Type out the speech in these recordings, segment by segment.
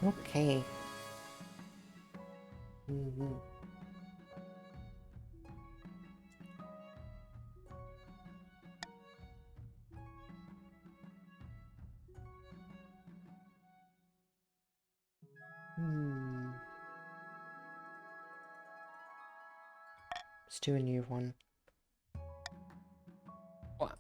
Okay. Mm-hmm. Let's do a new one. What?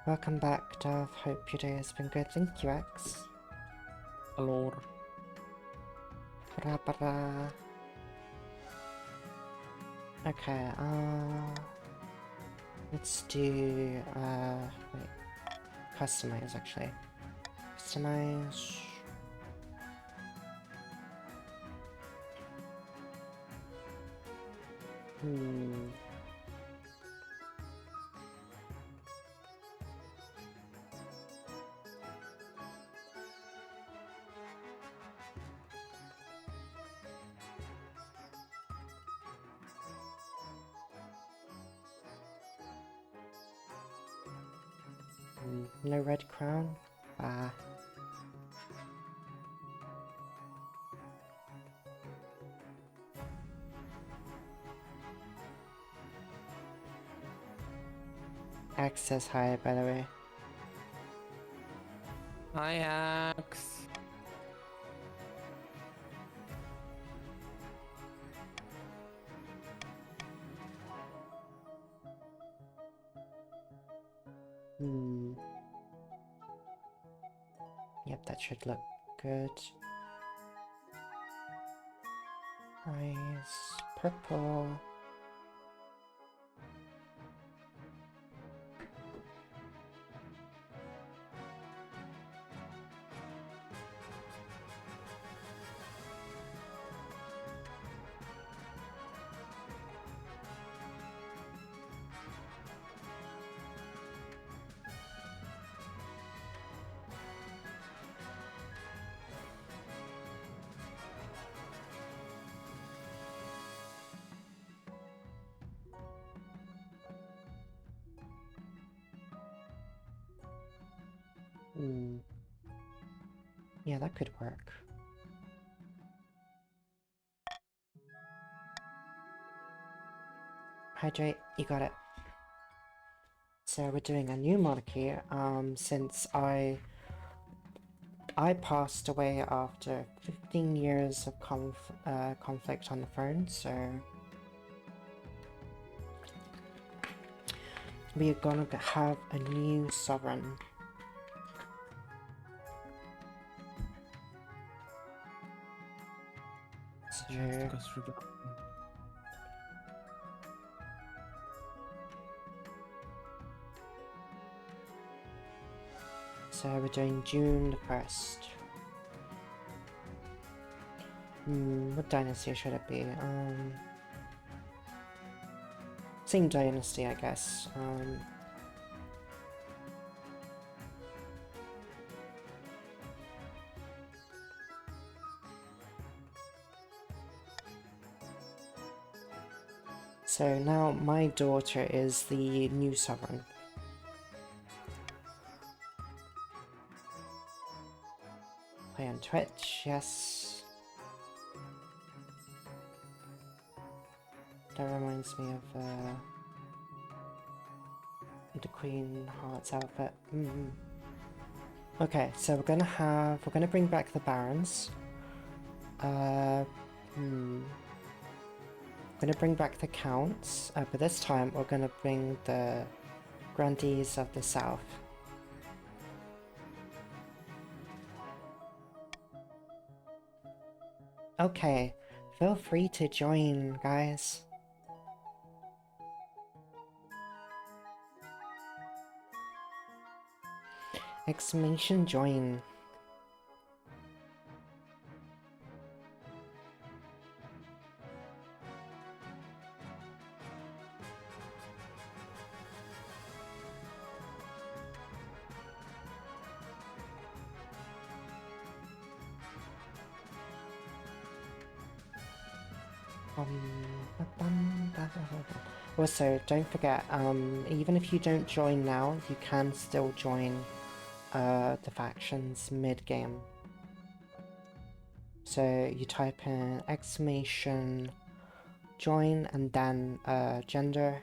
Welcome back, Dove. Hope your day has been good. Thank you, X. Hello. Bra. Okay, let's do, wait. Customize, actually. Customize. No red crown? Ah. X says hi, by the way. Hi, Axe. Yep, that should look good. Eyes, purple. Yeah, that could work. Hydrate, you got it. So we're doing a new monarchy, since I passed away after 15 years of conflict on the throne, so we're gonna have a new sovereign. So we're doing June the 1st. What dynasty should it be? Same dynasty, I guess. So now my daughter is the new sovereign. Play on Twitch, yes. That reminds me of the Queen Hearts outfit. Okay, so we're gonna bring back the Barons. Gonna bring back the Counts, but this time we're gonna bring the Grandees of the South. Okay, feel free to join, guys. Exclamation join. Also, don't forget, even if you don't join now, you can still join the factions mid-game. So you type in exclamation join and then gender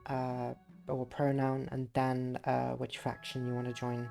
or pronoun and then which faction you want to join.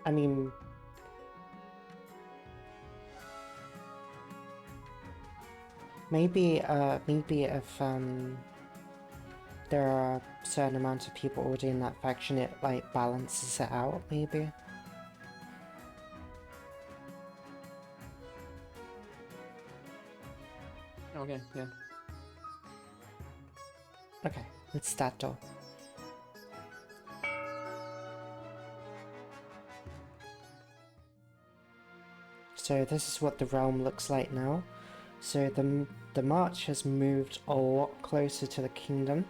I mean, maybe if there are a certain amount of people already in that faction, it like balances it out, maybe. Okay, yeah. Okay, let's start though. So this is what the realm looks like now. So the march has moved a lot closer to the kingdom,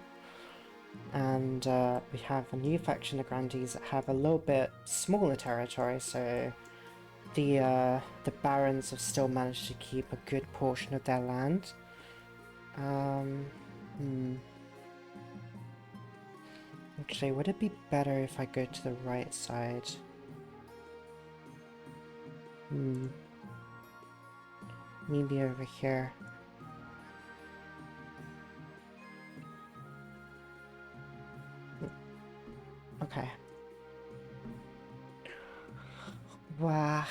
and we have a new faction of Grandees that have a little bit smaller territory. So the barons have still managed to keep a good portion of their land. Actually, would it be better if I go to the right side? Maybe over here. Okay. Wow.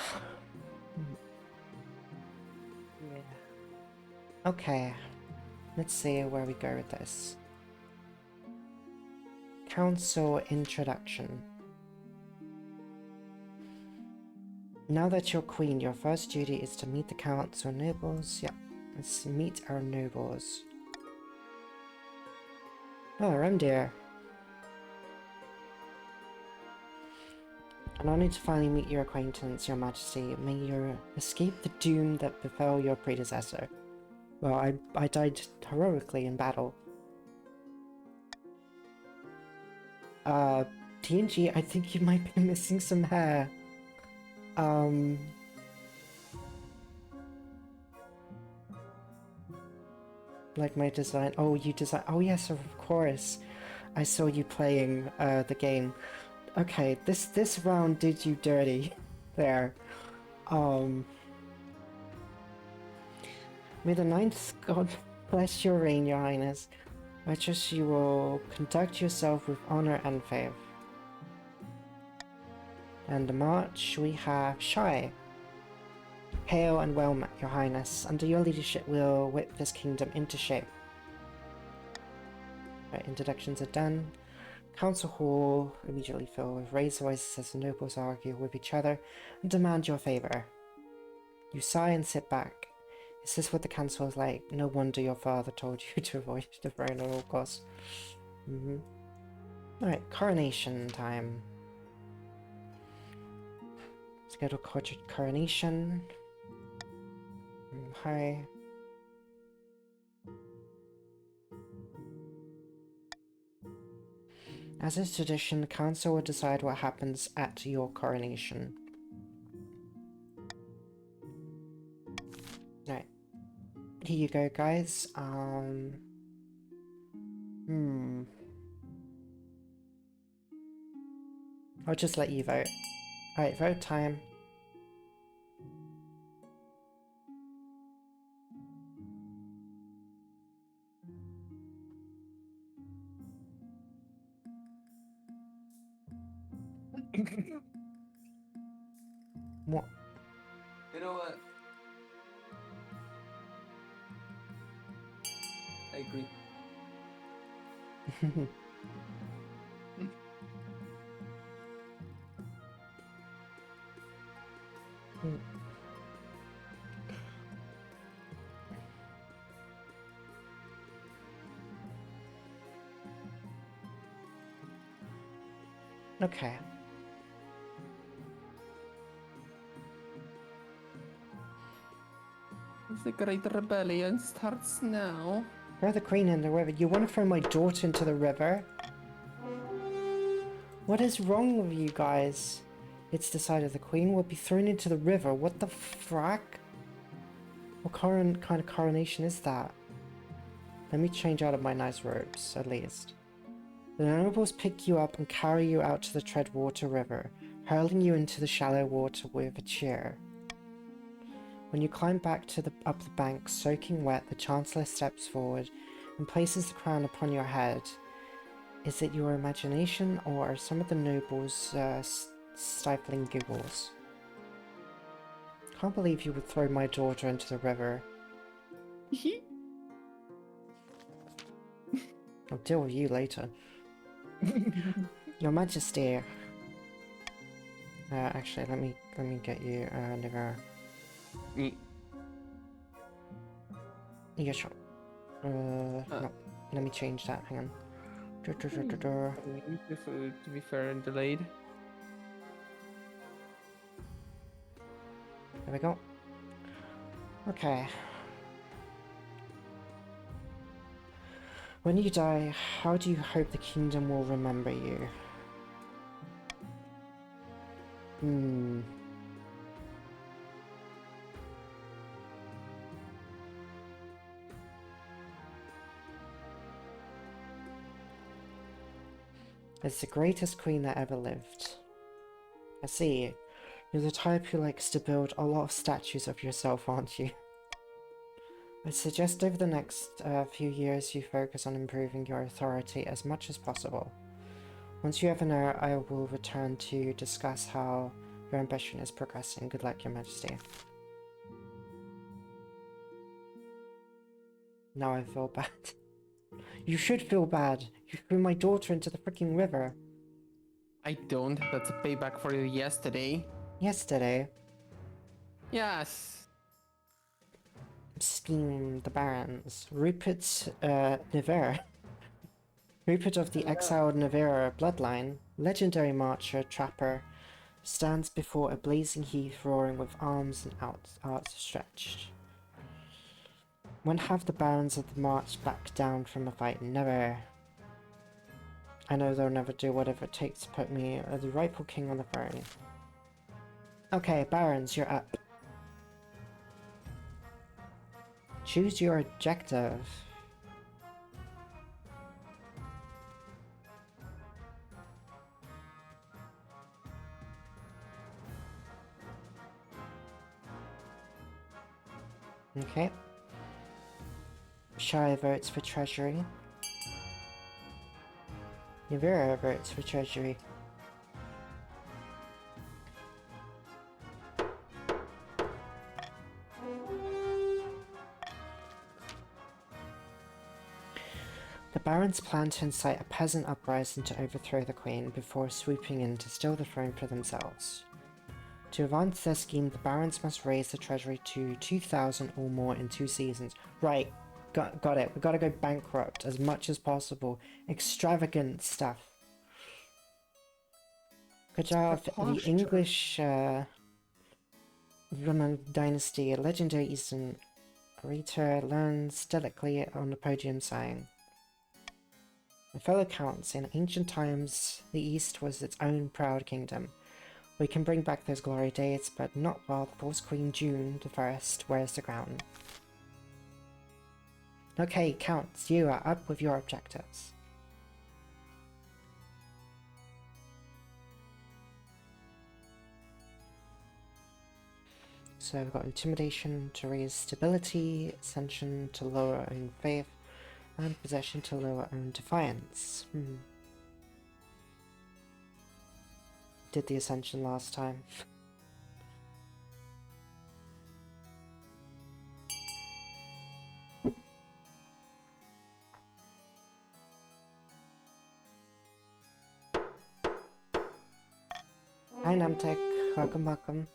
Yeah. Okay. Let's see where we go with this. Council introduction. Now that you're queen, your first duty is to meet the council nobles. Yeah, let's meet our nobles. Oh, Remdir. An honor to finally meet your acquaintance, your majesty. May you escape the doom that befell your predecessor. Well, I died heroically in battle. TNG, I think you might be missing some hair. Like my design. Oh, you design. Oh, yes, of course. I saw you playing the game. Okay, this round did you dirty. There. May the ninth god bless your reign, your highness. I trust you will conduct yourself with honor and faith. And the march, we have Shai. Hail and well met, your highness. Under your leadership, we'll whip this kingdom into shape. Right, introductions are done. Council hall immediately filled with raised voices as the nobles argue with each other and demand your favor. You sigh and sit back. Is this what the council is like? No wonder your father told you to avoid the throne at all costs. Alright, coronation time. Schedule coronation. Hi. As is tradition, the council will decide what happens at your coronation. Right. Here you go, guys. I'll just let you vote. Alright, vote time. What? You know what? I agree. Okay. The Great Rebellion starts now. Throw the queen in the river. You want to throw my daughter into the river? What is wrong with you guys? It's decided the queen will be thrown into the river. What the frack? What kind of coronation is that? Let me change out of my nice robes, at least. The nobles pick you up and carry you out to the Treadwater River, hurling you into the shallow water with a cheer. When you climb back up the bank, soaking wet, the Chancellor steps forward and places the crown upon your head. Is it your imagination, or are some of the nobles stifling giggles? Can't believe you would throw my daughter into the river. I'll deal with you later. Your Majesty. Actually, let me get you Nivera. Yeah, sure. No, let me change that. Hang on. To be fair and delayed. There we go. Okay. When you die, how do you hope the kingdom will remember you? As the greatest queen that ever lived. I see. You're the type who likes to build a lot of statues of yourself, aren't you? I suggest over the next few years you focus on improving your authority as much as possible. Once you have an heir, I will return to discuss how your ambition is progressing. Good luck, Your Majesty. Now I feel bad. You should feel bad. You threw my daughter into the freaking river. I don't. That's a payback for yesterday. Yesterday. Yes. Scheme the Barons. Rupert Nivera. Rupert of the exiled Nivera bloodline, legendary marcher, trapper, stands before a blazing heath roaring with arms and outstretched. When have the Barons of the March backed down from a fight? Never. I know they'll never do whatever it takes to put me, the rightful king, on the throne. Okay, Barons, you're up. Choose your objective. Okay. Shire votes for treasury. Nivera votes for treasury. The barons plan to incite a peasant uprising to overthrow the queen before swooping in to steal the throne for themselves. To advance their scheme, the barons must raise the treasury to 2,000 or more in 2 seasons. Right, got it. We gotta go bankrupt as much as possible. Extravagant stuff. Good job. The English Roman dynasty, a legendary Eastern orator, learns delicately on the podium, sighing. My fellow counts, in ancient times, the East was its own proud kingdom. We can bring back those glory days, but not while the false Queen June the First wears the crown. Okay, counts, you are up with your objectives. So we've got intimidation to raise stability, ascension to lower own faith, and possession to lower own defiance. Did the ascension last time. Hi Namtek, welcome.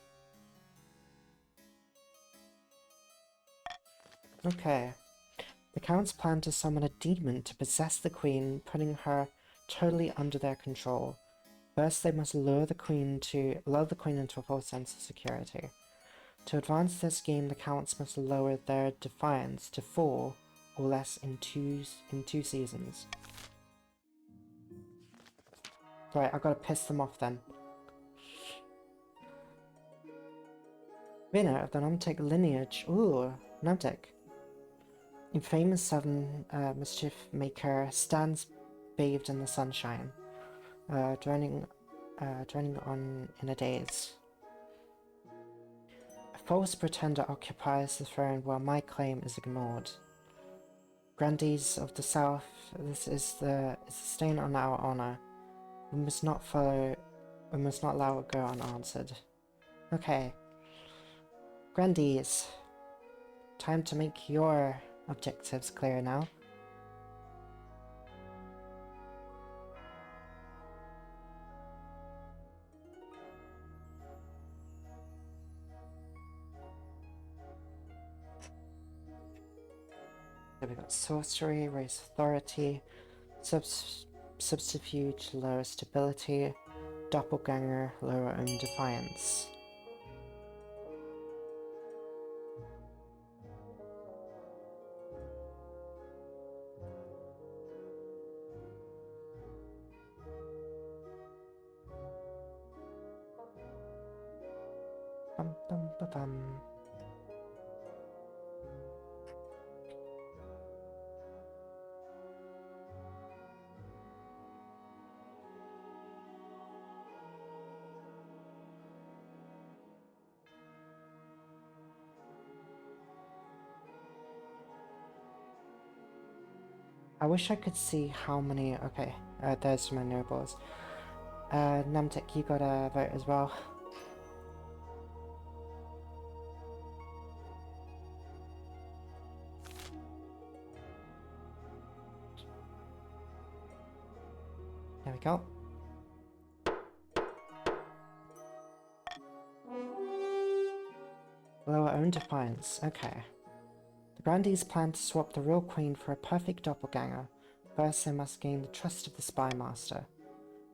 Okay. The counts plan to summon a demon to possess the queen, putting her totally under their control. First, they must lull the queen into a false sense of security. To advance their scheme, the counts must lower their defiance to 4 or less in two seasons. Right, I gotta piss them off then. Winner of the Numtek lineage. Ooh, Numtek. Infamous southern mischief maker stands bathed in the sunshine, droning on in a daze. A false pretender occupies the throne while my claim is ignored. Grandees of the South, this is the stain on our honor. We must not allow it go unanswered. Okay. Grandees, time to make your objectives clear now. So we got sorcery, raise authority, subterfuge, lower stability, doppelganger, lower own defiance. Bum bum ba bum. I wish I could see how many. Okay, there's my nobles. Namtek, you got a vote as well. There we go. Lower own defiance. Okay. The Grandees plan to swap the real queen for a perfect doppelganger. First, they must gain the trust of the Spy Master.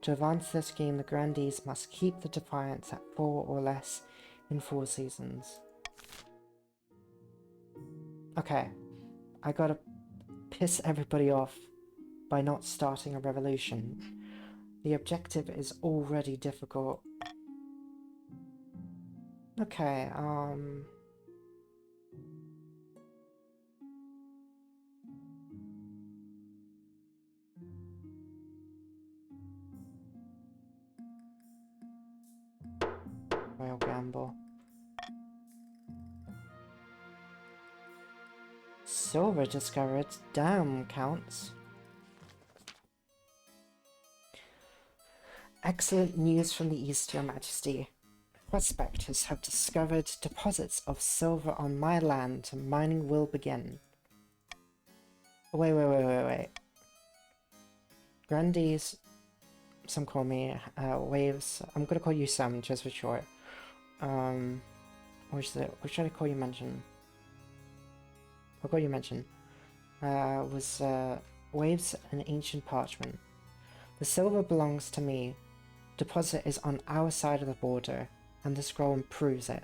To advance their scheme, the Grandees must keep the defiance at 4 or less in 4 seasons. Okay. I gotta piss everybody off by not starting a revolution. The objective is already difficult. Okay, Royal Gamble. Silver discovered. Damn, counts. Excellent news from the east, Your Majesty. Prospectors have discovered deposits of silver on my land, and mining will begin. Wait. Grandees, some call me, Waves. I'm gonna call you Sam, just for short. What should I call you, Mention? I'll call you Mention. Was, Waves an ancient parchment. The silver belongs to me. Deposit is on our side of the border, and the scroll proves it.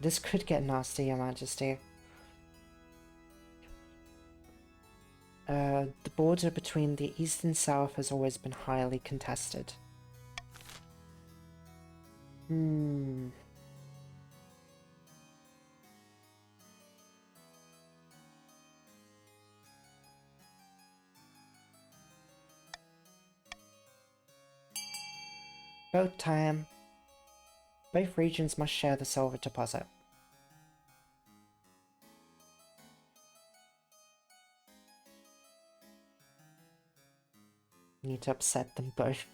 This could get nasty, Your Majesty. The border between the East and South has always been highly contested. Vote time. Both regions must share the silver deposit. Need to upset them both.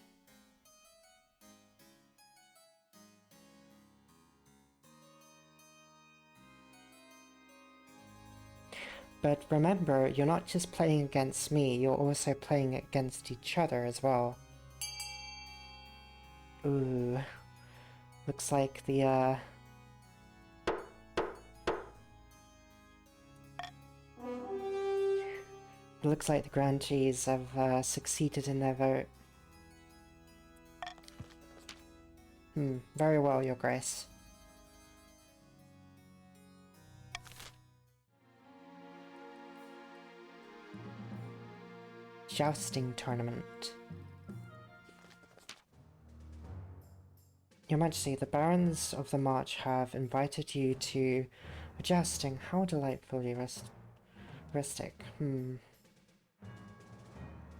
But remember, you're not just playing against me, you're also playing against each other as well. Ooh. Looks like the, It looks like the grandees have succeeded in their vote. Very well, Your Grace. Jousting tournament. Your Majesty, the Barons of the March have invited you to a jousting. How delightfully rustic.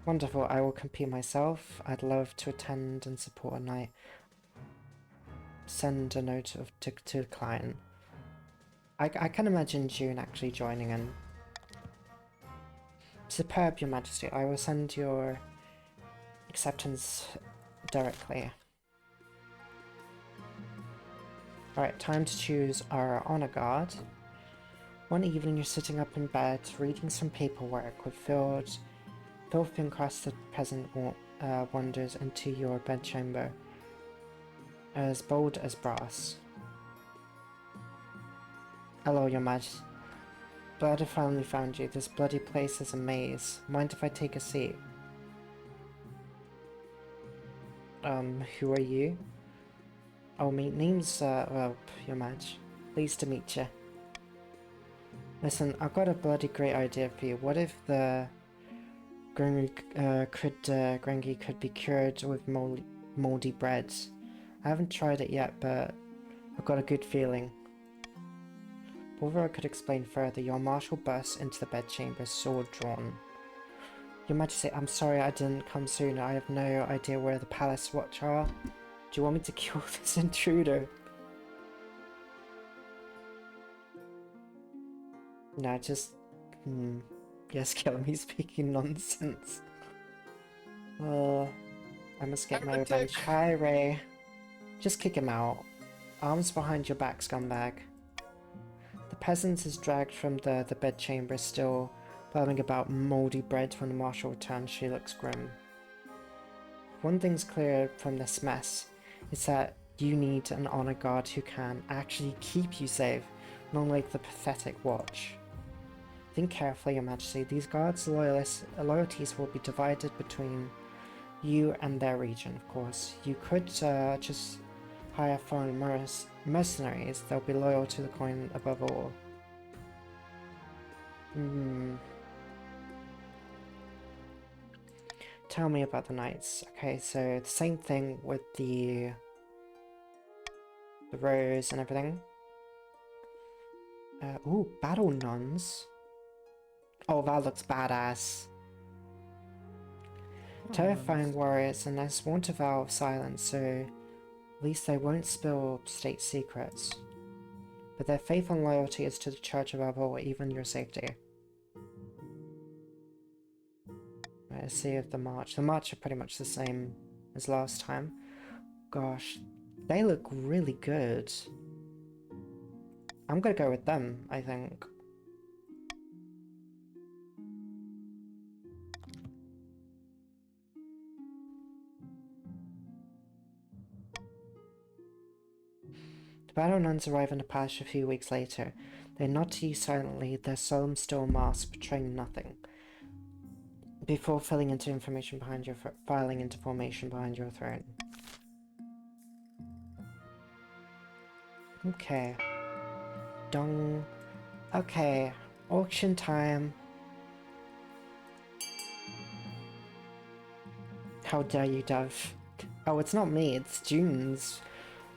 Wonderful, I will compete myself. I'd love to attend and support a knight. Send a note to decline. I can imagine June actually joining in. Superb, Your Majesty. I will send your acceptance directly. Alright, time to choose our honor guard. One evening you're sitting up in bed, reading some paperwork with filth-encrusted peasant wanders into your bedchamber, as bold as brass. Hello, Your Majesty. Glad I finally found you. This bloody place is a maze. Mind if I take a seat? Who are you? Oh, my name's, well, Your Maj. Pleased to meet you. Listen, I've got a bloody great idea for you. What if the Grangi could be cured with moldy bread? I haven't tried it yet, but I've got a good feeling. Before I could explain further, your marshal burst into the bedchamber, sword drawn. Your Majesty, I'm sorry I didn't come sooner. I have no idea where the palace watch are. Do you want me to kill this intruder? No, just... Yes, kill him. He's speaking nonsense. I must get my revenge. Hi, Ray. Just kick him out. Arms behind your back, scumbag. The peasant is dragged from the bedchamber, still blabbing about mouldy bread. When the marshal returns, she looks grim. One thing's clear from this mess. It's that you need an honor guard who can actually keep you safe, not like the pathetic watch. Think carefully, Your Majesty. These guards' loyalties will be divided between you and their region, of course. You could just hire foreign mercenaries. They'll be loyal to the coin above all. Tell me about the knights. Okay, so the same thing with the rose and everything. Ooh, battle nuns. Oh, that looks badass. Terrifying warriors, and they're sworn to vow of silence, so at least they won't spill state secrets. But their faith and loyalty is to the church above all, even your safety. Right, let's see if the march. The march are pretty much the same as last time. Gosh, they look really good. I'm gonna go with them, I think. The battle nuns arrive in the palace a few weeks later. They nod to you silently, their solemn still masks betraying nothing, before filing into formation behind your throne. Okay. Dong. Okay. Auction time. How dare you, Dove? Oh, it's not me, it's June's.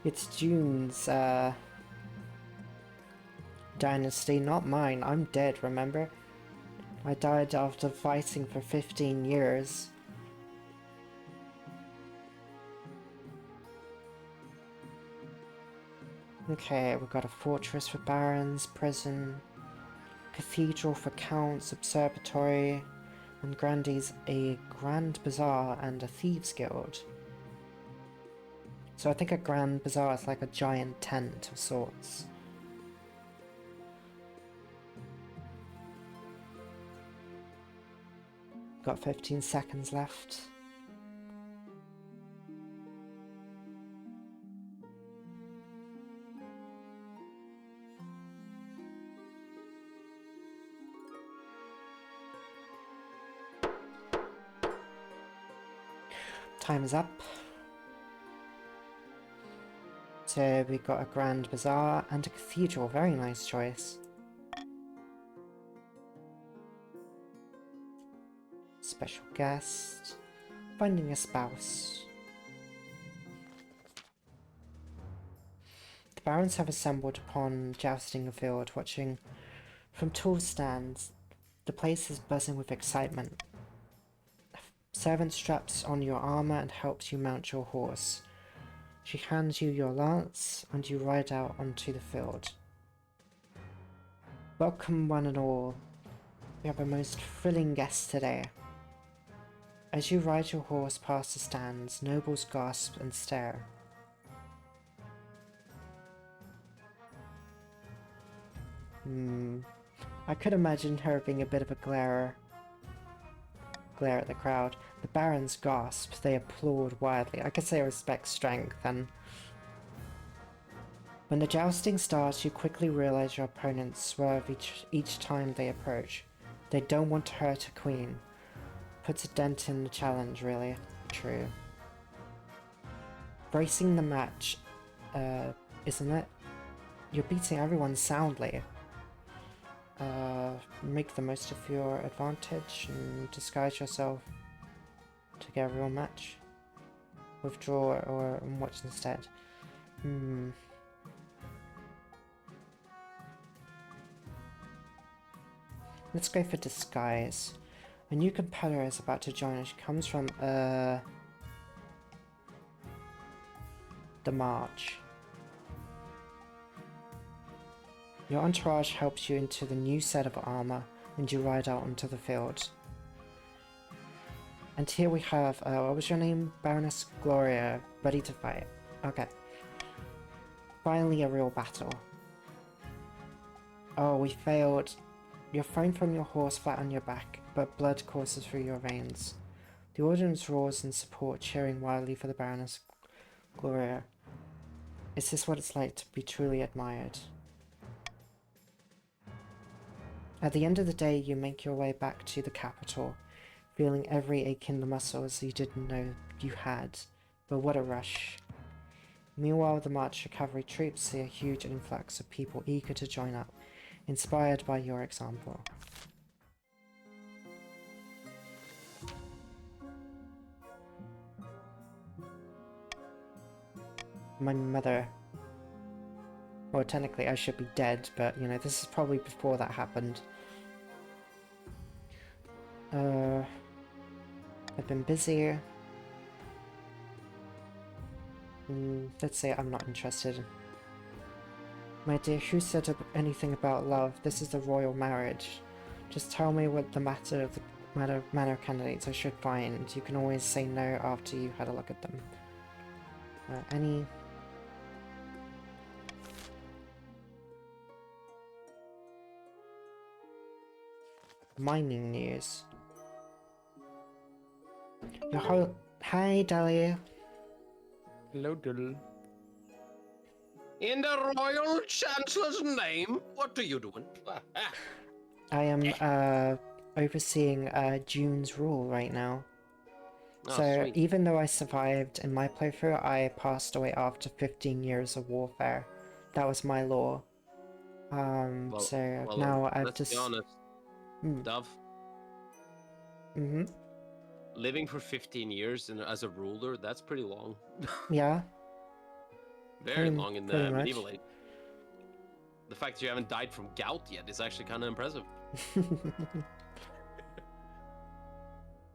It's June's, dynasty, not mine. I'm dead, remember? I died after fighting for 15 years. Okay, we've got a fortress for barons, prison, cathedral for counts, observatory, and grandees, a grand bazaar, and a thieves guild. So I think a grand bazaar is like a giant tent of sorts. Got 15 seconds left. Time is up. So we got a grand bazaar and a cathedral. Very nice choice. Special guest. Finding a spouse. The barons have assembled upon jousting field, watching from tall stands. The place is buzzing with excitement. A servant straps on your armor and helps you mount your horse. She hands you your lance, and you ride out onto the field. Welcome one and all. We have a most thrilling guest today. As you ride your horse past the stands, nobles gasp and stare. I could imagine her being a bit of a glare at the crowd. The barons gasped, they applaud wildly. I guess they respect strength, and when the jousting starts, you quickly realize your opponents swerve each time they approach. They don't want to hurt a queen. Puts a dent in the challenge, really. True. Bracing the match, isn't it? You're beating everyone soundly. Make the most of your advantage and disguise yourself to get a real match. Withdraw or watch instead. Let's go for disguise. A new competitor is about to join us. She comes from the march. Your entourage helps you into the new set of armor, and you ride out onto the field. And here we have, what was your name? Baroness Gloria, ready to fight. Okay. Finally a real battle. Oh, we failed. You're thrown from your horse flat on your back, but blood courses through your veins. The audience roars in support, cheering wildly for the Baroness Gloria. Is this what it's like to be truly admired? At the end of the day, you make your way back to the capital, feeling every ache in the muscles you didn't know you had. But what a rush. Meanwhile, the march cavalry troops see a huge influx of people eager to join up, inspired by your example. My mother... Well, technically I should be dead, but, you know, this is probably before that happened. I've been busy. Let's say I'm not interested. My dear, who said anything about love? This is the royal marriage. Just tell me what the matter of the manor candidates I should find. You can always say no after you had a look at them. Any... mining news. Your whole... Hi, Dahlia. Hello, Diddle. In the Royal Chancellor's name, what are you doing? I am, overseeing, June's rule right now. Oh, So, sweet. even though I survived in my playthrough, I passed away after 15 years of warfare. That was my law. So now I've let's just... be honest, Dove. Living for 15 years as a ruler, that's pretty long. Yeah. Very long in the pretty much. medieval age. The fact that you haven't died from gout yet is actually kind of impressive.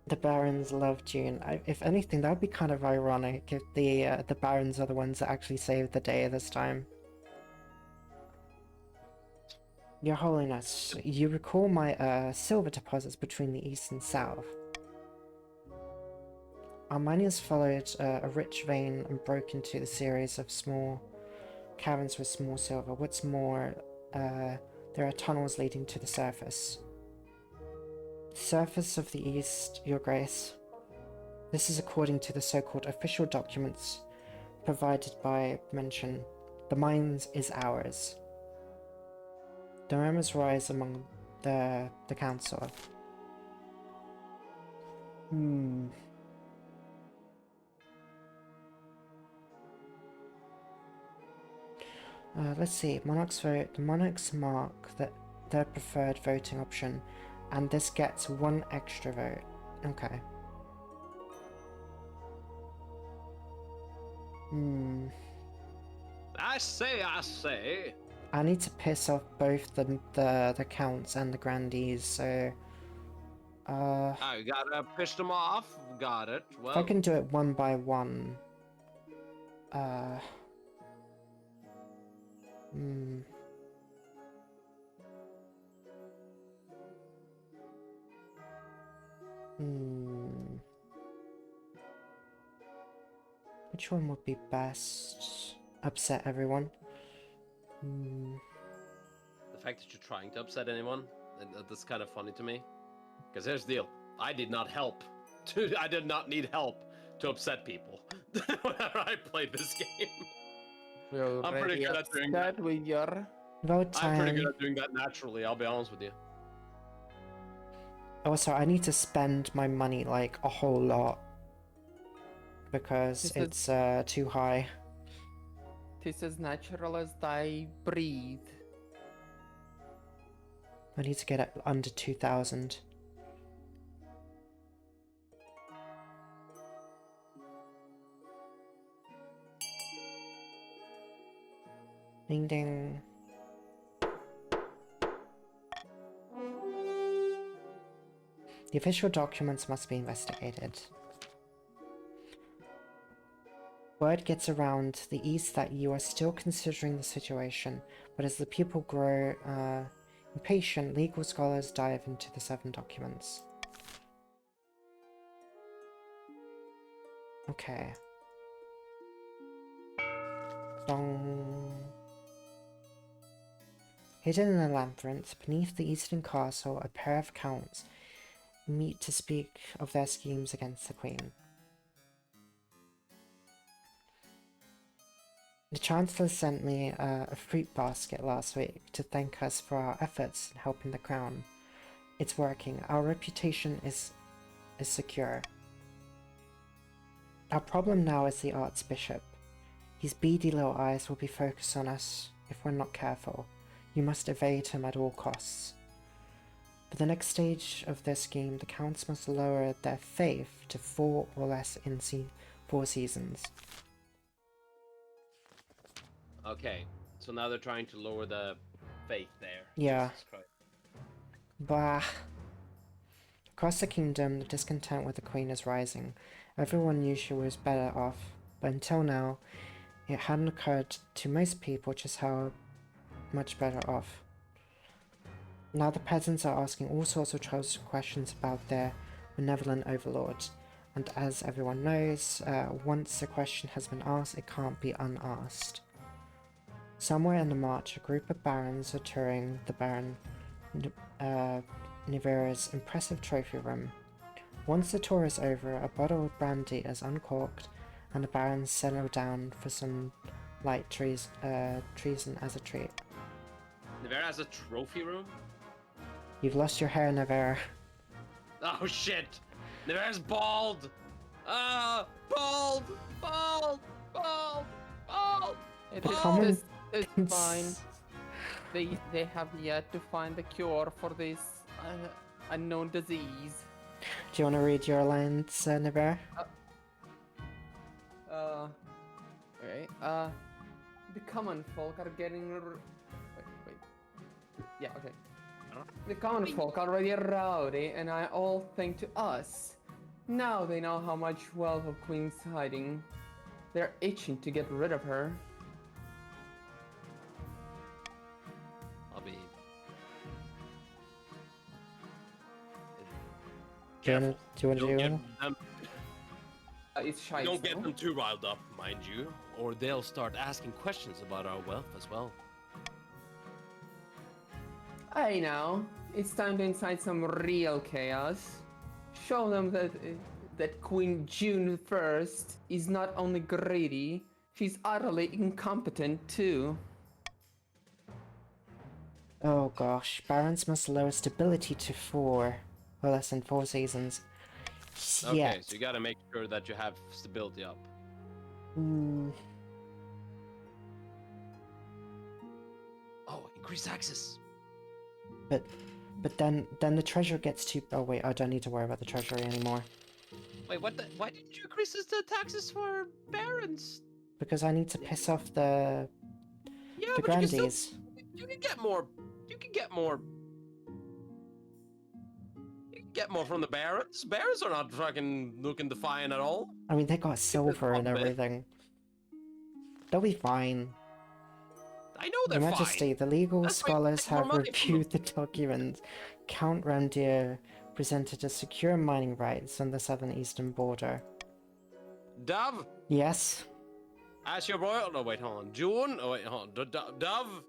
The barons love June. If anything, that would be kind of ironic if the barons are the ones that actually saved the day this time. Your Holiness, you recall my silver deposits between the east and south. Our miners followed a rich vein and broke into the series of small caverns with small silver. What's more, there are tunnels leading to the surface. The surface of the east, Your Grace. This is according to the so-called official documents provided by mention. The mines is ours. The murmurs rise among the council. Let's see. Monarchs vote. The monarchs mark their preferred voting option, and this gets 1 extra vote. Okay. I say. I need to piss off both the counts and the grandees, so I gotta push them off. Got it. Well, if I can do it one by one. Hmm. Which one would be best? Upset everyone. the fact that you're trying to upset anyone, that's kind of funny to me. Because here's the deal. I did not help. I did not need help to upset people whenever I played this game. We're I'm pretty already good at doing upset with your... Vote I'm pretty good time. at doing that naturally, I'll be honest with you. Also, I need to spend my money like a whole lot because This it's too high. Tis as natural as I breathe. I need to get it under 2,000. Ding ding. The official documents must be investigated. Word gets around the East that you are still considering the situation, but as the people grow impatient, legal scholars dive into the 7 documents. Okay. Dong. Hidden in a labyrinth beneath the eastern castle, a pair of counts meet to speak of their schemes against the queen. The Chancellor sent me a fruit basket last week to thank us for our efforts in helping the crown. It's working. Our reputation is secure. Our problem now is the Archbishop. His beady little eyes will be focused on us if we're not careful. You must evade him at all costs. For the next stage of their scheme, the counts must lower their faith to 4 or less in 4 seasons. Okay, so now they're trying to lower the faith there. Yeah. Jesus Christ. Bah. Across the kingdom, the discontent with the queen is rising. Everyone knew she was better off, but until now, it hadn't occurred to most people just how much better off. Now the peasants are asking all sorts of troublesome questions about their benevolent overlord, and as everyone knows, once a question has been asked, it can't be unasked. Somewhere in the march, a group of barons are touring the Baron Nivera's impressive trophy room. Once the tour is over, a bottle of brandy is uncorked, and the barons settle down for some light treason as a treat. Nivera has a trophy room? You've lost your hair, Nivera. Oh shit! Nivera's bald! Ah! Bald! Bald! Bald! Bald! It The is, common- it's fine. They have yet to find a cure for this unknown disease. Do you want to read your lines, Nivera? Okay. The common folk are getting. Wait. Yeah. Okay. The common folk are already rowdy, and I all think to us. Now they know how much wealth of Queen's hiding. They're itching to get rid of her. I'll be... Do you want to Don't do get one? them, It's shy. don't get them too riled up, mind you, or they'll start asking questions about our wealth as well. Hey now, it's time to incite some real chaos. Show them that Queen June 1st is not only greedy, she's utterly incompetent too. Oh gosh, barons must lower stability to 4, or less than 4 seasons. Okay, Yeah. so you gotta make sure that you have stability up. increase taxes. But then the treasurer gets to. Oh wait, I don't need to worry about the treasury anymore Wait, what the? Why didn't you increase the taxes for barons? because I need to piss off the Yeah, the but you can still. grandees. You can get more. You can get more. You can get more from the barons. Barons are not fucking looking defiant at all. I mean, they got silver and top bit. everything. They'll be fine. I know Your they're Majesty, fine. the legal That's why you scholars take more have money from them. reviewed the document. Count Randir presented a secure mining rights on the southern eastern border. Dove, Yes? as your royal. No, wait, hold on. June. Oh wait, hold on. Dove.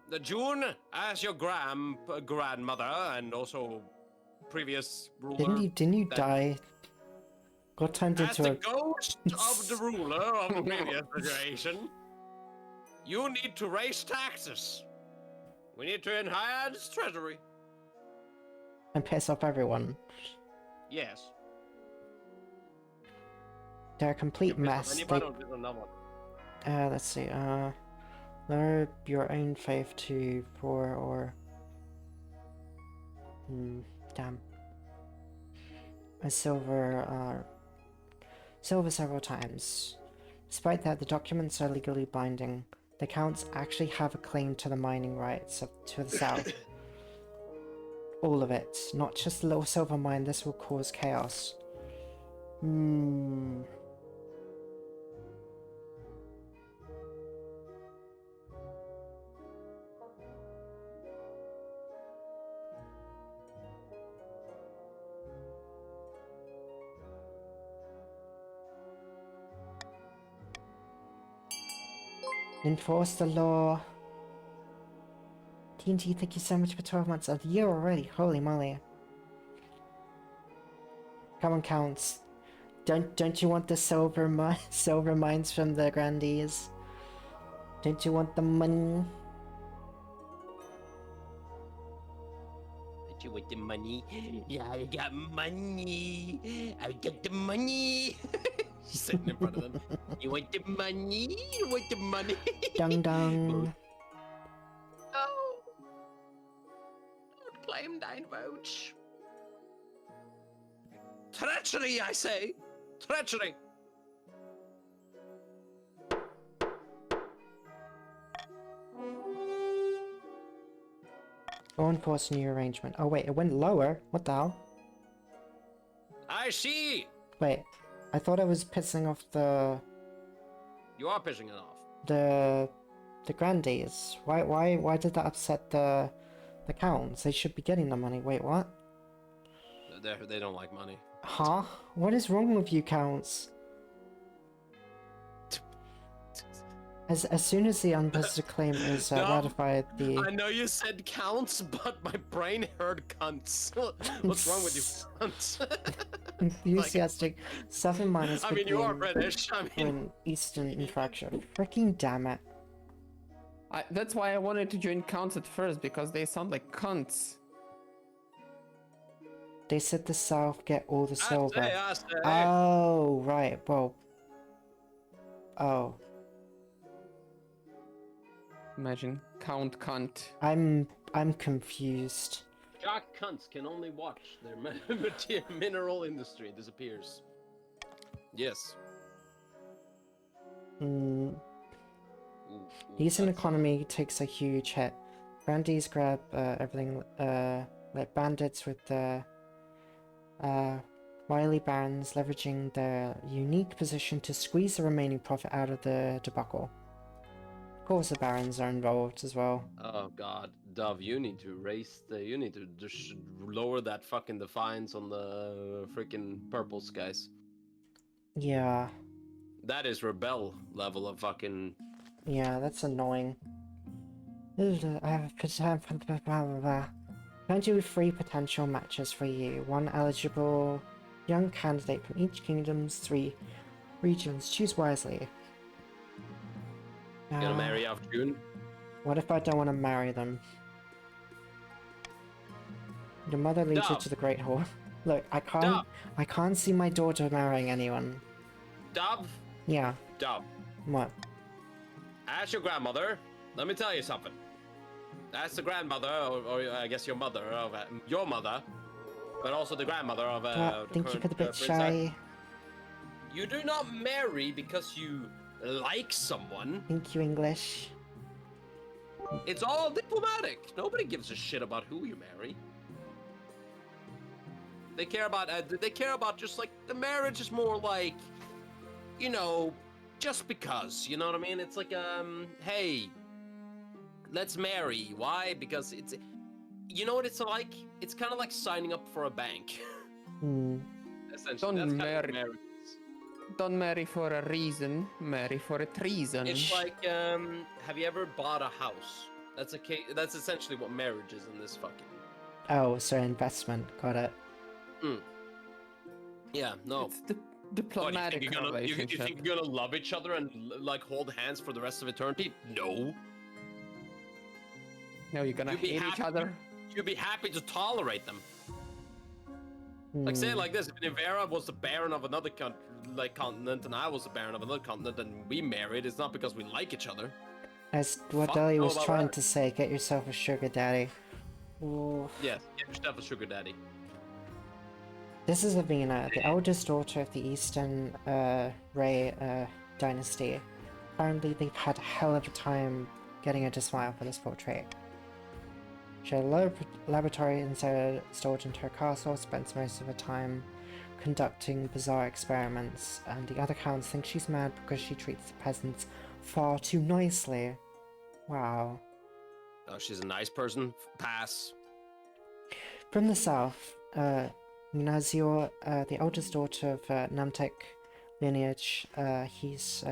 The June, as your grandmother and also previous ruler. Didn't you that- die? Got turned As into the a... ghost of the ruler of the previous generation, you need to raise taxes. We need to enhance treasury. and piss off everyone. Yes. They're a complete mess. They, let's see, lower your own faith to 4 or... damn. A silver several times. Despite that, the documents are legally binding. The counts actually have a claim to the mining rights to the south. All of it, not just a little silver mine. This will cause chaos. Enforce the law. TNT, thank you so much for 12 months. A year already, holy moly. Come on, counts. Don't you want the silver mines from the grandees? Don't you want the money? Did you want the money? Yeah, I got money. I got the money. She's sitting in front of them. You want the money? You want the money? Dung dung. Oh. Don't claim thine votes. Treachery, I say. Treachery. Go enforce a new arrangement. Oh wait, it went lower. What the hell? I see. Wait, I thought I was pissing off the You are pissing it off. the grandees. Why did that upset the counts? They should be getting the money. Wait, what? They don't like money. Huh? What is wrong with you, counts? As soon as the unvested claim is No, ratified, I the know you said counts, but my brain heard cunts. What's wrong with you, cunts? enthusiastic southern miners I could mean, be you are in- British. I for mean, an eastern infraction. Freaking damn it. That's why I wanted to join counts at first, because they sound like cunts. They said the south get all the silver. I say. Oh, right. Well. Oh. Imagine, count cunt. I'm confused. Jock cunts can only watch their mineral industry disappears. Yes. Ooh, Eastern that's- economy takes a huge hit. Grandees grab everything, like bandits with the wily barons leveraging their unique position to squeeze the remaining profit out of the debacle. Of course, the barons are involved as well. Oh God, Dove, you need to you need to just lower that fucking defiance on the freaking purple skies. Yeah, That is rebel level of fucking. yeah, that's annoying. I have found you with 3 potential matches for you. 1 eligible young candidate from each kingdom's 3 regions. Choose wisely. You gonna marry off June? What if I don't want to marry them? Your mother leads you Dove. to the Great Hall. Look, I Dove. can't see my daughter marrying anyone. Dove, Yeah, Dove. what? As your grandmother, let me tell you something. That's the grandmother, or I guess your mother of your mother, but also the grandmother of I the think you current got a bit princess. shy. You do not marry because you like someone. Think you English? It's all diplomatic. Nobody gives a shit about who you marry. They care about just like the marriage is more like, you know, just because. You know what I mean? It's like hey, let's marry. Why? Because it's, you know what it's like? It's kind of like signing up for a bank. Hmm. Essentially, Don't that's kind of marry. marriage is. Don't marry for a reason, marry for a treason. It's like, have you ever bought a house? That's essentially what marriage is in this fucking. Oh, so investment. Got it. Yeah, no. It's the What, diplomatic you relationship. think you're gonna love each other and like hold hands for the rest of eternity? No. No, you're gonna You'd be hate each happy- other. You'd be happy to tolerate them. Like say it like this: if Nivera was the baron of another continent, and I was the baron of another continent, and we married, it's not because we like each other. As what Fuck Deli no was about trying that. to say, get yourself a sugar daddy. Ooh. Yes, get yourself a sugar daddy. This is Avina, the eldest daughter of the Eastern Ray dynasty. Apparently they've had a hell of a time getting her to smile for this portrait. She had a laboratory installed into her castle, spends most of her time conducting bizarre experiments, and the other counts think she's mad because she treats the peasants far too nicely. Wow. Oh, she's a nice person. Pass. From the south, Minazio, the eldest daughter of Namtek lineage, he's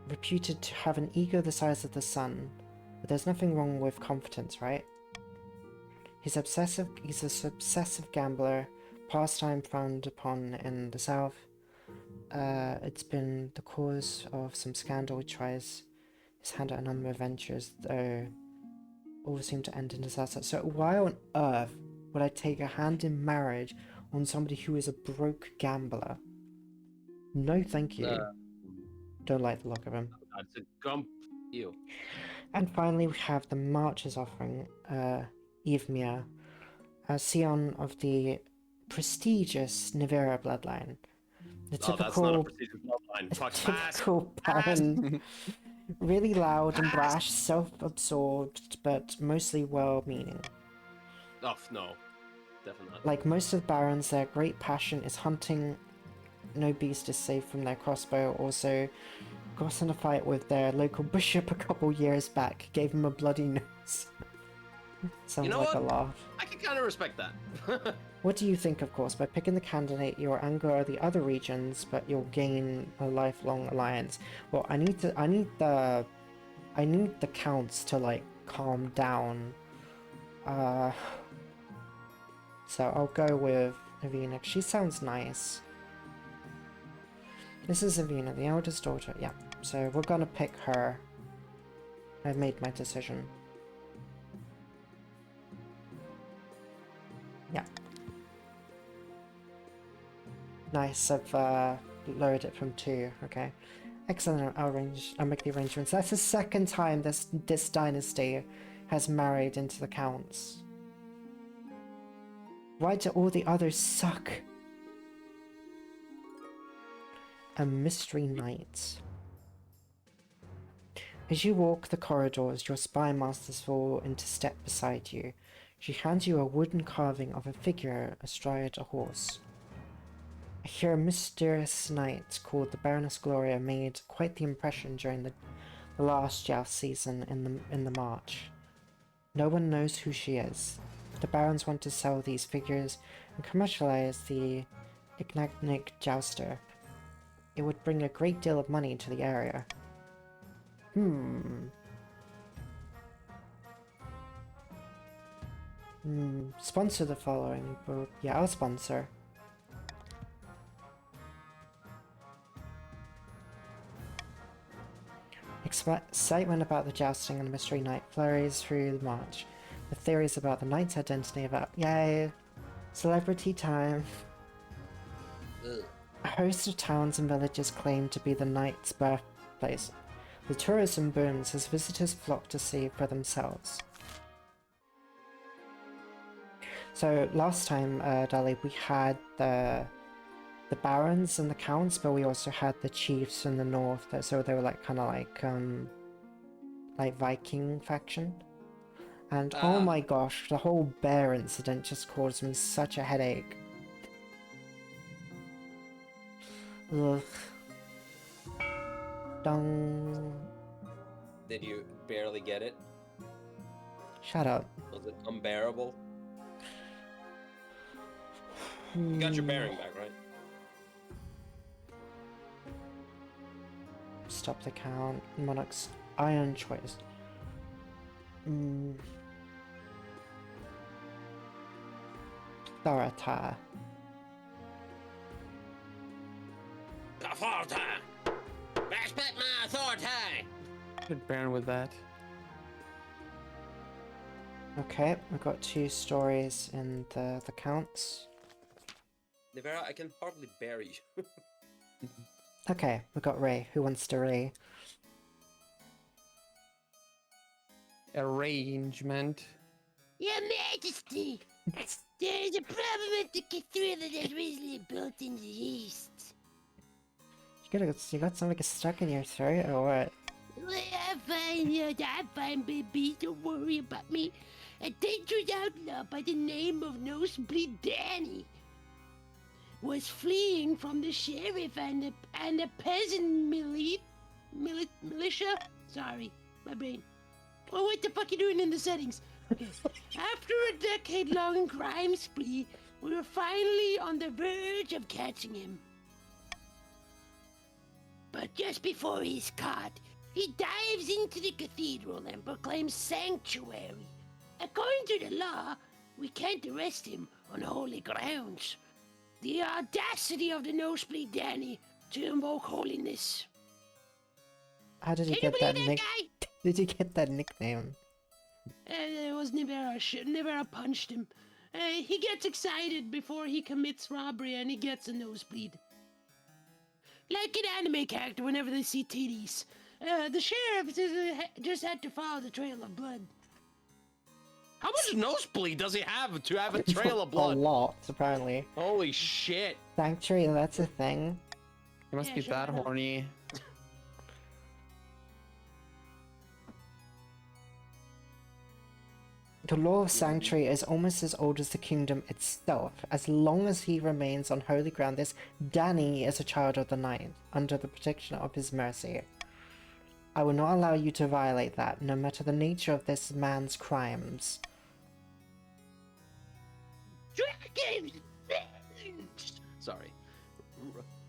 reputed to have an ego the size of the sun, but there's nothing wrong with confidence, right? He's an obsessive gambler, pastime frowned upon in the south. It's been the cause of some scandal. He tries his hand at a number of ventures, though all seem to end in disaster. So why on earth would I take a hand in marriage on somebody who is a broke gambler? No thank you. Don't like the look of him. That's a gump. Ew. And finally we have the Marchers offering, Evmir, a scion of the prestigious Nivera bloodline. The Oh, that's not a typical, prestigious bloodline. Fuck, pass. typical baron. Really loud and brash, self-absorbed, but mostly well-meaning. Oh, no. Definitely not. Like most of the barons, their great passion is hunting. No beast is safe from their crossbow. Also, got in a fight with their local bishop a couple years back. Gave him a bloody nose. Sounds You know like what? a laugh. I can kind of respect that. What do you think, of course? By picking the candidate, you'll anger the other regions, but you'll gain a lifelong alliance. Well, I need the counts to, like, calm down. So I'll go with Avina. She sounds nice. This is Avina, the eldest daughter. Yeah, so we're gonna pick her. I've made my decision. Yeah. Nice, I've lowered it from 2, okay. Excellent, I'll make the arrangements. That's the second time this dynasty has married into the counts. Why do all the others suck? A mystery knight. As you walk the corridors, your spy masters fall into step beside you. She hands you a wooden carving of a figure astride a horse. I hear a mysterious knight called the Baroness Gloria made quite the impression during the last joust season in the March. No one knows who she is. The barons want to sell these figures and commercialize the Ignagnig jouster. It would bring a great deal of money to the area. Sponsor the following book. Yeah, I'll sponsor. Excitement about the jousting and mystery knight flurries through the march. The theories about the knight's identity about yay! Celebrity time! Ugh. A host of towns and villages claim to be the knight's birthplace. The tourism booms as visitors flock to see for themselves. So last time, Dali, we had the barons and the counts, but we also had the chiefs in the north. So they were like kind of like Viking faction. And oh my gosh, the whole bear incident just caused me such a headache. Ugh. Dung. Did you barely get it? Shut up. Was it unbearable? You got your bearing back, right? Stop the count. Monarch's iron choice. Dorata. Authority! Respect my authority! Hit Baron with that. Okay, we've got 2 stories in the counts. Nivera, I can hardly bear you. Okay, we've got Ray. Who wants to Ray? Arrangement. Your Majesty, there's a problem with the cathedral that recently built in the east. You got something stuck in your throat or what? Well, I'm fine, baby. Don't worry about me. A dangerous outlaw by the name of Nosebleed Danny was fleeing from the sheriff and the peasant militia. Sorry, my brain. Oh, what the fuck you doing in the settings? Okay. After a decade-long crime spree, we were finally on the verge of catching him. But just before he's caught, he dives into the cathedral and proclaims sanctuary. According to the law, we can't arrest him on holy grounds. The audacity of the Nosebleed Danny to invoke holiness. How did you Can you get that believe that guy? Did you get that nickname? It was Nivera. Nivera punched him. He gets excited before he commits robbery and he gets a nosebleed. Like an anime character whenever they see titties. The sheriff just had to follow the trail of blood. How much nosebleed does he have to have a trail of A blood? lot, apparently. Holy shit. Sanctuary, that's a thing. You must Yeah, be sure, that why not? horny. The law of sanctuary is almost as old as the kingdom itself. As long as he remains on holy ground, this Danny is a child of the night, under the protection of his mercy. I will not allow you to violate that, no matter the nature of this man's crimes. Dragon! Sorry.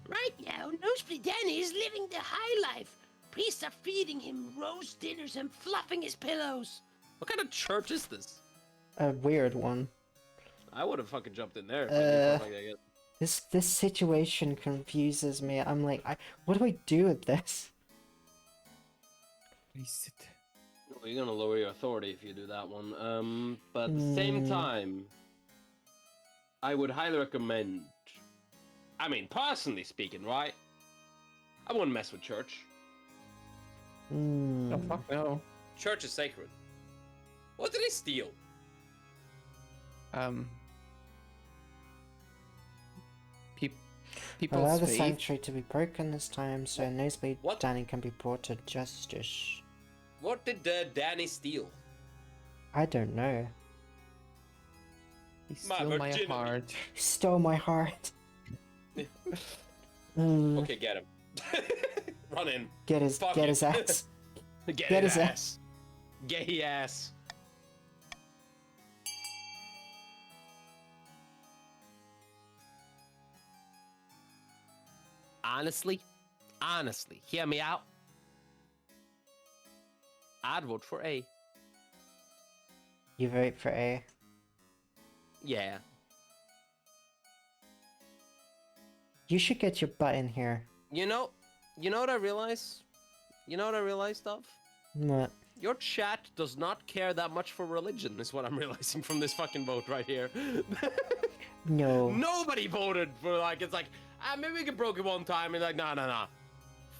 Right now, Nosebleed Danny is living the high life. Priests are feeding him roast dinners and fluffing his pillows. What kind of church is this? A weird one. I would have fucking jumped in there. If I did something like that. This situation confuses me. I'm like, what do I do with this? Please sit. Well, you're gonna lower your authority if you do that one. But at the same time, I would highly recommend. I mean, personally speaking, right? I wouldn't mess with church. Oh fuck no. Church is sacred. What did he steal? People's Allow the faith. sanctuary to be broken this time, so Nosebleed What? Danny can be brought to justice. What did Danny steal? I don't know. He My stole my virginity. heart. He stole my heart. Mm, Okay, get him. Run in. get his fuck get it. his ass. Get his his ass. Gay ass. Honestly, hear me out. I'd vote for A. You vote for A. Yeah. You should get your butt in here. You know what I realize? You know what I realized, Dov? What? Your chat does not care that much for religion, is what I'm realizing from this fucking vote right here. No. Nobody voted for, like, it's like, maybe we can broke it one time, and like, nah.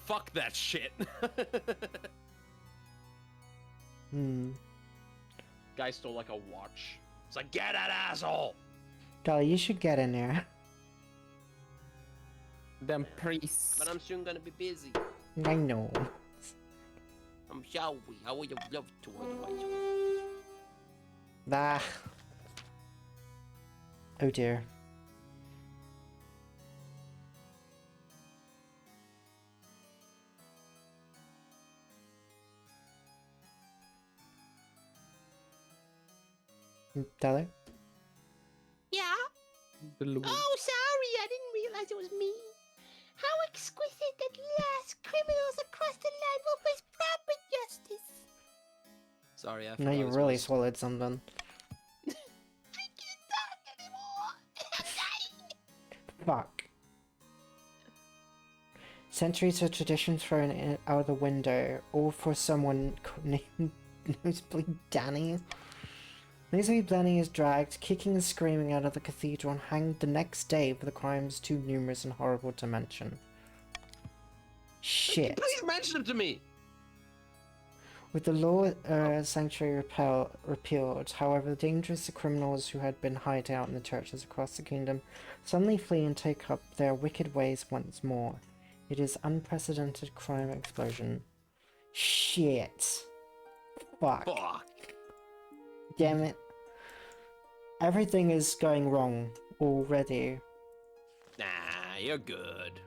Fuck that shit. Hmm. Guy stole like a watch. It's like, get that asshole! Dolly, you should get in there. Them priests. But I'm soon gonna be busy. I know. I'm sorry. I would have loved to otherwise. Ah. Oh dear. Dolly? Yeah? The Lord. Oh, sorry, I didn't realize it was me. How exquisite at last criminals across the land will face proper justice. Sorry, I Now forgot you his really voice. swallowed something. I can't talk anymore. I'm dying. Fuck. Centuries of tradition thrown out the window, all for someone named Nosebleed Danny. Nosebleed Danny is dragged, kicking and screaming out of the cathedral and hanged the next day for the crimes too numerous and horrible to mention. Shit. Please mention him to me! With the law sanctuary repealed, however, the dangerous criminals who had been hiding out in the churches across the kingdom suddenly flee and take up their wicked ways once more. It is unprecedented crime explosion. Shit. Fuck. Fuck. Damn it. Everything is going wrong already. Nah, you're good.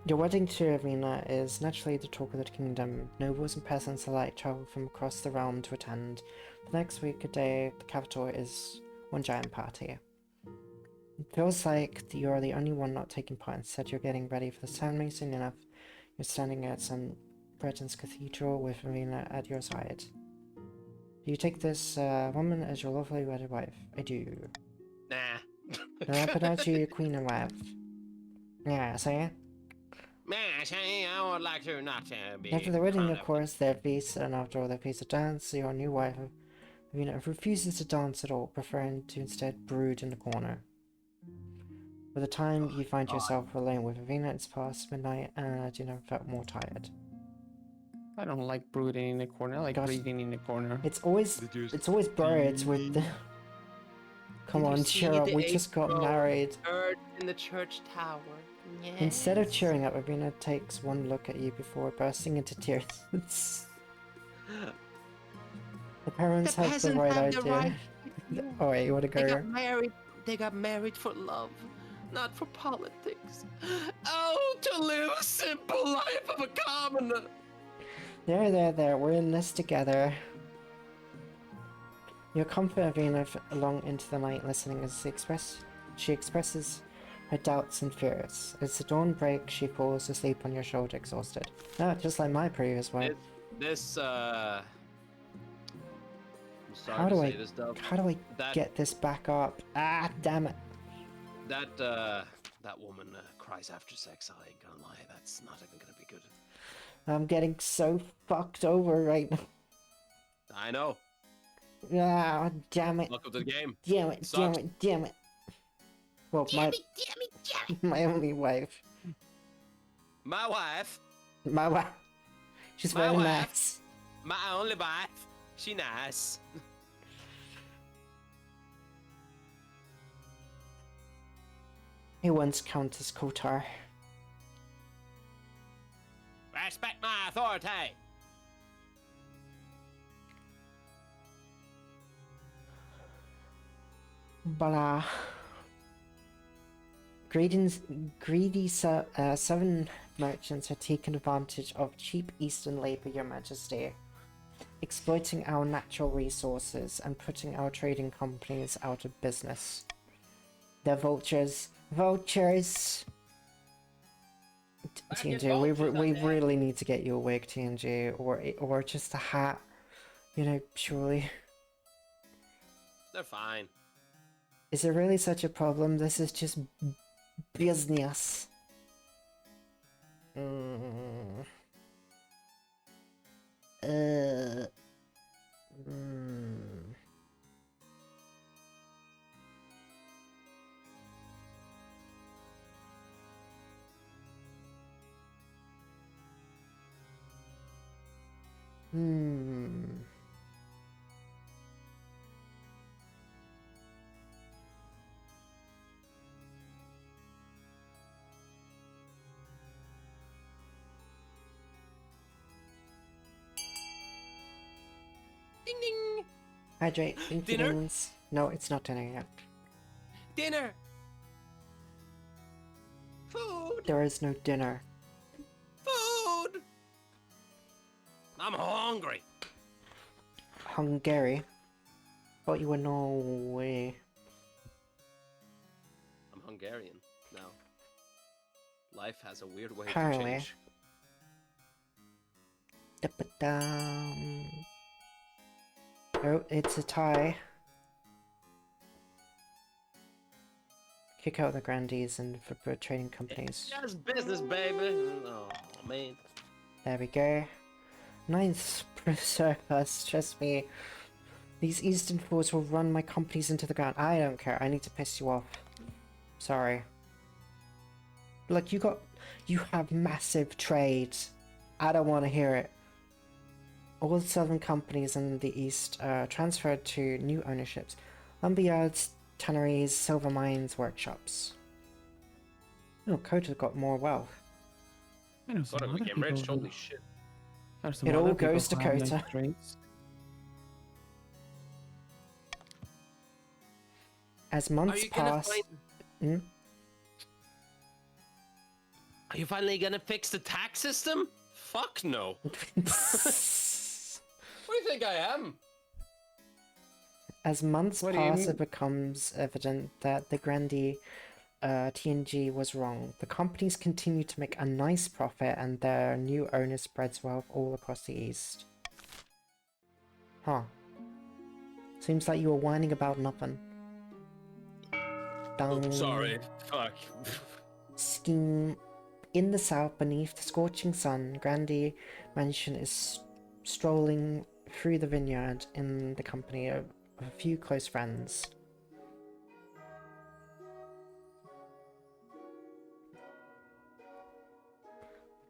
Your wedding to Irina is naturally the talk of the kingdom. Nobles and peasants alike travel from across the realm to attend. The next week, a day at the capital is one giant party. It feels like you're the only one not taking part. Instead, you're getting ready for the ceremony. Soon enough, you're standing at St. Breton's Cathedral with Irina at your side. Do you take this woman as your lawfully wedded wife? I do. Nah. Then I pronounce you your queen and wife. Yeah, say it. I would like to not be. After the wedding, crowned of up. course, there feast, and after all, there feast a dance. Your new wife, refuses to dance at all, preferring to instead brood in the corner. By the time you find yourself alone with Avina, it's past midnight, and you never felt more tired. I don't like brooding in the corner. I like Gosh. breathing in the corner. It's always birds with the... Come Did you on, see cheer up, the we just got April married. bird in the church tower? Yes. Instead of cheering up, Avina takes one look at you before bursting into tears. The parents The have the peasants right have the idea. right- Oh wait, you wanna They go? got married. They got married for love, not for politics. Oh, to live a simple life of a commoner. There, we're in this together. You comfort Avina along into the night, listening as she expresses her doubts and fears. As the dawn breaks, she falls asleep on your shoulder, exhausted. Ah, just like my previous wife. I'm sorry How to do say I- this, Dove. How do I That get this back up? Ah, damn it. that woman cries after sex. I ain't gonna lie, that's not even gonna be good. I'm getting so fucked over right now. I know. Ah, damn it. Welcome to the game. Damn it, Sucks. damn it. Well, Damn it, damn it, damn it. my only wife. My wife, My wife. She's My very wife. nice. my only wife. She nice. He once Countess Kotar. Respect my authority. But greedy southern merchants have taken advantage of cheap eastern labor, your majesty, exploiting our natural resources and putting our trading companies out of business. They're vultures. Vultures! TNG, we really need to get you a wig, TNG, or just a hat. You know, surely. They're fine. Is it really such a problem? This is just business. Mm. Mm. Hmm. Ding ding. Hydrate. Thank you, Dinner? Beans. No, it's not dinner yet. Dinner. Food. There is no dinner. Food. I'm hungry. Hungary. Thought you were Norway. I'm Hungarian now. Life has a weird way to Apparently. change. Da-ba-dum. Oh, it's a tie. Kick out the grandees and for trading companies. Just business, baby. Oh man. There we go. Ninth surplus, trust me. These eastern fools will run my companies into the ground. I don't care, I need to piss you off. Sorry. Look, you have massive trade. I don't want to hear it. All the southern companies in the east transferred to new ownerships. Lumberyards, tanneries, silver mines, workshops. Oh, Kota got more wealth. I know some Thought I other became people rich. who- Holy shit. I know some It all other people goes to who have nice Kota. traits. As Are months you gonna pass... find? Hmm? Are you finally gonna fix the tax system? Fuck no. What do you think I am? As months What do you pass, mean? it becomes evident that the Grandee TNG was wrong. The companies continue to make a nice profit and their new owner spreads wealth all across the east. Huh. Seems like you were whining about nothing. Dang. Sorry. Fuck. Scheme. In the south, beneath the scorching sun, Grandee Mansion is strolling through the vineyard in the company of a few close friends.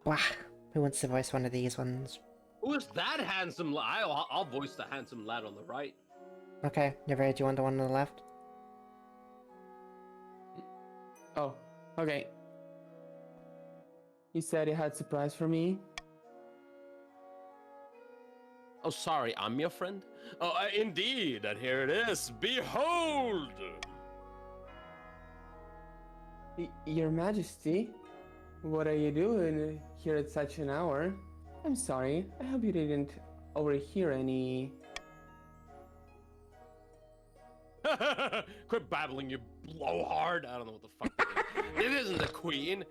Wah! Who wants to voice one of these ones? Who is that handsome lad? I'll voice the handsome lad on the right. Okay, you ready? Do you want the one on the left? Oh, okay. You said you had surprise for me? Oh, sorry, I'm your friend? Oh, indeed, and here it is. Behold! Your Majesty, what are you doing here at such an hour? I'm sorry, I hope you didn't overhear any... Quit babbling, you blowhard. I don't know what the fuck that is. It isn't the queen.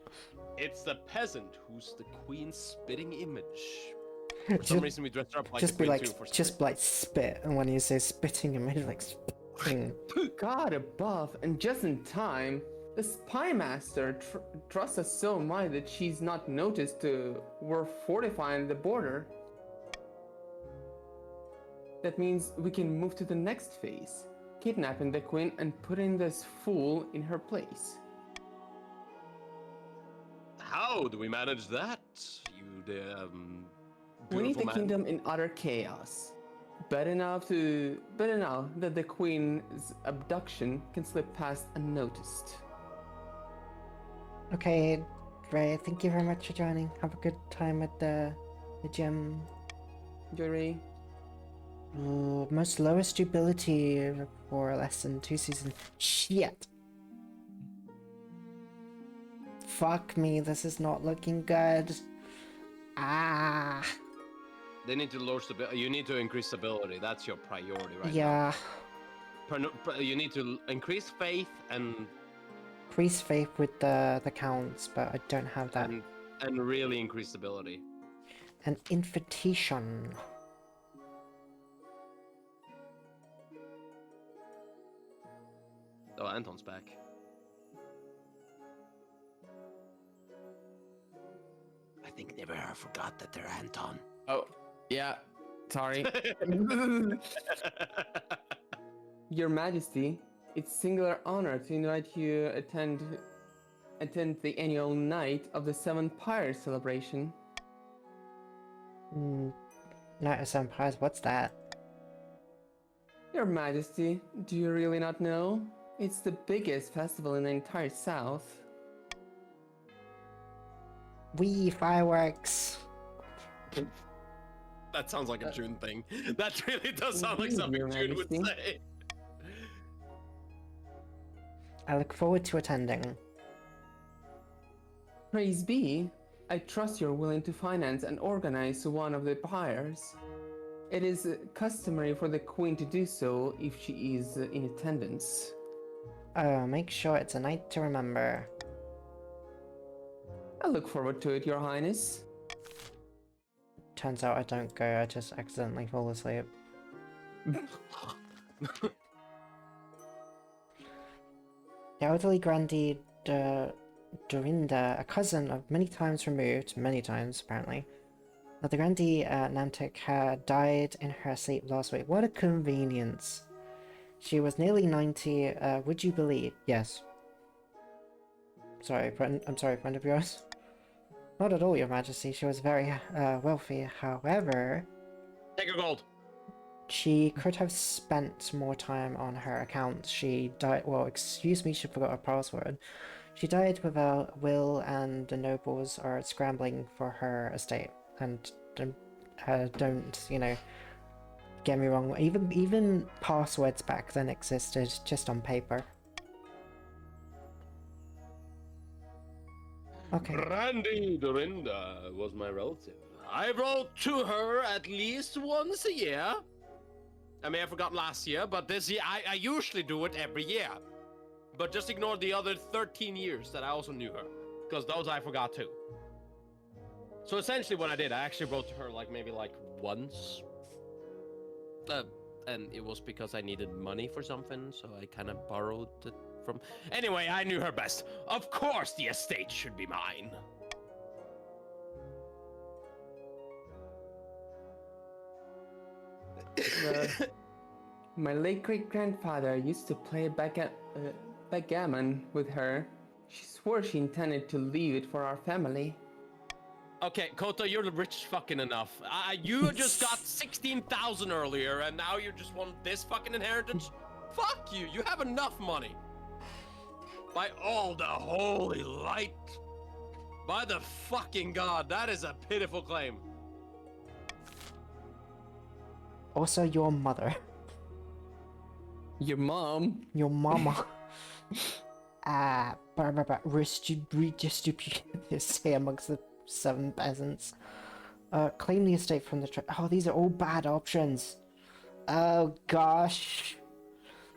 It's the peasant who's the queen's spitting image. For some reason, we dressed her up like just the be queen like, too. For some just like spit, and when you say spitting, it made like spitting. God above, and just in time, the spy master trusts us so much that she's not noticed we're fortifying the border. That means we can move to the next phase, kidnapping the queen and putting this fool in her place. How do we manage that? You, We need beautiful the man? kingdom in utter chaos. Better now that the queen's abduction can slip past unnoticed. Okay, Ray, thank you very much for joining. Have a good time at the gym. Jerry, Ooh, most lowest ability for less than 2 seasons. Shit! Fuck me, this is not looking good. Ah, They need to lower stability. You need to increase stability. That's your priority right yeah. now. You need to increase faith and Increase faith with the counts, but I don't have that. and really increase stability. An invitation. Oh, Anton's back. I think they forgot that they're Anton. oh, yeah, sorry. Your Majesty, it's singular honor to invite you attend the annual night of the Seven Pyres celebration. Night of Empires, what's that? Your Majesty, do you really not know? It's the biggest festival in the entire South. Wee fireworks! That sounds like a June thing. That really does sound like Indeed, something Your June would Majesty. say. I look forward to attending. Praise be, I trust you're willing to finance and organize one of the pyres. It is customary for the Queen to do so if she is in attendance. Make sure it's a night to remember. I look forward to it, Your Highness. Turns out I don't go, I just accidentally fall asleep. The elderly Grandee Dorinda, a cousin of many times removed, many times apparently, of the Grandee Namtek had died in her sleep last week. What a convenience. She was nearly 90, would you believe? Yes. Sorry, I'm sorry, friend of yours. Not at all, Your Majesty. She was very wealthy. However, Take a gold. she could have spent more time on her accounts. She died. Well, excuse me, she forgot her password. She died without will, and the nobles are scrambling for her estate. And don't, you know, get me wrong. Even passwords back then existed, just on paper. Okay. Randy Dorinda was my relative. I wrote to her at least once a year. I may have forgotten last year, but this year I usually do it every year. But just ignore the other 13 years that I also knew her, because those I forgot too. So essentially what I did, I actually wrote to her maybe once. And it was because I needed money for something, so I kind of borrowed it from... Anyway, I knew her best. Of course the estate should be mine. My late great-grandfather used to play backgammon with her. She swore she intended to leave it for our family. Okay, Kota, you're rich fucking enough. You just got 16,000 earlier, and now you just want this fucking inheritance? Fuck you, you have enough money. By all the holy light. By the fucking god, that is a pitiful claim. Also, your mother. Your mom? Your mama. Redistribute this say amongst the 7 peasants. Claim the estate from the oh, these are all bad options. Oh gosh.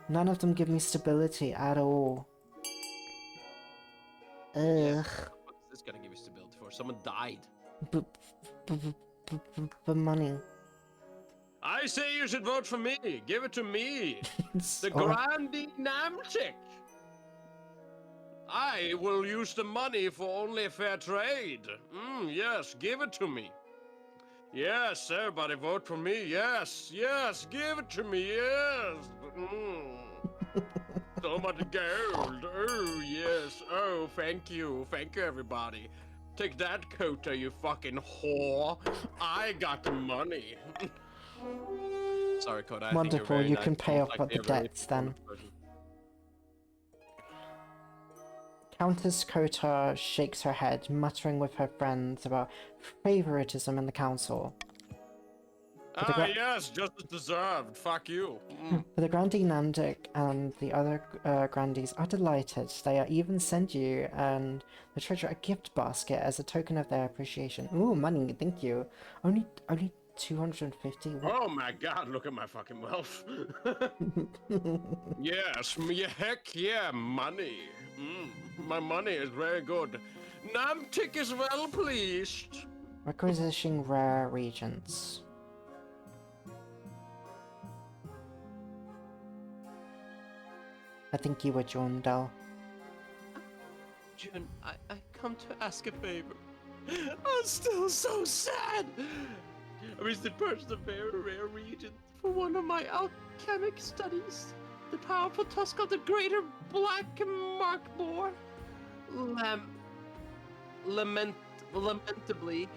None of them give me stability at all. Ugh. What's this gonna give you stability for? Someone died. The money. I say you should vote for me. Give it to me. The Oh, Grandee Namtek. I will use the money for only fair trade. Yes, give it to me. Yes, everybody vote for me. Yes, yes, give it to me. Yes. So much gold. Oh, yes. Oh, thank you. Thank you, everybody. Take that, Kota, you fucking whore. I got the money. Sorry, Kota. I think you're wonderful, very you nice. can pay Sounds off like what the you're a very debts then. forward person. Countess Kota shakes her head, muttering with her friends about favoritism in the council. But the Yes, justice deserved. Fuck you. The Grandee Namtek and the other Grandees are delighted. They are even sent you and the treasure a gift basket as a token of their appreciation. Ooh, money, thank you. Only 250. What? Oh my god, look at my fucking wealth. Yes, heck yeah, money. My money is very good. Namtik is well pleased. Requisitioning rare regions. I think you were Jondal. June, I come to ask a favor. I'm still so sad. I wish to purchase a very rare region for one of my alchemic studies. The powerful tusk of the greater black mark boar. Lamentably,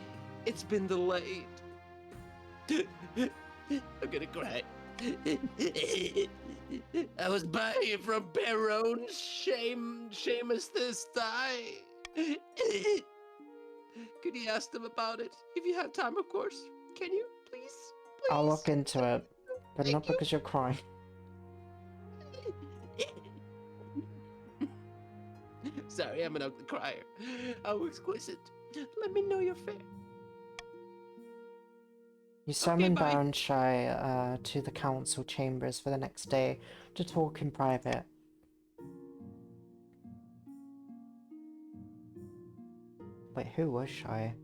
it's been delayed. I'm gonna cry. I was buying it from Baron Seamus this time. Could you ask them about it? If you have time, of course. Can you, please? I'll Please? look into it, but Thank not you. because you're crying. Sorry, I'm an ugly crier. How exquisite. Let me know you're fair. You summon bye. Baron Shy to the council chambers for the next day to talk in private. Wait, who was Shy?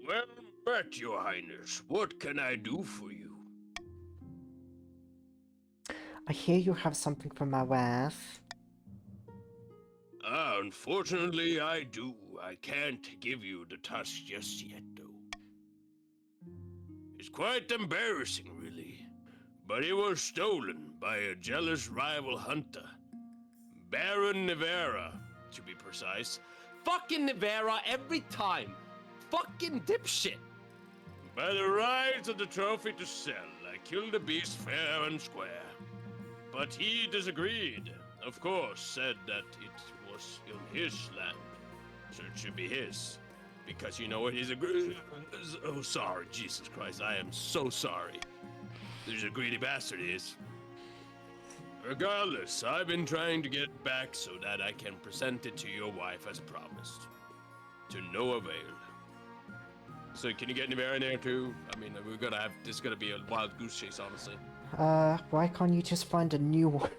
Well met, Your Highness. What can I do for you? I hear you have something for my wife. Unfortunately, I do. I can't give you the tusk just yet, though. It's quite embarrassing, really. But it was stolen by a jealous rival hunter. Baron Nivera, to be precise. Fucking Nivera every time. Fucking dipshit. By the rights of the trophy to sell, I killed the beast fair and square. But he disagreed. Of course, said that it was in his land, so it should be his. Because you know what, he's a oh, sorry, Jesus Christ, I am so sorry. There's a greedy bastard, he is. Regardless, I've been trying to get it back so that I can present it to your wife as promised. To no avail. So can you get Nivera in there too? I mean, we're gonna have, this is gonna be a wild goose chase, honestly. Why can't you just find a new one?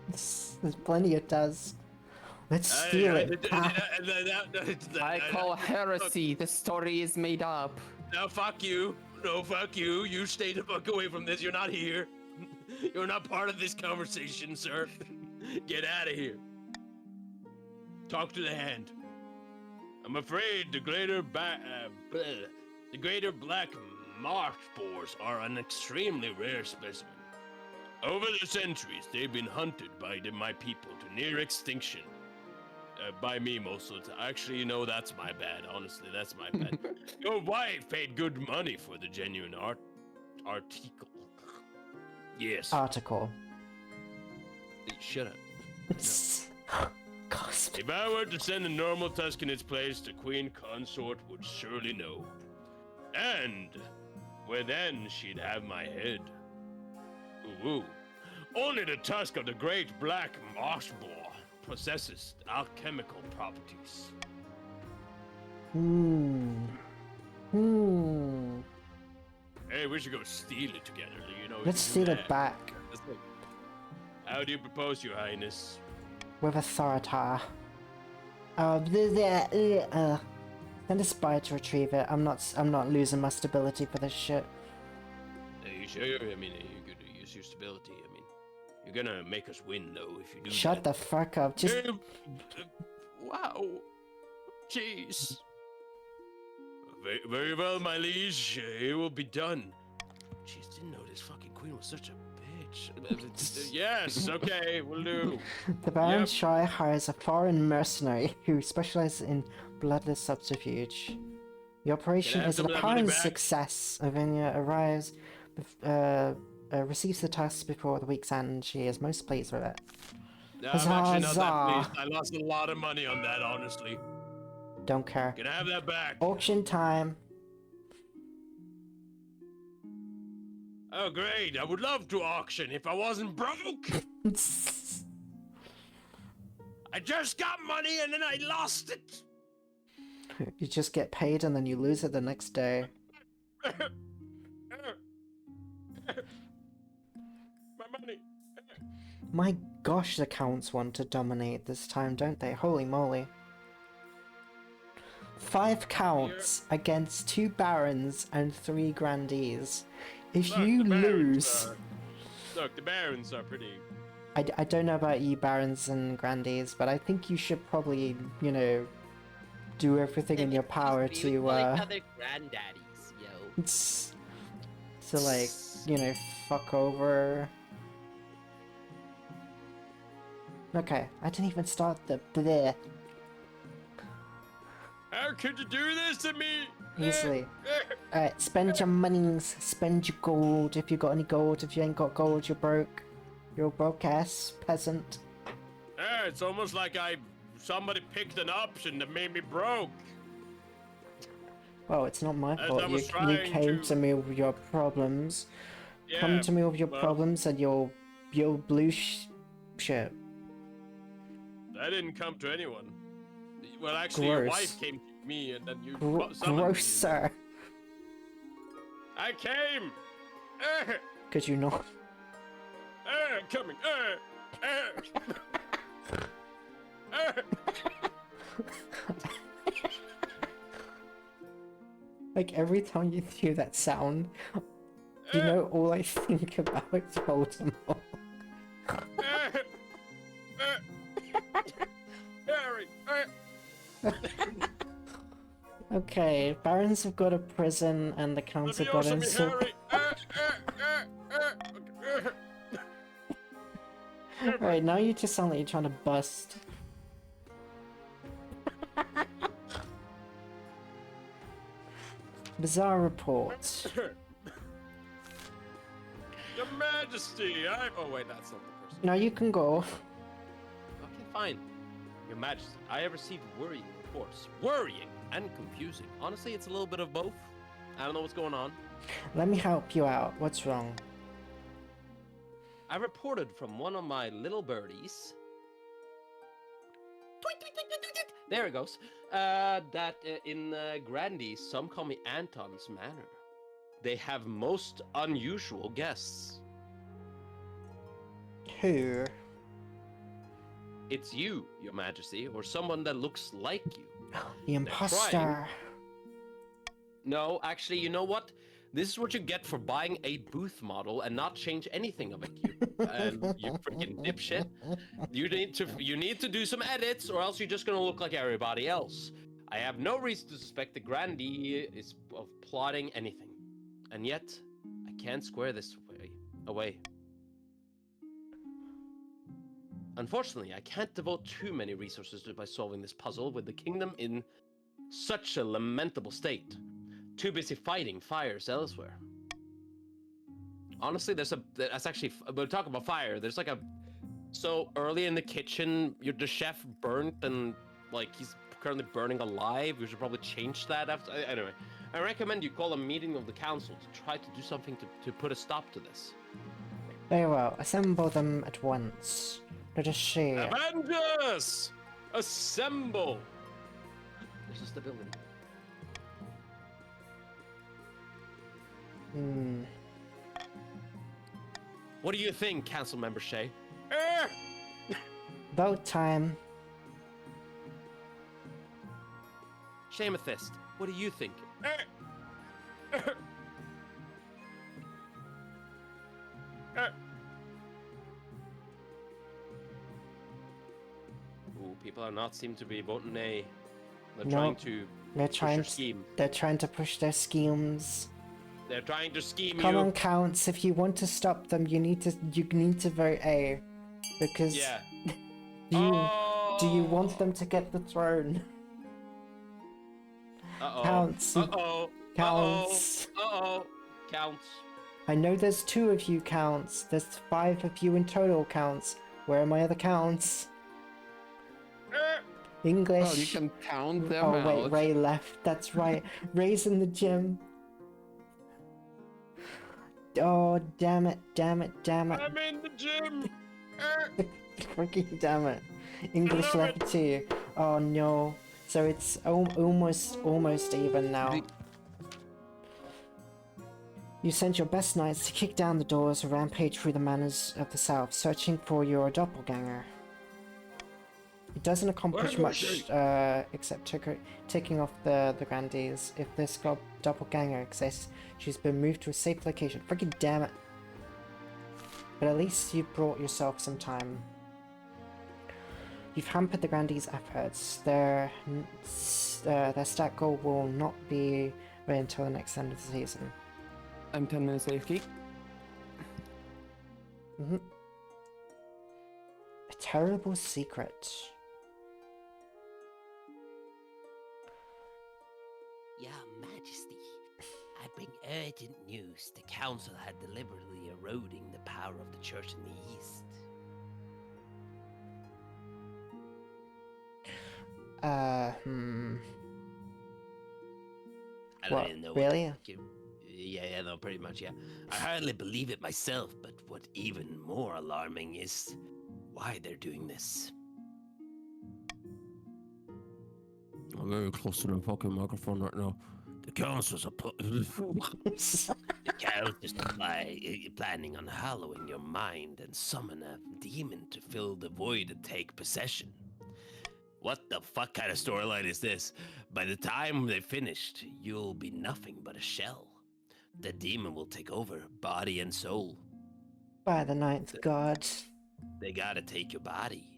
There's plenty of tasks. Let's steal it. I call heresy. The story is made up. Now fuck you. No, fuck you. You stay the fuck away from this. You're not here. You're not part of this conversation, sir. Get out of here. Talk to the hand. I'm afraid the greater black marsh boars are an extremely rare specimen. Over the centuries, they've been hunted by my people to near extinction. By me, mostly. Actually, you know, that's my bad. Honestly, that's my bad. Your wife paid good money for the genuine article. Yes. Article. Shut up. Gasp. If I were to send a normal tusk in its place, the queen consort would surely know. And, well then, she'd have my head. Ooh. Only the tusk of the great black marsh boar possesses alchemical properties. Hey, we should go steal it together, you know. Let's steal it back How do you propose, Your Highness? with authority. Send a spy to retrieve it. I'm not losing my stability for this shit. Are you sure? I mean, are you good to use your stability? I mean, you're gonna make us win, though, if you do Shut that. the fuck up. Just Wow. Jeez. Very well, my liege. It will be done. Jeez, didn't know this fucking queen was such a bitch. Yes, okay, will do. the Baron Yep. Shy hires a foreign mercenary who specializes in bloodless subterfuge. The operation have is an some of that money apparent back? success. Avenia arrives, receives the task before the week's end. She is most pleased with it. No, I'm actually not that Huzzah. pleased. I lost a lot of money on that, honestly. Don't care. Can I have that back? Auction time. Oh, great. I would love to auction if I wasn't broke. I just got money and then I lost it. You just get paid and then you lose it the next day. My money. My gosh, the counts want to dominate this time, don't they? Holy moly. 5 counts against 2 barons and 3 grandees. If Look, you the barons lose... Look, the barons are pretty... I don't know about you barons and grandees, but I think you should probably, you know, do everything in your power to, like other granddaddies, yo. to like, you know, fuck over... Okay, I didn't even start the bleh. How could you do this to me? Easily. Alright, spend your monies, spend your gold. If you got any gold, if you ain't got gold, you're broke. You're a broke ass peasant. It's almost like somebody picked an option that made me broke. Well, it's not my As fault. I You, was you trying came to- to me with your problems. Yeah, Come to me with your well, problems and your blue shirt. I didn't come to anyone. Well, actually, your Gross. wife came to me, and then you summoned Gross, me. sir. I came. Could you not? Coming. Like every time you hear that sound, you know all I think about is Voldemort. Harry. Okay, barons have got a prison and the counts have got Leviosa a me, so. Harry. Alright, now you just sound like you're trying to bust. Bizarre report. Your Majesty, oh wait, that's not the person. Now you can go. Okay, fine. Your Majesty, I have received worrying reports. Worrying and confusing. Honestly, it's a little bit of both. I don't know what's going on. Let me help you out. What's wrong? I reported from one of my little birdies. Tweet, tweet, tweet, tweet, tweet, tweet. There it goes. That in Grandy, some call me Anton's Manor. They have most unusual guests. Who? It's you, Your Majesty, or someone that looks like you. The imposter. No, actually, you know what? This is what you get for buying a booth model and not change anything of it, you freaking dipshit. You need to do some edits, or else you're just gonna look like everybody else. I have no reason to suspect the Grandee is of plotting anything, and yet I can't square this away. Unfortunately, I can't devote too many resources by solving this puzzle with the kingdom in such a lamentable state. Too busy fighting fires elsewhere. Honestly, that's actually, we'll talk about fire. There's like so early in the kitchen, the chef burnt and like he's currently burning alive. We should probably change that after, anyway. I recommend you call a meeting of the council to try to do something to put a stop to this. Very well. Assemble them at once. Let us see. Avengers! Assemble! There's a stability. What do you think, Council Member Shay? Vote time. Shamethyst, what do you think? Ooh, people are not seem to be voting nay. They're No, trying to They're push trying. their scheme. They're trying to push their schemes. They're trying to scheme Come you. on, counts. If you want to stop them, you need to vote A, because Yeah. do you want them to get the throne? Uh-oh. Counts. Uh-oh. Counts. Uh-oh. Counts. I know there's 2 of you, counts. There's 5 of you in total, counts. Where are my other counts? English. Oh, you can count them Oh out. wait, Ray left. That's right. Ray's in the gym. Oh damn it! Damn it! Damn it! I'm in the gym. Freaking damn it! English love left too. Oh no! So it's almost even now. You sent your best knights to kick down the doors and rampage through the manors of the south, searching for your doppelganger. It doesn't accomplish much, except taking off the Grandees. If this doppelganger exists, she's been moved to a safe location. Freaking damn it! But at least you brought yourself some time. You've hampered the Grandees' efforts. Their stat goal will not be ready until the next end of the season. I'm 10 minutes AFK. A terrible secret. Your Majesty, urgent news. The council had deliberately eroding the power of the church in the east. I don't What, even know. really? Yeah, no, pretty much, yeah. I hardly believe it myself, but what even more alarming is why they're doing this. I'm very close to the fucking microphone right now. The council's The council is planning on hallowing your mind and summon a demon to fill the void and take possession. What the fuck kind of storyline is this? By the time they've finished, you'll be nothing but a shell. The demon will take over, body and soul. By the ninth god. They gotta take your body.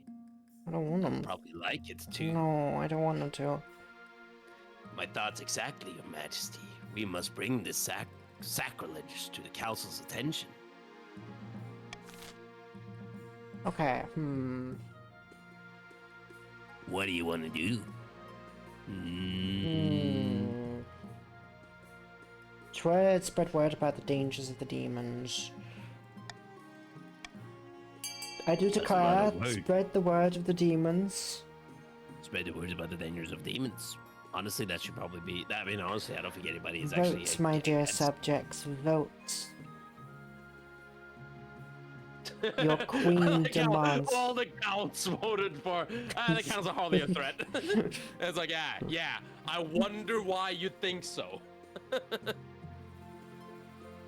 I don't want them. Probably like it too. No, I don't want them to. My thoughts exactly, Your Majesty. We must bring this sacrilege to the council's attention. Okay, What do you want to do? Spread word about the dangers of the demons. I do That's a lot declare, of word. spread the word of the demons. Spread the word about the dangers of demons. Honestly, that should probably be. I mean, honestly, I don't think anybody is actually. Vote, my dear against- subjects, vote. Your queen I like how demands. all the counts voted for. The counts are hardly a threat. It's like, yeah. I wonder why you think so.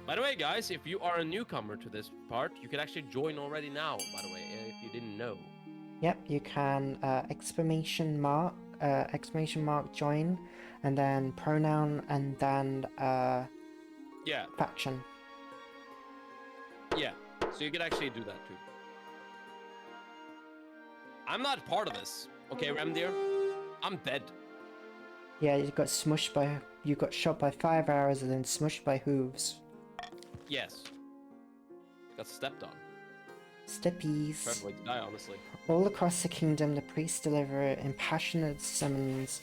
By the way, guys, if you are a newcomer to this part, you can actually join already now. By the way, if you didn't know. Yep, you can exclamation mark join, and then pronoun, and then Yeah, faction. yeah. So you can actually do that too. I'm not part of this. Okay, Remdir? I'm dead. Yeah, you got shot by 5 arrows and then smushed by hooves. Yes. Got stepped on. Steppies. Preferably to die, honestly. All across the kingdom, the priests deliver impassioned sermons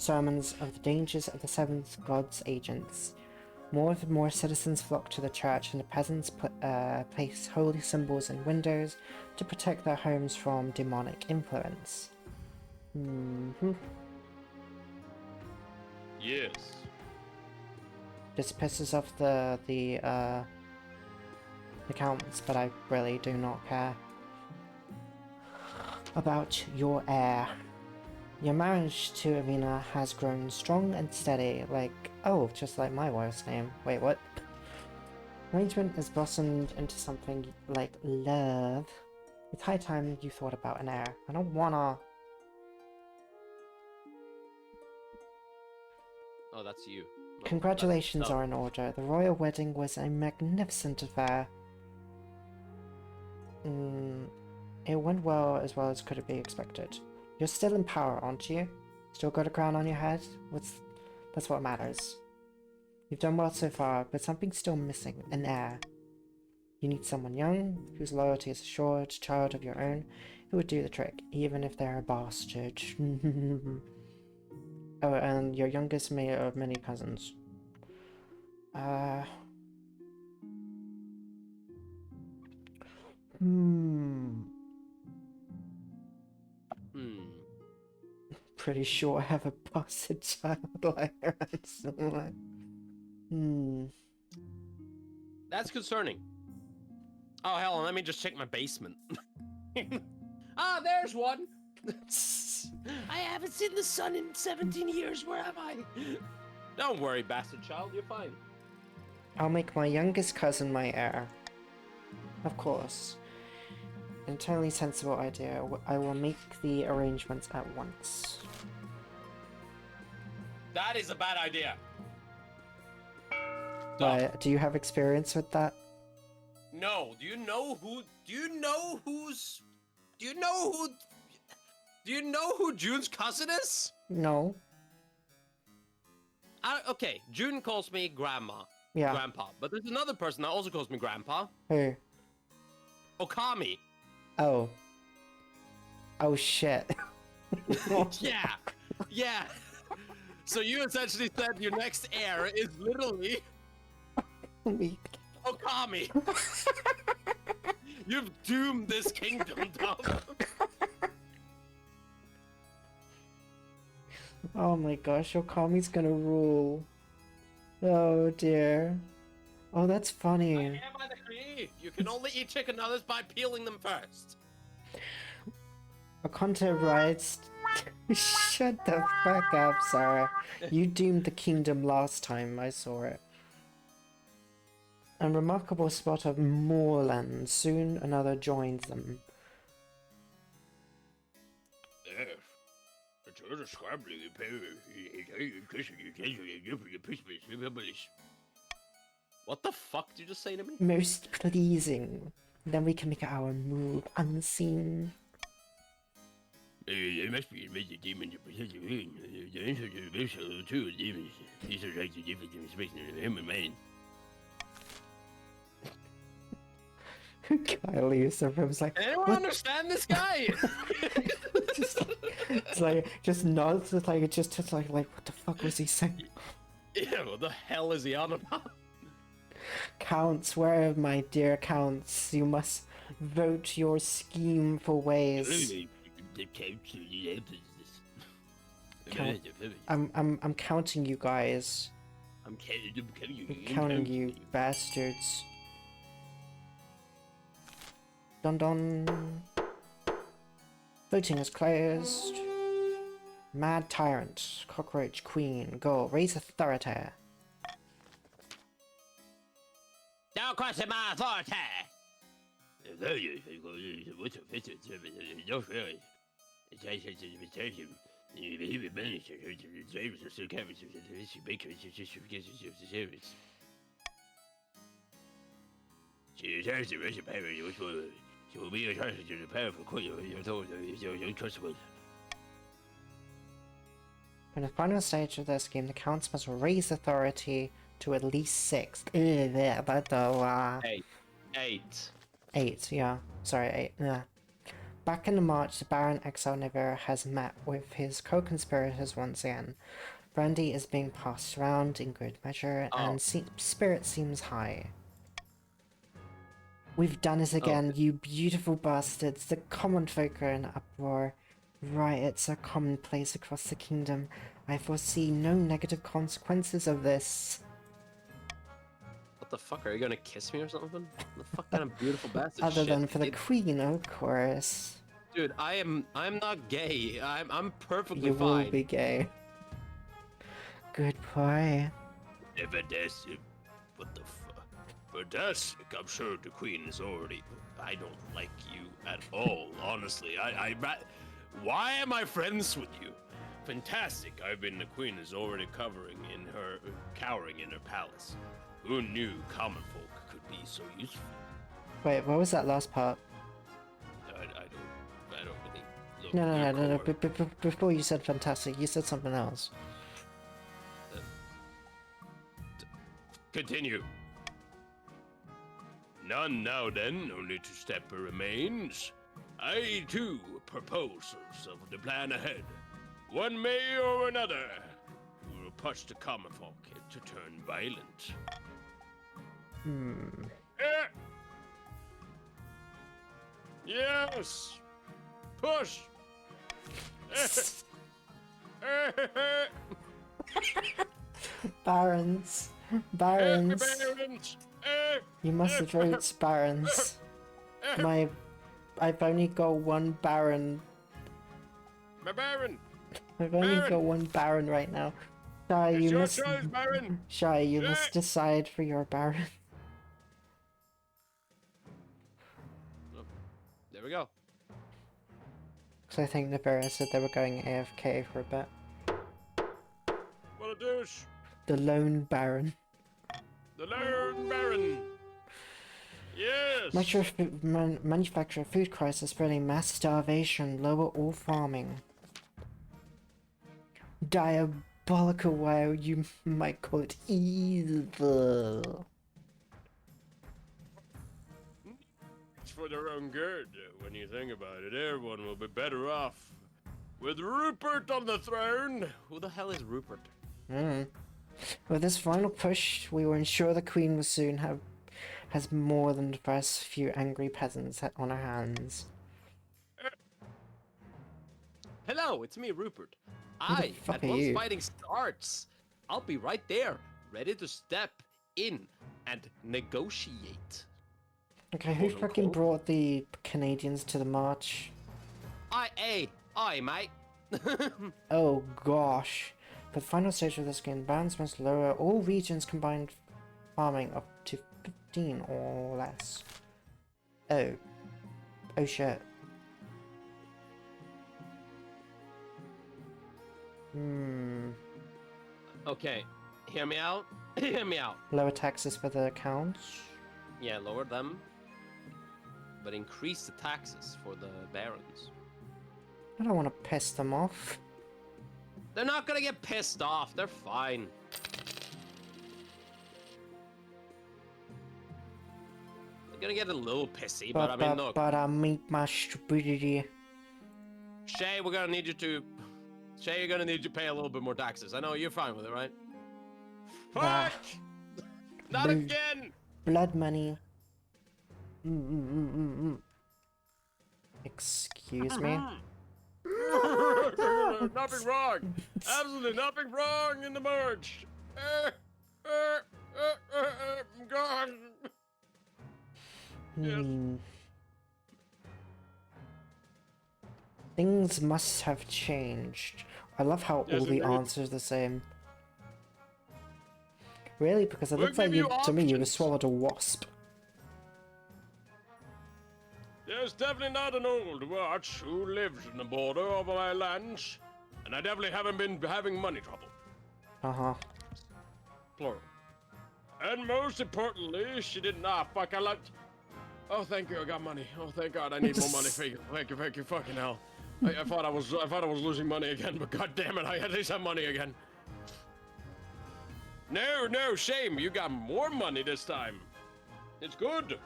of the dangers of the seventh god's agents. More and more citizens flock to the church, and the peasants place holy symbols in windows to protect their homes from demonic influence. Yes. This pisses off the counts, but I really do not care about your heir. Your marriage to Avina has grown strong and steady, just like my wife's name. Wait, what? Arrangement has blossomed into something like love. It's high time you thought about an heir. I don't wanna... Oh, that's you. No, Congratulations that's- are in order. The royal wedding was a magnificent affair. It went well as could be expected. You're still in power, aren't you? Still got a crown on your head? That's what matters. You've done well so far, but something's still missing. An heir. You need someone young, whose loyalty is assured, child of your own, who would do the trick, even if they're a bastard. Oh, and your youngest may have many cousins. Pretty sure I have a bastard child like that somewhere. That's concerning. Oh, hell on, let me just check my basement. There's one! I haven't seen the sun in 17 years. Where am I? Don't worry, bastard child, you're fine. I'll make my youngest cousin my heir. Of course. Entirely sensible idea. I will make the arrangements at once. That is a bad idea. But do you have experience with that? No, do you know who June's cousin is? No. Okay, June calls me grandma. Yeah. Grandpa. But there's another person that also calls me grandpa. Who? Okami. Oh. Oh shit. Yeah. Yeah. So you essentially said your next heir is literally We- Okami! You've doomed this kingdom, Tom. Oh my gosh, Okami's gonna rule. Oh dear. Oh, that's funny. Yeah, by the tree. You can only eat chicken nuggets by peeling them first. Okonto writes, shut the fuck up, Sarah. You doomed the kingdom last time I saw it. A remarkable spot of moorland. Soon another joins them. What the fuck did you just say to me? Most pleasing. Then we can make our move unseen. There must be a demon to protect you. The answer to the best of the two demons. These are like the difference in space and the human mind. Kyle Yusuf was like, Anyone what? understand this guy? It's like, just nods, it's like, it's like, what the fuck was he saying? Yeah, what the hell is he on about? Counts, where are my dear counts? You must vote your scheme for ways. I'm counting you guys. I'm Counting you bastards. Dun dun. Voting is closed. Mad Tyrant, Cockroach Queen, go, raise authority. Don't question my authority. In the final stage of this game, the counts must raise authority to at least 6. Eight. 8, yeah. Sorry, 8, yeah. Back in the March, the Baron Exile Nivera has met with his co-conspirators once again. Brandy is being passed around in good measure, and spirit seems high. We've done it again, you beautiful bastards. The common folk are in uproar. Riots are commonplace across the kingdom. I foresee no negative consequences of this. What the fuck? Are you gonna kiss me or something? The fuck kind of beautiful bastard Other shit, than for the dude. queen, of course. Dude, I'm not gay. I'm perfectly You fine. will be gay. Good boy. Fantastic. What the fuck? Fantastic. I'm sure the queen is already. I don't like you at all, honestly. Why am I friends with you? Fantastic. The queen is already cowering in her palace. Who knew common folk could be so useful? Wait, what was that last part? I don't really look. No. your core. Before you said fantastic, you said something else. Continue. None now then, only two step remains. I too propose of the plan ahead. One may or another who will push the common folk to turn violent. Eh. Yes! Push! Barons! Barons! Barons! You must vote barons. I've only got one baron. My baron! I've only Baron! got one baron right now. Shai, It's you your must. choice, baron! Shai, you Shai! must decide for your baron. There we go. Because I think Nivera said they were going AFK for a bit. What a douche! The lone baron. The Lone Baron! Yes! Manufacturer food crisis spreading mass starvation, lower all farming. Diabolical, while you might call it evil. It's for their own good. When you think about it, everyone will be better off with Rupert on the throne. Who the hell is Rupert? With this final push, we will ensure the Queen will soon has more than the first few angry peasants on her hands. Hello, it's me, Rupert. Who the I, fuck at are once you? fighting starts, I'll be right there, ready to step in and negotiate. Okay, who Quote, fucking unquote. brought the Canadians to the march? Aye, mate. Oh gosh. For the final stage of this game, barons must lower all regions combined farming up to 15 or less. Oh. Oh shit. Okay, hear me out. Hear me out. Lower taxes for the counts. Yeah, lower them, but increase the taxes for the barons. I don't want to piss them off. They're not gonna get pissed off. They're fine. They're gonna get a little pissy, but I mean, look, But I meet my stupidity. Shay, we're gonna need you to. Shay, you're gonna need to pay a little bit more taxes. I know you're fine with it, right? Ah. Fuck! Not Boo. again! Blood money. Excuse me? Nothing wrong! Absolutely nothing wrong in the merge! I'm gone! Hmm. Things must have changed. I love how Yes, all the indeed. answers are the same. Really? Because it We'll looks like give you to me you options. swallowed a wasp. There's definitely not an old watch who lives in the border of my lands, and I definitely haven't been having money trouble. Uh-huh. Plural. And most importantly, she didn't. Ah, fuck, I left. Oh, thank you, I got money. Oh, thank God, I need more money. Thank you, fucking hell. I thought I was losing money again, but god damn it, I at least have money again. No, shame, you got more money this time. It's good.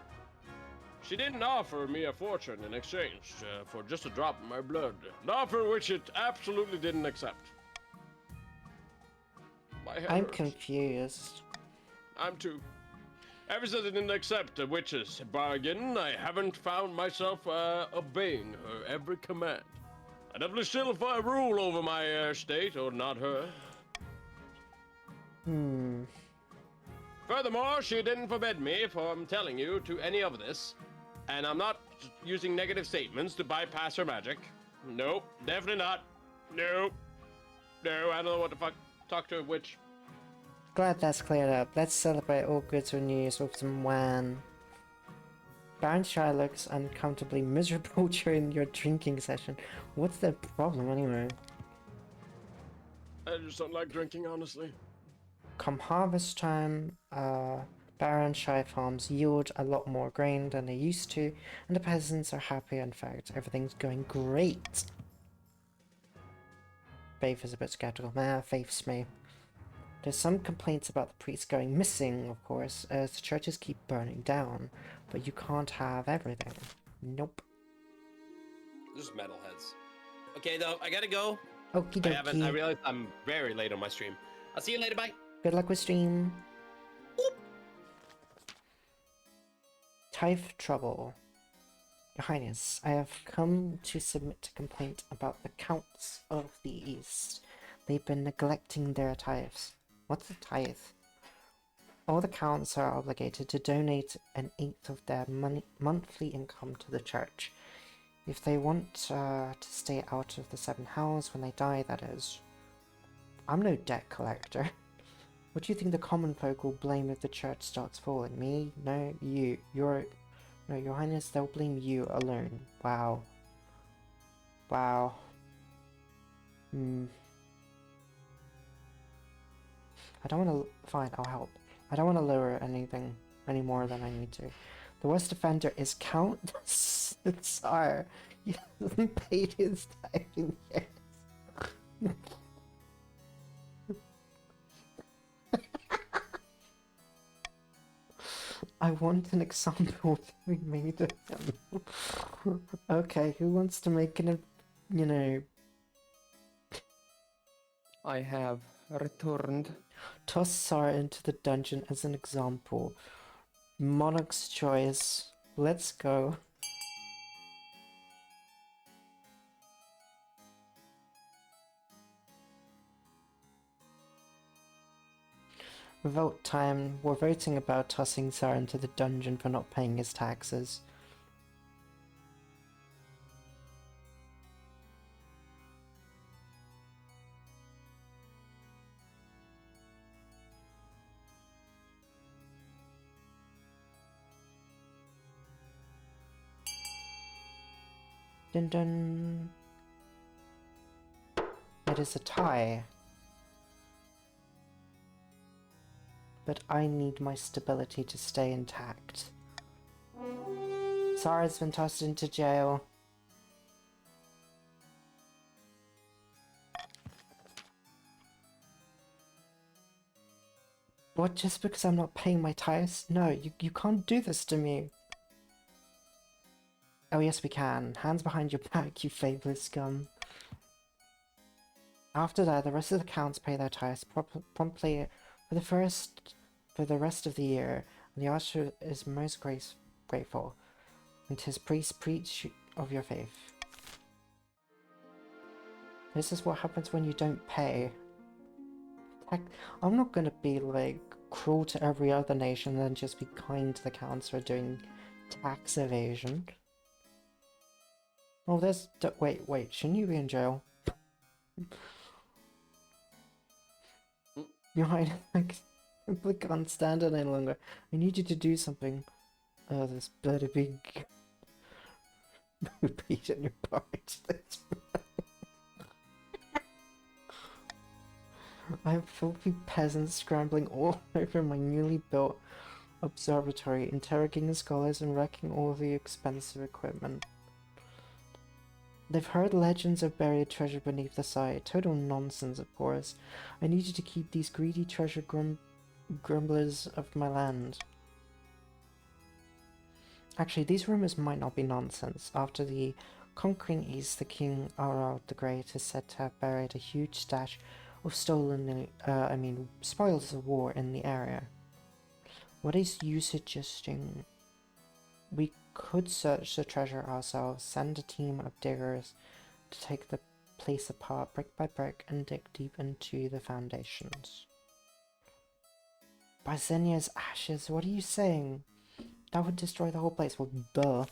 She didn't offer me a fortune in exchange for just a drop of my blood. An offer which it absolutely didn't accept. My head I'm hurts. confused. I'm too. Ever since I didn't accept the witch's bargain, I haven't found myself obeying her every command. I definitely still rule over my state, or not her. Furthermore, she didn't forbid me from telling you to any of this, and I'm not using negative statements to bypass her magic. Nope, definitely not. Nope. No, I don't know what the fuck. Talk to a witch. Glad that's cleared up. Let's celebrate all goods and news with some wine. Baron Shire looks uncomfortably miserable during your drinking session. What's the problem anyway? I just don't like drinking, honestly. Come harvest time, Baron Shire farms yield a lot more grain than they used to, and the peasants are happy. In fact, everything's going great. Faith is a bit skeptical. Nah, Faith's me. There's some complaints about the priests going missing, of course, as the churches keep burning down, but you can't have everything. Nope. There's metalheads. Okay, though, I gotta go. Okie I dokie. realized I'm very late on my stream. I'll see you later, bye. Good luck with stream. Tithe trouble. Your Highness, I have come to submit a complaint about the Counts of the East. They've been neglecting their tithes. What's a tithe? All the counts are obligated to donate an eighth of their monthly income to the church. If they want to stay out of the seven hells when they die, that is. I'm no debt collector. What do you think the common folk will blame if the church starts falling? Me? No, you. No, Your Highness, they'll blame you alone. Wow. Wow. I don't want to... Fine, I'll help. I don't want to lower anything any more than I need to. The worst offender is Count Tsar. He hasn't paid his tithe in years. I want an example to be made of him. Okay, who wants to make an, you know... I have returned. Toss Sara into the dungeon as an example. Monarch's choice. Let's go. Vote time. We're voting about tossing Sara into the dungeon for not paying his taxes. Dun dun. It is a tie. But I need my stability to stay intact. Sara's been tossed into jail. What, just because I'm not paying my tithes? No, you can't do this to me. Oh yes we can. Hands behind your back, you faithless scum. After that, the rest of the counts pay their tithes promptly for the rest of the year, and the archer is most grateful, and his priests preach of your faith. This is what happens when you don't pay. I'm not gonna be like cruel to every other nation and then just be kind to the counts for doing tax evasion. Oh, there's... wait, shouldn't you be in jail? Your Highness, I can't stand it any longer. I need you to do something. Oh, there's bloody big... beat in your porridge. I have filthy peasants scrambling all over my newly built observatory, interrogating scholars and wrecking all the expensive equipment. They've heard legends of buried treasure beneath the site. Total nonsense, of course. I need you to keep these greedy treasure grumblers of my land. Actually, these rumors might not be nonsense. After the conquering East, the King Arad the Great is said to have buried a huge stash of spoils of war in the area. What is you suggesting? We could search the treasure ourselves, send a team of diggers to take the place apart brick by brick and dig deep into the foundations. Byzenia's ashes, what are you saying? That would destroy the whole place. Well, duh.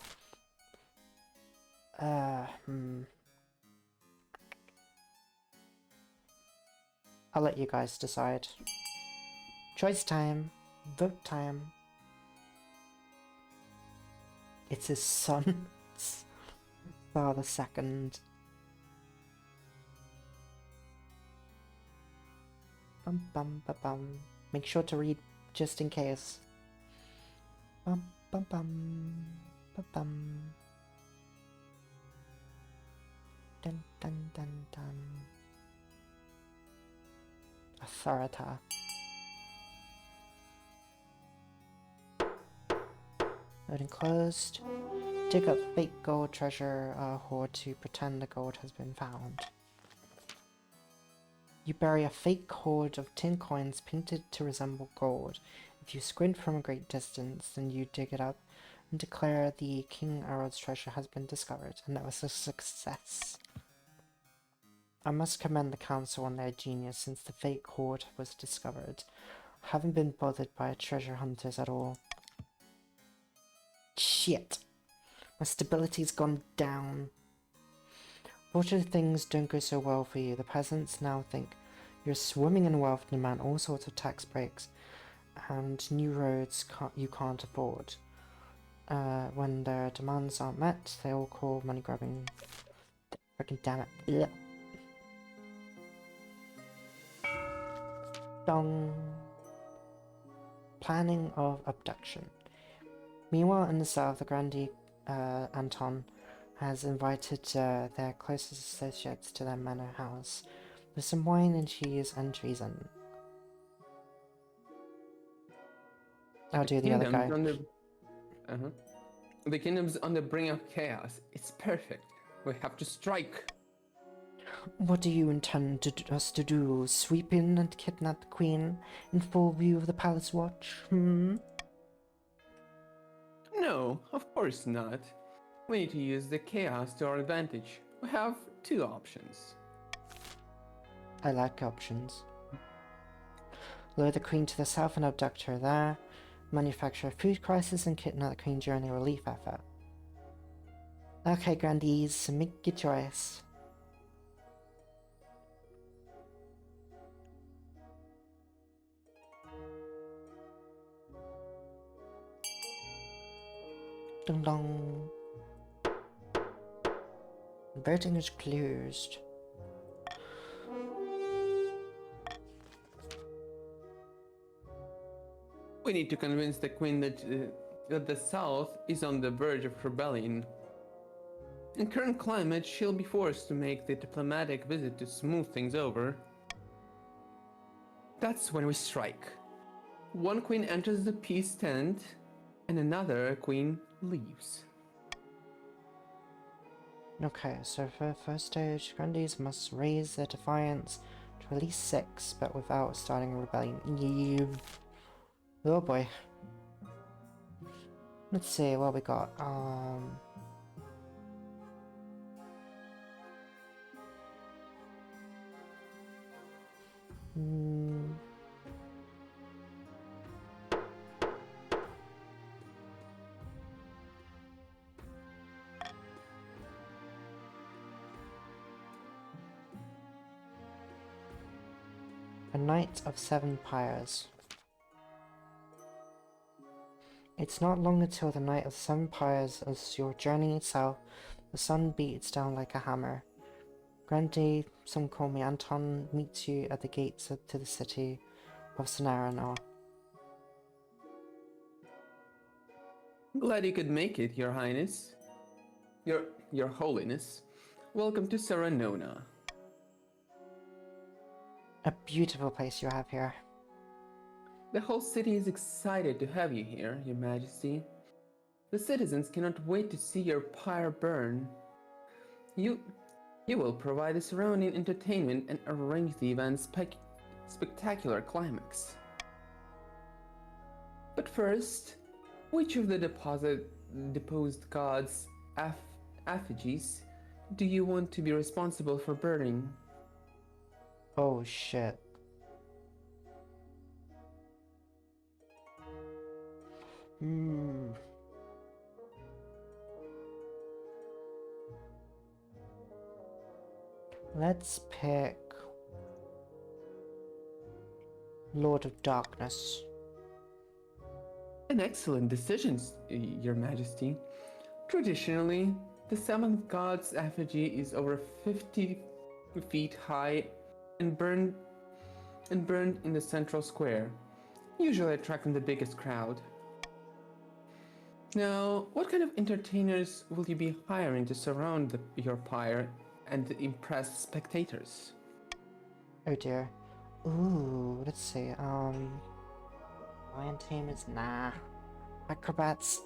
I'll let you guys decide. Choice time. Vote time. It's his son. Father second. Bum bum ba bum. Make sure to read just in case. Bum bum bum ba bum. Dun dun dun dun. Authorita. Loading closed. Dig up fake gold treasure hoard to pretend the gold has been found. You bury a fake hoard of tin coins painted to resemble gold. If you squint from a great distance, then you dig it up and declare the King Arod's treasure has been discovered, and that was a success. I must commend the council on their genius, since the fake hoard was discovered. I haven't been bothered by treasure hunters at all. Shit! My stability's gone down. Fortunately, things don't go so well for you. The peasants now think you're swimming in wealth and demand all sorts of tax breaks and new roads you can't afford. When their demands aren't met, they all call money grabbing. Freaking damn it. Ugh. Dong. Planning of abduction. Meanwhile, in the south, the Grande Anton has invited their closest associates to their manor house with some wine and cheese and treason. I'll do the other guy. The kingdom's on the brink of chaos. It's perfect. We have to strike. What do you intend us to do? Sweep in and kidnap the Queen in full view of the Palace Watch? No, of course not. We need to use the chaos to our advantage. We have two options. I like options. Lure the Queen to the south and abduct her there. Manufacture a food crisis and kidnap the Queen during a relief effort. Okay, Grandees, make your choice. Ding dong. Voting is closed. We need to convince the Queen that the South is on the verge of rebellion. In current climate, she'll be forced to make the diplomatic visit to smooth things over. That's when we strike. One queen enters the peace tent, and another queen leaves. Okay, so for the first stage, Grandees must raise their defiance to at least 6, but without starting a rebellion. Oh boy. Let's see what we got. A Knight of 7 Pyres. It's not long until the Night of 7 Pyres, as you're journeying south, the sun beats down like a hammer. Grande, some call me Anton, meets you at the gates to the city of Senaranor. Glad you could make it, Your Highness. Your Holiness. Welcome to Serenona. A beautiful place you have here. The whole city is excited to have you here, Your Majesty. The citizens cannot wait to see your pyre burn. You will provide the surrounding entertainment and arrange the event's spectacular climax. But first, which of the deposed gods' effigies do you want to be responsible for burning? Oh shit. Let's pick Lord of Darkness. An excellent decision, Your Majesty. Traditionally, the seventh god's effigy is over 50 feet high and burned in the central square, usually attracting the biggest crowd. Now, what kind of entertainers will you be hiring to surround your pyre and impress spectators? Oh dear. Ooh, let's see, lion tamers, nah. Acrobats,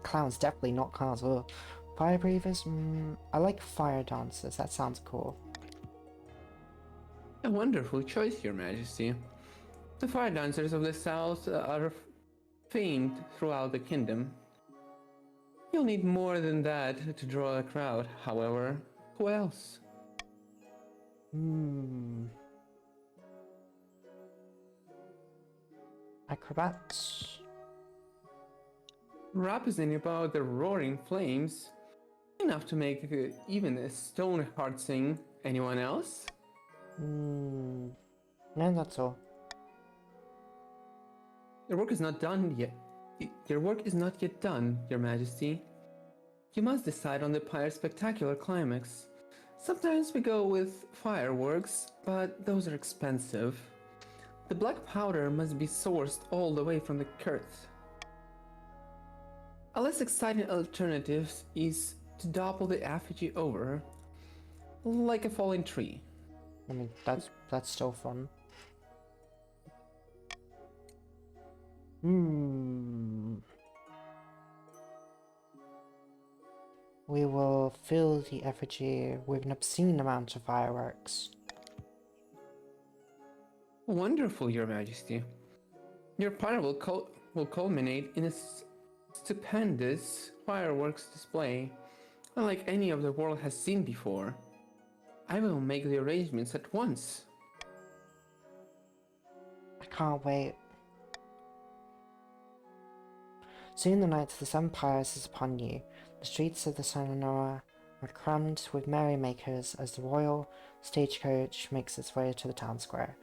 clowns, definitely not clowns. Ugh. Fire breathers, I like fire dancers, that sounds cool. A wonderful choice, Your Majesty. The fire dancers of the south are famed throughout the kingdom. You'll need more than that to draw a crowd, however. Who else? Acrobats. Representing about the roaring flames, enough to make even a stone heart sing. Anyone else? No, that's all. Your work is not done yet. Your work is not yet done, Your Majesty. You must decide on the pyre's spectacular climax. Sometimes we go with fireworks, but those are expensive. The black powder must be sourced all the way from the Kurth. A less exciting alternative is to topple the effigy over, like a falling tree. I mean, that's still fun. we will fill the effigy with an obscene amount of fireworks. Wonderful, Your Majesty. Your party will culminate in a stupendous fireworks display, unlike any of the world has seen before. I will make the arrangements at once. I can't wait. Soon the night of the Seven Pyres is upon you. The streets of the Sonora are crammed with merrymakers as the royal stagecoach makes its way to the town square.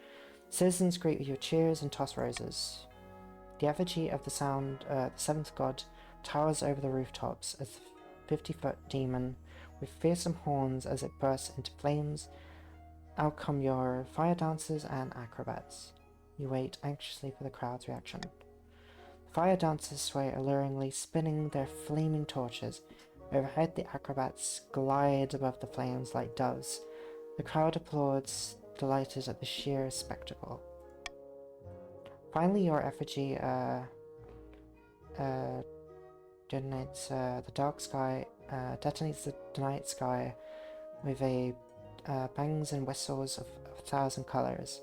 Citizens greet with your cheers and toss roses. The effigy of the seventh god towers over the rooftops as the 50-foot demon with fearsome horns as it bursts into flames. Out come your fire dancers and acrobats. You wait anxiously for the crowd's reaction. The fire dancers sway alluringly, spinning their flaming torches. Overhead, the acrobats glide above the flames like doves. The crowd applauds, delighted at the sheer spectacle. Finally, your effigy detonates the night sky with a bangs and whistles of 1,000 colors.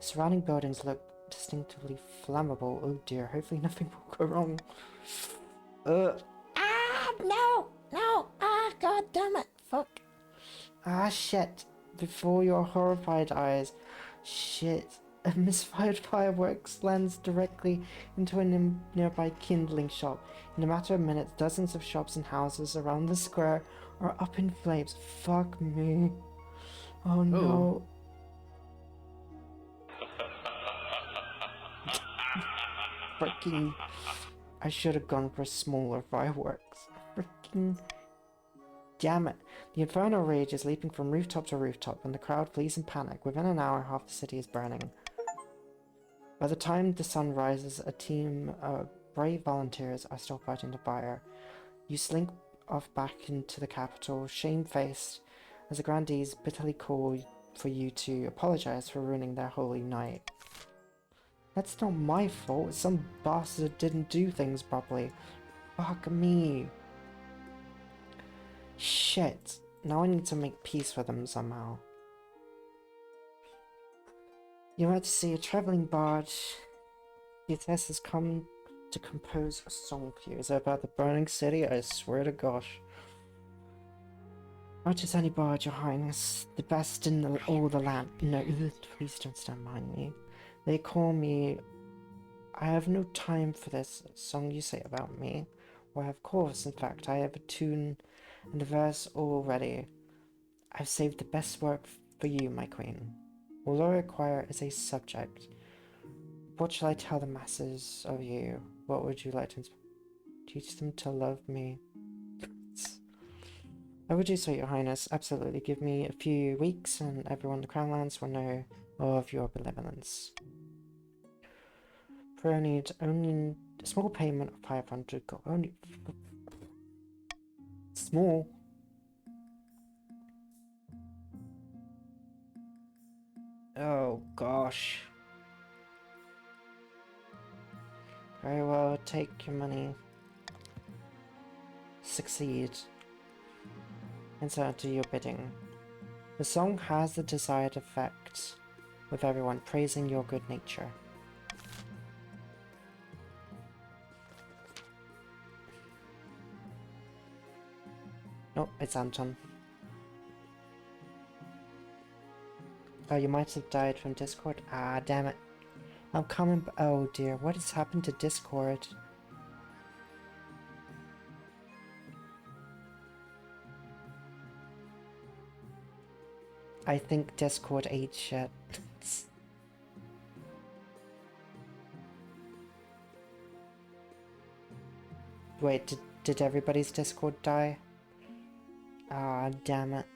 The surrounding buildings look distinctively flammable. Oh dear, hopefully nothing will go wrong. No! God damn it! Fuck! Shit! Before your horrified eyes, shit! A misfired fireworks lands directly into a nearby kindling shop. In a matter of minutes, dozens of shops and houses around the square are up in flames. Fuck me! Oh no! Freaking! I should have gone for smaller fireworks. Freaking! Damn it! The inferno rage is leaping from rooftop to rooftop, and the crowd flees in panic. Within an hour, half the city is burning. By the time the sun rises, a team of brave volunteers are still fighting the fire. You slink off back into the capital, shamefaced, as the grandees bitterly call for you to apologize for ruining their holy night. That's not my fault. Some bastard didn't do things properly. Fuck me. Shit. Now I need to make peace with them somehow. You're about to see a traveling bard. Thetis has come to compose a song for you. Is it about the burning city? I swear to gosh. Not just any bard, your highness. The best in all the land. No, please don't stand behind me. They call me... I have no time for this song you say about me. Why, of course, in fact, I have a tune and a verse all ready. I've saved the best work for you, my queen. All I require is a subject. What shall I tell the masses of you? What would you like to teach them to love me? I would do so, your highness. Absolutely. Give me a few weeks and everyone in the Crownlands will know of your benevolence. For only a small payment of 500 gold. Only small. Oh gosh. Very well, take your money. Succeed. And so do your bidding. The song has the desired effect, with everyone praising your good nature. Oh, it's Anton. Oh, you might have died from Discord? Ah, damn it. I'm coming oh dear, what has happened to Discord? I think Discord ate shit. Wait, did everybody's Discord die? Ah, damn it.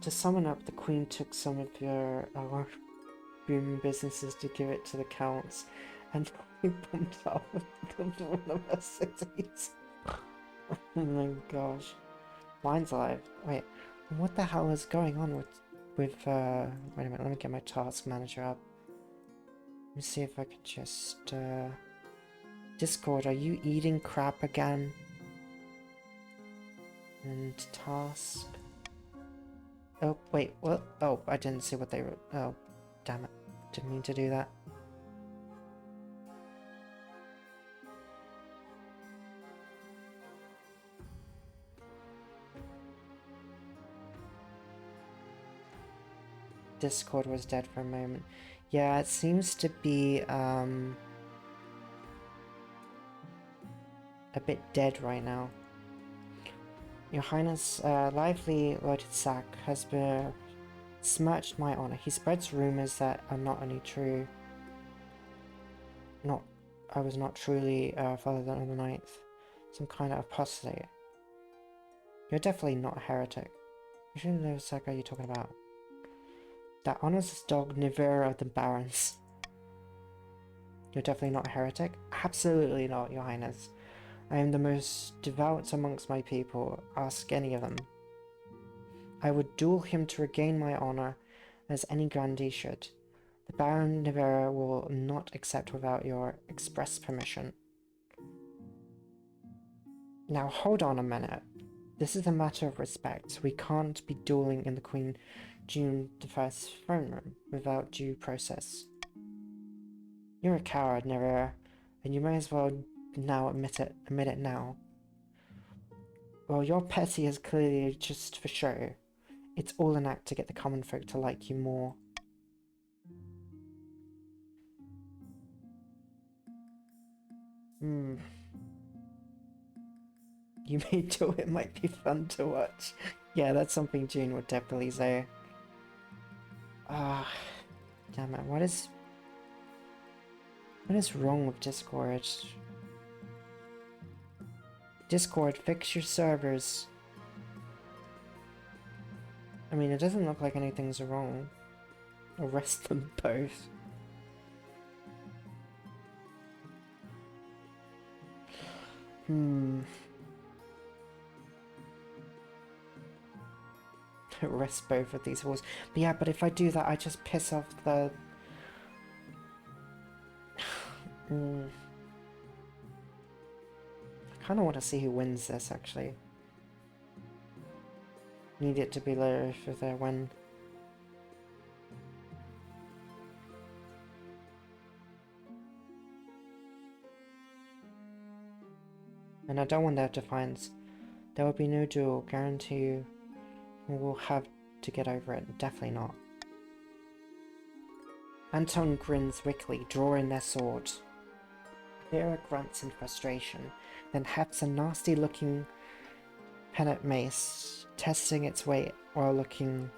To sum it up, the Queen took some of our booming businesses to give it to the counts, and we bumped out with one of our cities. Oh my gosh. Mine's alive. Wait, what the hell is going on with wait a minute, let me get my task manager up. me see if I could just, Discord, are you eating crap again? And task. Oh, wait, what? Oh, I didn't see what they wrote. Oh, damn it. Didn't mean to do that. Discord was dead for a moment. Yeah, it seems to be, a bit dead right now. Your Highness, lively loaded sack has besmirched my honor. He spreads rumors that are not only true. I was not truly, Father of the Ninth. Some kind of apostate. You're definitely not a heretic. Which one of those sack are you talking about? That honors his dog Nivera of the Barons. You're definitely not a heretic? Absolutely not, Your Highness. I am the most devout amongst my people. Ask any of them. I would duel him to regain my honor, as any grandee should. The Baron Nivera will not accept without your express permission. Now hold on a minute. This is a matter of respect. We can't be dueling in the Queen June I's throne room without due process. You're a coward, Nivera, and you may as well now admit it now. Well, your petty is clearly just for show. It's all an act to get the common folk to like you more. You may do it might be fun to watch. Yeah, that's something June would definitely say. Ah, damn it, what is wrong with Discord? Discord, fix your servers. I mean, it doesn't look like anything's wrong. Arrest them both. Arrest both of these fools. But yeah, but if I do that, I just piss off the... I kind of want to see who wins this, actually. Need it to be later for their win. And I don't want their defiance. There will be no duel, guarantee you. We'll have to get over it. Definitely not. Anton grins wickedly, drawing their swords. Vera grunts in frustration, then hefts a nasty-looking pennant mace, testing its weight while looking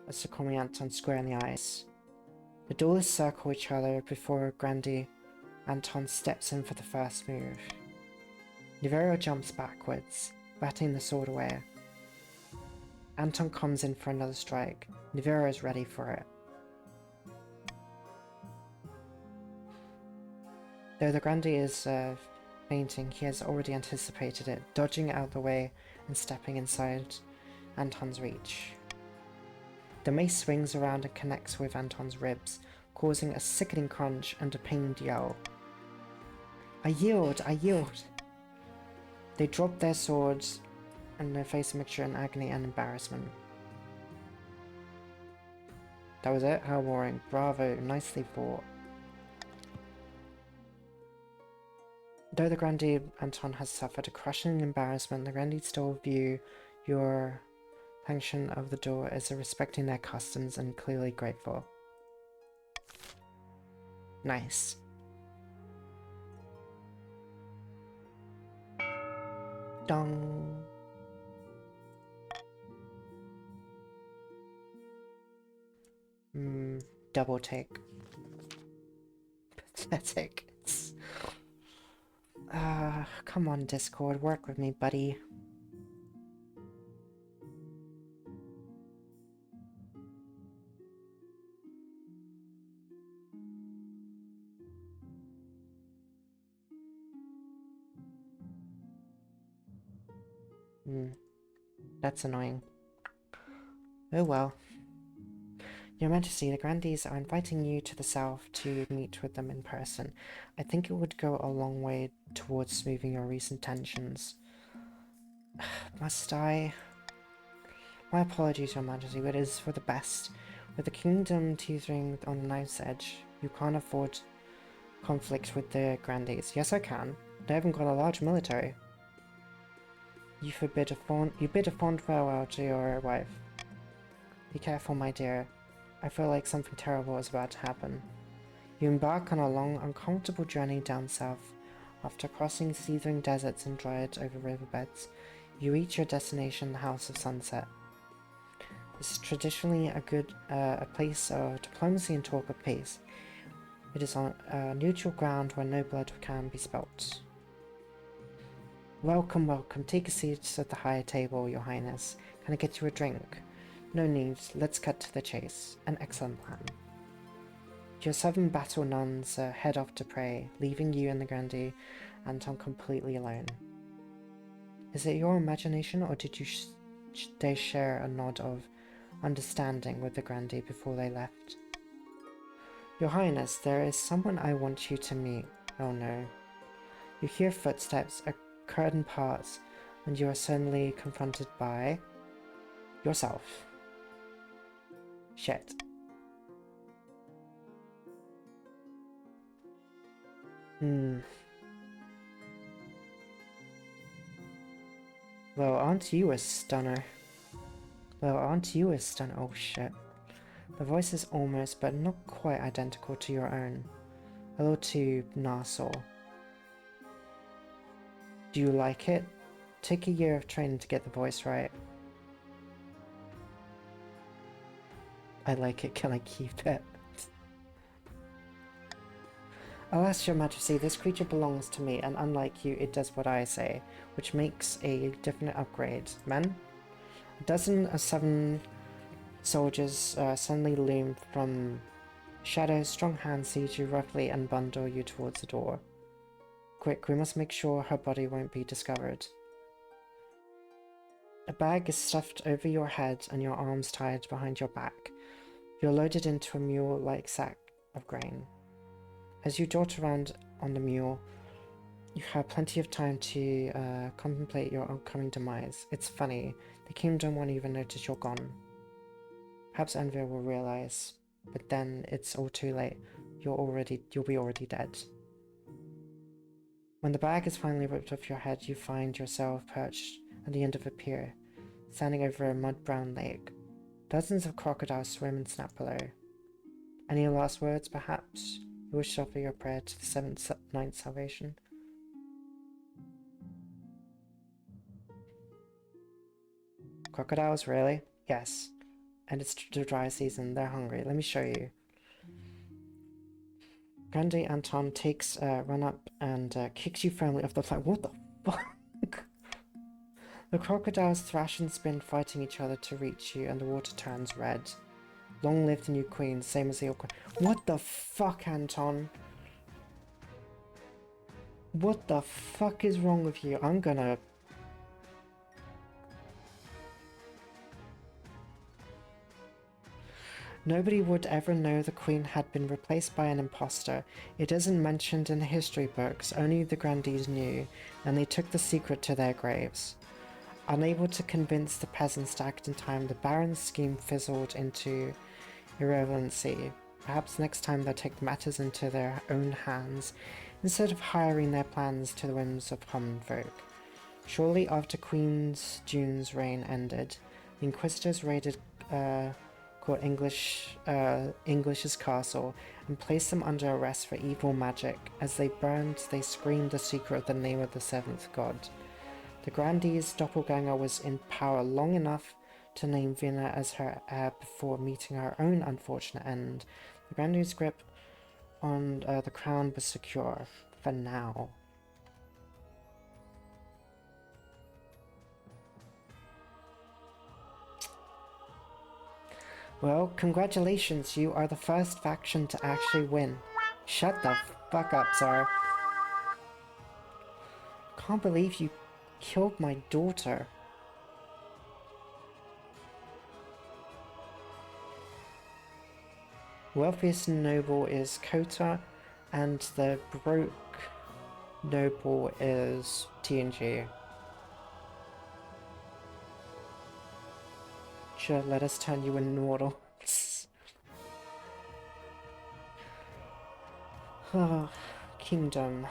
at Sukomi Anton square in the eyes. The duelists circle each other before Grandee Anton steps in for the first move. Nivero jumps backwards, batting the sword away. Anton comes in for another strike. Nivero is ready for it. Though the Grandee is fainting, he has already anticipated it, dodging out the way and stepping inside Anton's reach. The mace swings around and connects with Anton's ribs, causing a sickening crunch and a pained yell. I yield! I yield! They drop their swords and their face a mixture of agony and embarrassment. That was it? How boring. Bravo, nicely fought. Though the Grandee Anton has suffered a crushing embarrassment, the Grandee still view your sanction of the duel as a respecting their customs and clearly grateful. Nice. Dong. Double take. Pathetic. Come on, Discord, work with me, buddy. That's annoying. Oh well. Your Majesty, the Grandees are inviting you to the south to meet with them in person. I think it would go a long way towards smoothing your recent tensions. Must I? My apologies, Your Majesty, but it is for the best. With the kingdom teetering on the knife's edge, you can't afford conflict with the Grandees. Yes, I can. They haven't got a large military. You bid a fond farewell to your wife. Be careful, my dear. I feel like something terrible is about to happen. You embark on a long, uncomfortable journey down south. After crossing seething deserts and dried over riverbeds, you reach your destination, the House of Sunset. This is traditionally a place of diplomacy and talk of peace. It is on neutral ground where no blood can be spilt. Welcome, welcome. Take a seat at the higher table, Your Highness. Can I get you a drink? No need. Let's cut to the chase. An excellent plan. Your 7 battle nuns head off to pray, leaving you and the Grandee Anton completely alone. Is it your imagination, or did you they share a nod of understanding with the Grandee before they left? Your Highness, there is someone I want you to meet. Oh no. You hear footsteps, a curtain parts, and you are suddenly confronted by yourself. Shit. Well, aren't you a stunner? Oh shit. The voice is almost, but not quite identical to your own. A little too nasal. Do you like it? Take a year of training to get the voice right. I like it, can I keep it? Alas, Your Majesty, this creature belongs to me, and unlike you, it does what I say, which makes a definite upgrade. Men? A dozen of 7 soldiers suddenly loom from shadows. Strong hands seize you roughly and bundle you towards the door. Quick, we must make sure her body won't be discovered. A bag is stuffed over your head and your arms tied behind your back. You're loaded into a mule-like sack of grain. As you dart around on the mule, you have plenty of time to contemplate your oncoming demise. It's funny, the kingdom won't even notice you're gone. Perhaps Envir will realize, but then it's all too late. You'll be already dead. When the bag is finally ripped off your head, you find yourself perched at the end of a pier, standing over a mud-brown lake. Dozens of crocodiles swim and snap below. Any last words, perhaps? You wish to offer your prayer to the 7th Ninth Salvation? Crocodiles, really? Yes. And it's the dry season, they're hungry. Let me show you. Grandee Anton takes a run up and kicks you firmly off the plank. What the fuck? The crocodiles thrash and spin, fighting each other to reach you, and the water turns red. Long live the new queen, same as the old queen. What the fuck, Anton? What the fuck is wrong with you? I'm gonna... Nobody would ever know the queen had been replaced by an imposter. It isn't mentioned in the history books, only the Grandees knew, and they took the secret to their graves. Unable to convince the peasants to act in time, the Baron's scheme fizzled into irrelevancy. Perhaps next time they'll take matters into their own hands, instead of hiring their plans to the whims of common folk. Shortly after Queen June's reign ended, the Inquisitors raided English's castle and placed them under arrest for evil magic. As they burned, they screamed the secret of the name of the 7th god. The Grandee's doppelganger was in power long enough to name Vienna as her heir before meeting her own unfortunate end. The Grandee's grip on the crown was secure, for now. Well, congratulations, you are the first faction to actually win. Shut the fuck up, sir. Can't believe you killed my daughter. wealthiest noble is Kota, and the broke noble is TNG. Sure, let us turn you immortal. Ah, kingdom.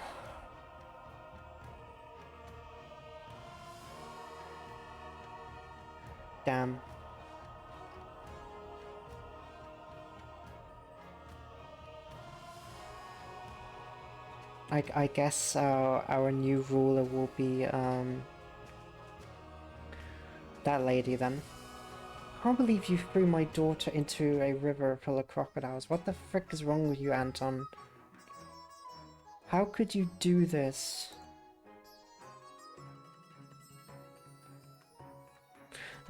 Damn. I guess our new ruler will be that lady then. Can't believe you threw my daughter into a river full of crocodiles. What the frick is wrong with you, Anton? How could you do this?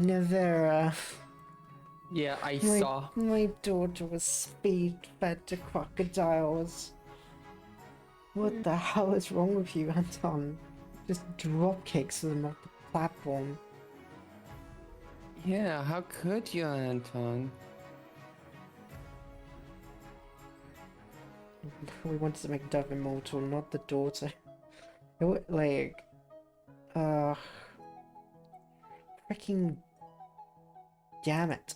Nevera. Yeah, I My, saw. my daughter was speed-fed to crocodiles. What the hell is wrong with you, Anton? Just drop kicks them off the platform. Yeah, how could you, Anton? We wanted to make Dove immortal, not the daughter. Like, freaking damn it.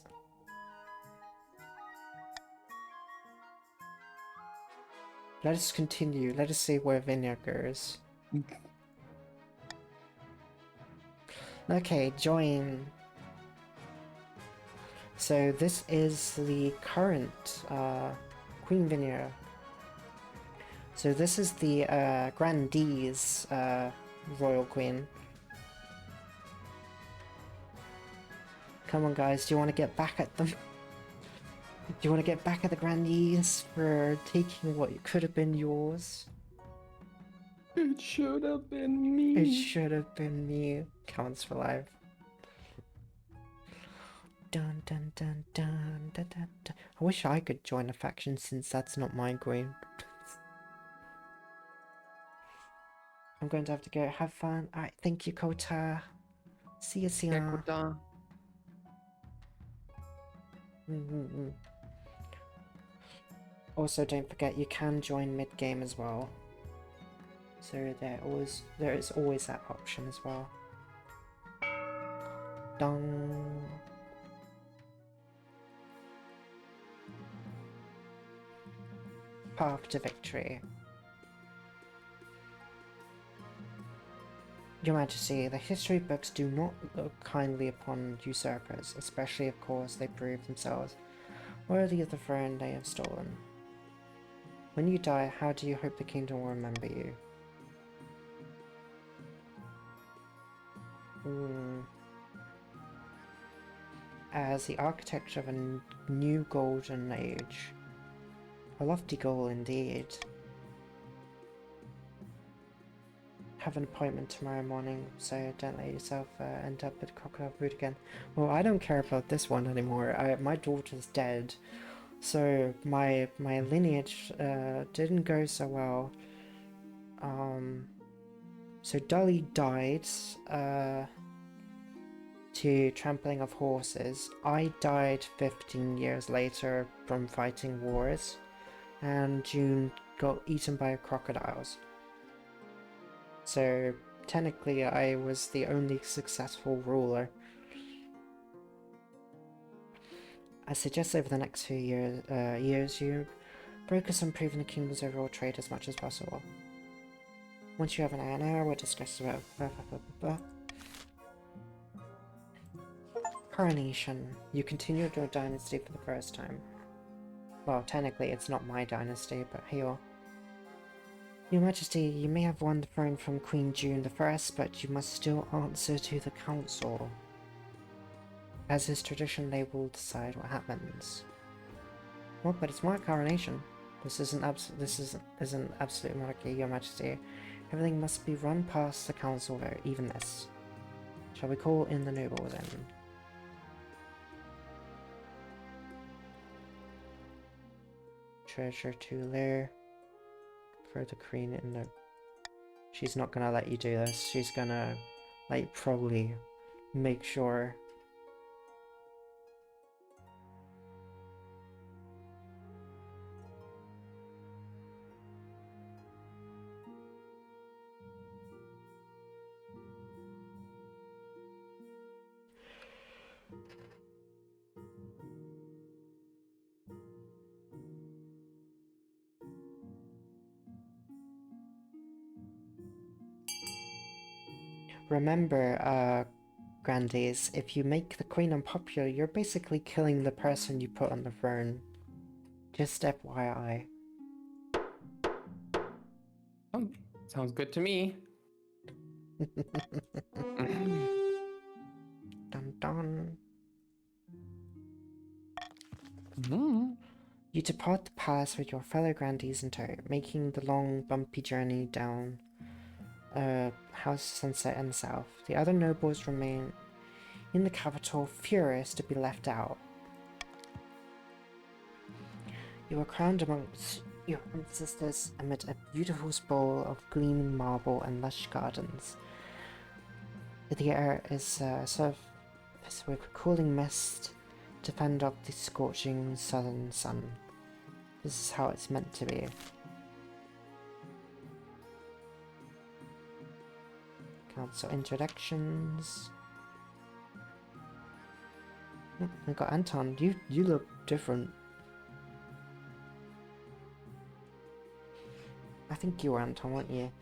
Let us continue. Let us see where Vineyard goes. Okay, join. So this is the current Queen Vineyard. So this is the Grandee's Royal Queen. Come on guys, do you want to get back at them? Do you want to get back at the Grandees for taking what could have been yours? It should have been me. It should have been me. Counts for life. Dun dun dun dun dun dun dun. I wish I could join a faction since that's not my queen. I'm going to have to go. Have fun. Alright, thank you, Kota. See you soon. Kota. Also, don't forget you can join mid-game as well. So there is always that option as well. Dong. Path to victory. Your Majesty, the history books do not look kindly upon usurpers, especially of course they prove themselves worthy of the throne they have stolen. When you die, how do you hope the kingdom will remember you? As the architect of a new golden age. A lofty goal indeed. Have an appointment tomorrow morning, so don't let yourself end up with crocodile food again. Well, I don't care about this one anymore. My daughter's dead, so my lineage didn't go so well. So Dolly died to trampling of horses. I died 15 years later from fighting wars, and June got eaten by crocodiles. So technically I was the only successful ruler. I suggest over the next few years you focus on improving the kingdom's overall trade as much as possible. Once you have an hour, we'll discuss about coronation. You continued your dynasty for the first time. Well, technically it's not my dynasty, but here. Your Majesty, you may have won the throne from Queen June I, but you must still answer to the council. As is tradition, they will decide what happens. Well, but it's my coronation. This isn't absolute monarchy, Your Majesty. Everything must be run past the council vote, even this. Shall we call in the nobles then? Treasure to lair. For the queen in the... She's not gonna let you do this. She's gonna, like, probably make sure. Remember, Grandies, if you make the queen unpopular, you're basically killing the person you put on the throne. Just FYI. Oh, sounds good to me. Dun dun. Mhm. You depart the palace with your fellow grandees in tow, making the long, bumpy journey down House Sunset in the south. The other nobles remain in the capital, furious to be left out. You are crowned amongst your ancestors amid a beautiful sprawl of gleaming marble and lush gardens. The air is surfaced with a cooling mist to fend off the scorching southern sun. This is how it's meant to be. Council introductions. Oh, we got Anton. You look different. I think you were Anton, weren't you?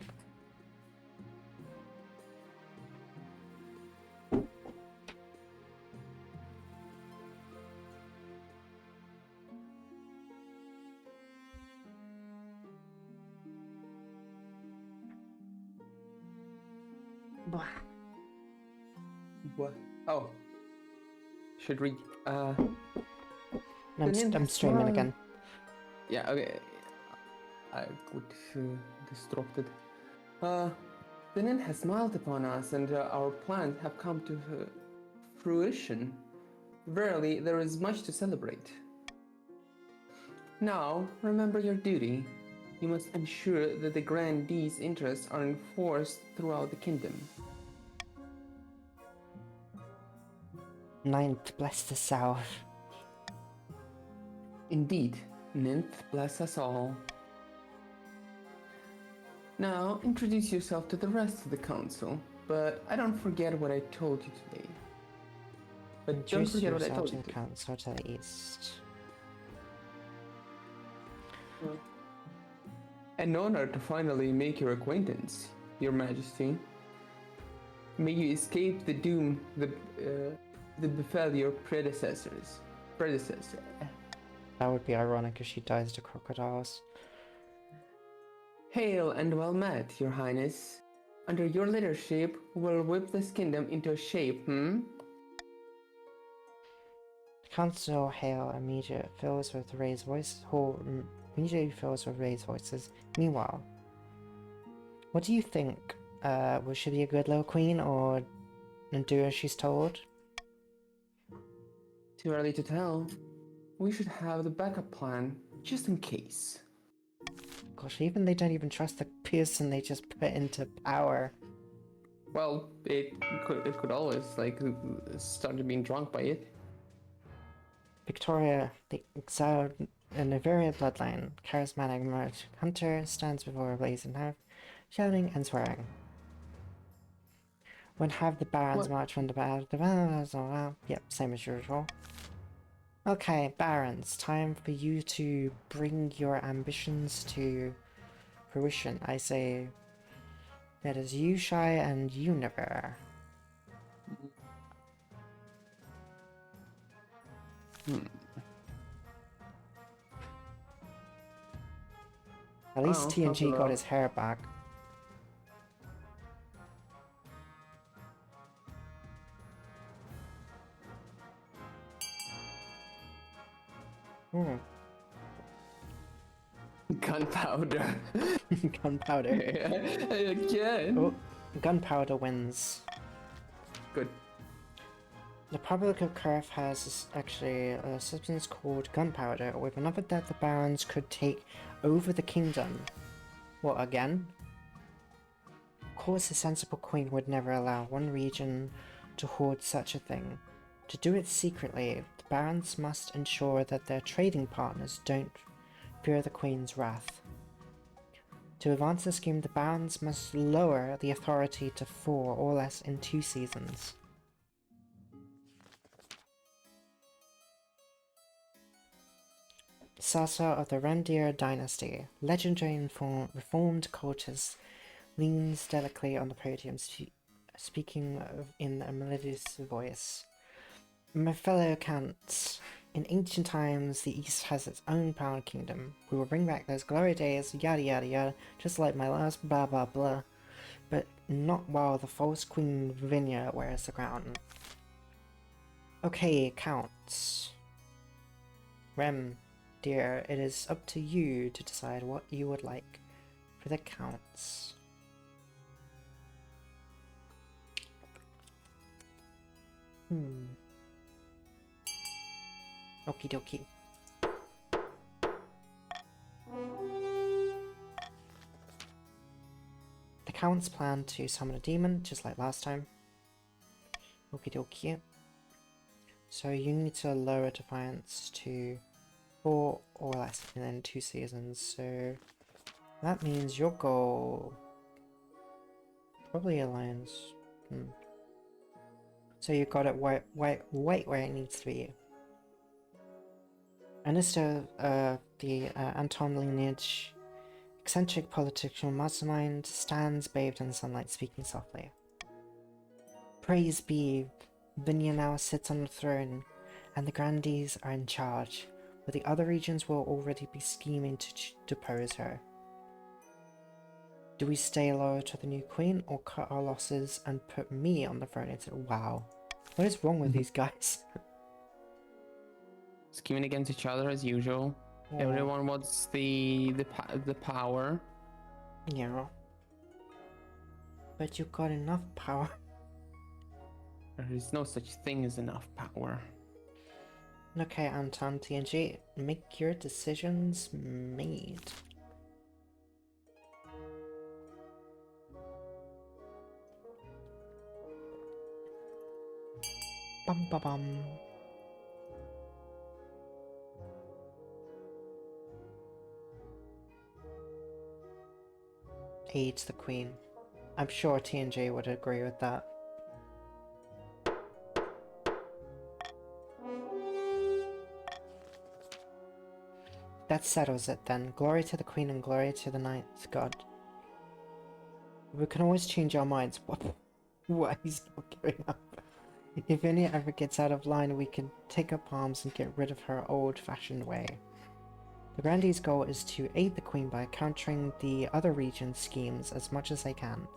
Blah. What? Oh. Should we, No, The name I'm is streaming Smile. again. Yeah, okay. I got distracted. The Nin has smiled upon us, and our plans have come to fruition. Verily, there is much to celebrate. Now, remember your duty. You must ensure that the grandee's interests are enforced throughout the kingdom. Ninth, bless the south. Indeed, Ninth bless us all. Now, introduce yourself to the rest of the council, but I don't forget what I told you today. But don't Introduce forget what I yourself told to you the today. council to the east. An honor to finally make your acquaintance, Your Majesty. May you escape the doom that befell your predecessor. That would be ironic if she dies to crocodiles. Hail and well met, Your Highness. Under your leadership, we'll whip this kingdom into shape, The council hail immediately fills with raised voices. Immediately fills with raised voices. Meanwhile, what do you think? Will she be a good little queen or do as she's told? Too early to tell. We should have the backup plan, just in case. Gosh, even they don't even trust the person they just put into power. Well, it could always like start being drunk by it. Victoria, the exiled in a very bloodline, charismatic merge hunter, stands before a blazing hearth, shouting and swearing. When have the barons What? march from the battle? Yep, same as usual. Okay, barons, time for you to bring your ambitions to fruition. I say that is you, Shy, and Univer. At least Oh, TNG got hello. his hair back. Hmm. Gunpowder. Gunpowder. Again. Oh, gunpowder wins. Good. The Republic of Kurth has actually a substance called gunpowder, with another that the barons could take over the kingdom. What, again? Of course, a sensible queen would never allow one region to hoard such a thing. To do it secretly, the barons must ensure that their trading partners don't fear the queen's wrath. To advance the scheme, the barons must lower the authority to 4 or less in 2 seasons. Sasa of the Rendir dynasty, legendary reformed cultist, leans delicately on the podium, speaking in a melodious voice. My fellow Counts, in ancient times, the East has its own power kingdom. We will bring back those glory days, yada yada yada, just like my last blah blah blah. But not while the false Queen Vinia wears the crown. Okay, Counts. Rem, dear, it is up to you to decide what you would like for the Counts. Okie dokie. The Counts plan to summon a demon, just like last time. Okie dokie. So you need to lower Defiance to 4 or less in 2 seasons, so that means your goal... probably Alliance. So you got it right where it needs to be. Anisto, the Anton lineage, eccentric political mastermind, stands bathed in sunlight speaking softly. Praise be, Vinia now sits on the throne, and the Grandees are in charge, but the other regions will already be scheming to depose her. Do we stay loyal to the new queen, or cut our losses and put me on the throne instead? Wow. What is wrong with these guys? Scheming against each other as usual. Oh, Everyone wants the power. yeah. But you got enough power. There is no such thing as enough power. Okay, Anton, TNG, make your decisions made. Bum ba bum. Aids the Queen. I'm sure TNJ would agree with that. That settles it then. Glory to the Queen and glory to the Ninth God. We can always change our minds. What? He's not giving up. If Vinia ever gets out of line, we can take up arms and get rid of her old-fashioned way. The Grandee's goal is to aid the Queen by countering the other region's schemes as much as they can.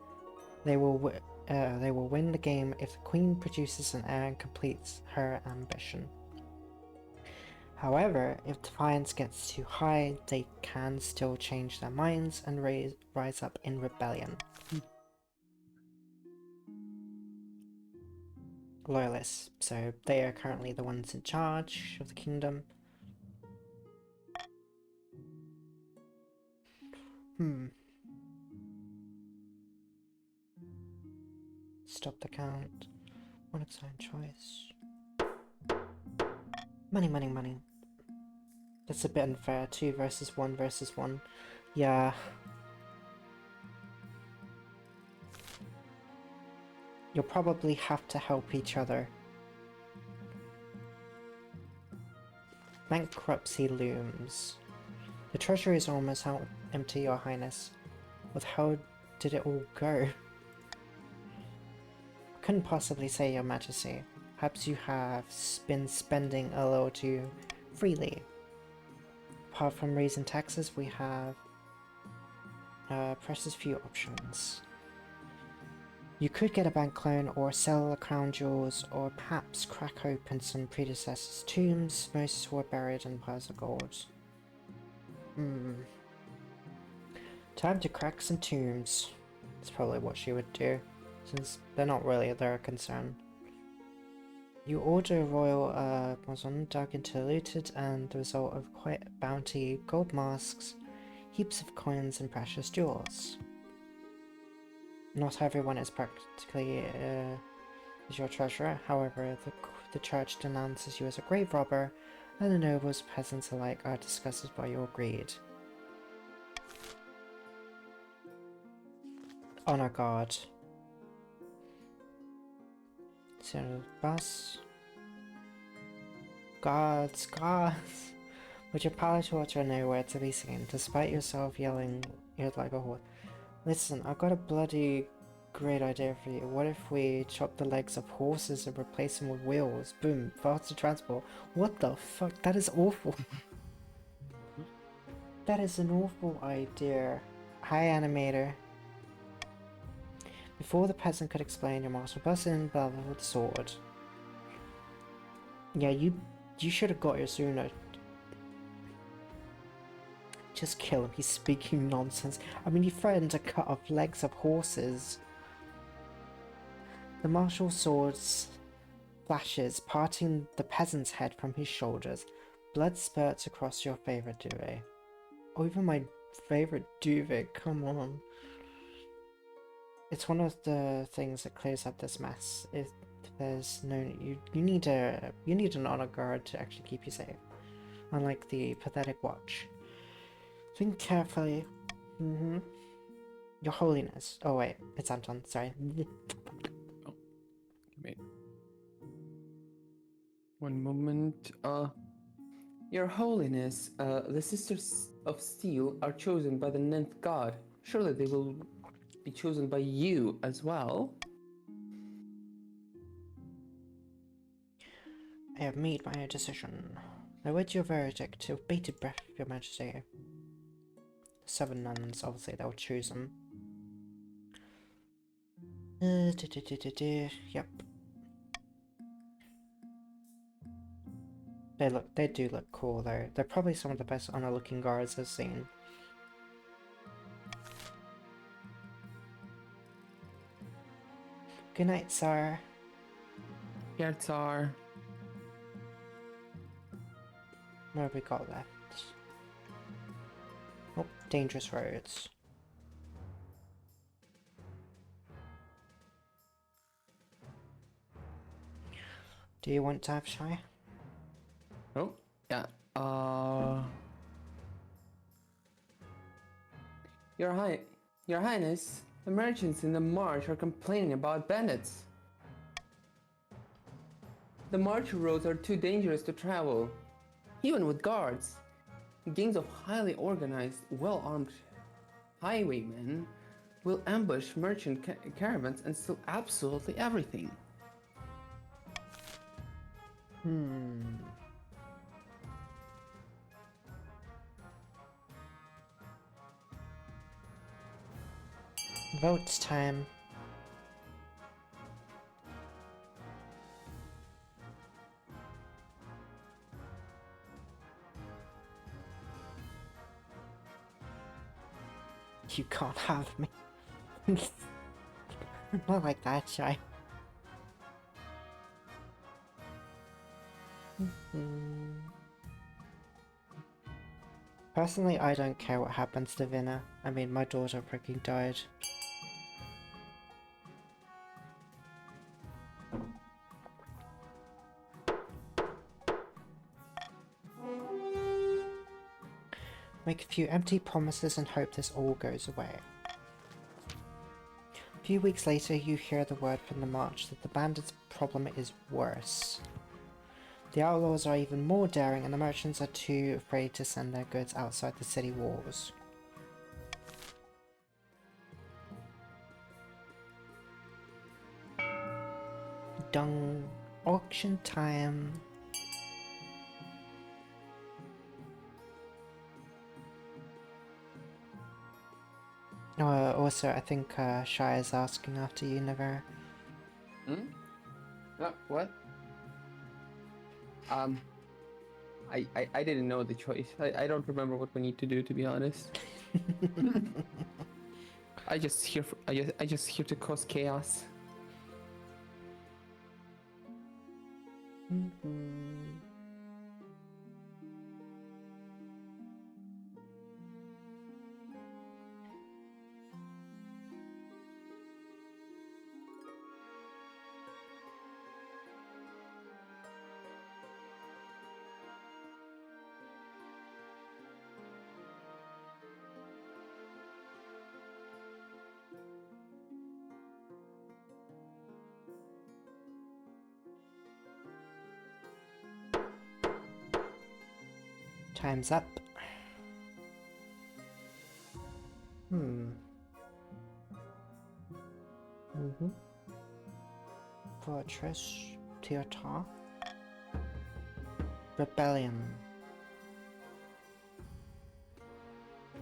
They will win the game if the Queen produces an heir and completes her ambition. However, if Defiance gets too high, they can still change their minds and rise up in rebellion. Loyalists, so they are currently the ones in charge of the kingdom. Stop the count. One assigned choice. Money, money, money. That's a bit unfair. 2 versus 1 versus 1. Yeah. You'll probably have to help each other. Bankruptcy looms. The treasury is almost out empty, Your Highness. What the hell did it all go? Couldn't possibly say, Your Majesty. Perhaps you have been spending a little too freely. Apart from raising taxes, we have precious few options. You could get a bank loan, or sell the crown jewels, or perhaps crack open some predecessors' tombs. Most were buried in piles of gold. Time to crack some tombs. That's probably what she would do, since they're not really their concern. You order royal Mazon dug into looted, and the result of quite a bounty: gold masks, heaps of coins, and precious jewels. Not everyone is practically is your treasurer. However, the church denounces you as a grave robber, and the nobles and peasants alike are disgusted by your greed. Honor guard. So, bus. Guards. With your pallet water nowhere to be seen, despite yourself yelling you're like a horse. Listen, I've got a bloody great idea for you. What if we chop the legs of horses and replace them with wheels? Boom, faster transport. What the fuck? That is awful. That is an awful idea. Hi, animator. Before the peasant could explain, your master burst in with the sword. Yeah, you should have got here sooner. Just kill him, he's speaking nonsense. I mean, you threatened to cut off legs of horses. The martial sword's flashes, parting the peasant's head from his shoulders. Blood spurts across your favorite duvet. Oh, even my favorite duvet, come on. It's one of the things that clears up this mess. If there's no, you need an honor guard to actually keep you safe. Unlike the pathetic watch. Think carefully. Your Holiness. Oh wait, it's Anton. Sorry. Wait. One moment. Your Holiness, the Sisters of Steel are chosen by the 9th god. Surely they will be chosen by you as well. I have made my decision. I await your verdict to bated breath, Your Majesty. The 7 nuns, obviously they'll choose them. Yep. They do look cool though. They're probably some of the best honor-looking guards I've seen. Good night, Tsar. Here, Tsar. What have we got left? Oh, dangerous roads. Do you want to have Shy? Oh, yeah. Your Highness, the merchants in the march are complaining about bandits. The march roads are too dangerous to travel, even with guards. Gangs of highly organized, well-armed highwaymen will ambush merchant caravans and steal absolutely everything. Votes time. You can't have me. Not like that, Shy. Personally, I don't care what happens to Vinna. I mean, my daughter freaking died. Make a few empty promises and hope this all goes away. A few weeks later, you hear the word from the march that the bandits' problem is worse. The outlaws are even more daring and the merchants are too afraid to send their goods outside the city walls. Dung. Auction time. Also, I think Shy is asking after you, Navarre. What? I didn't know the choice. I don't remember what we need to do, to be honest. I just here to cause chaos. Time's up. Mm-hmm. Fortress. Theater. Rebellion.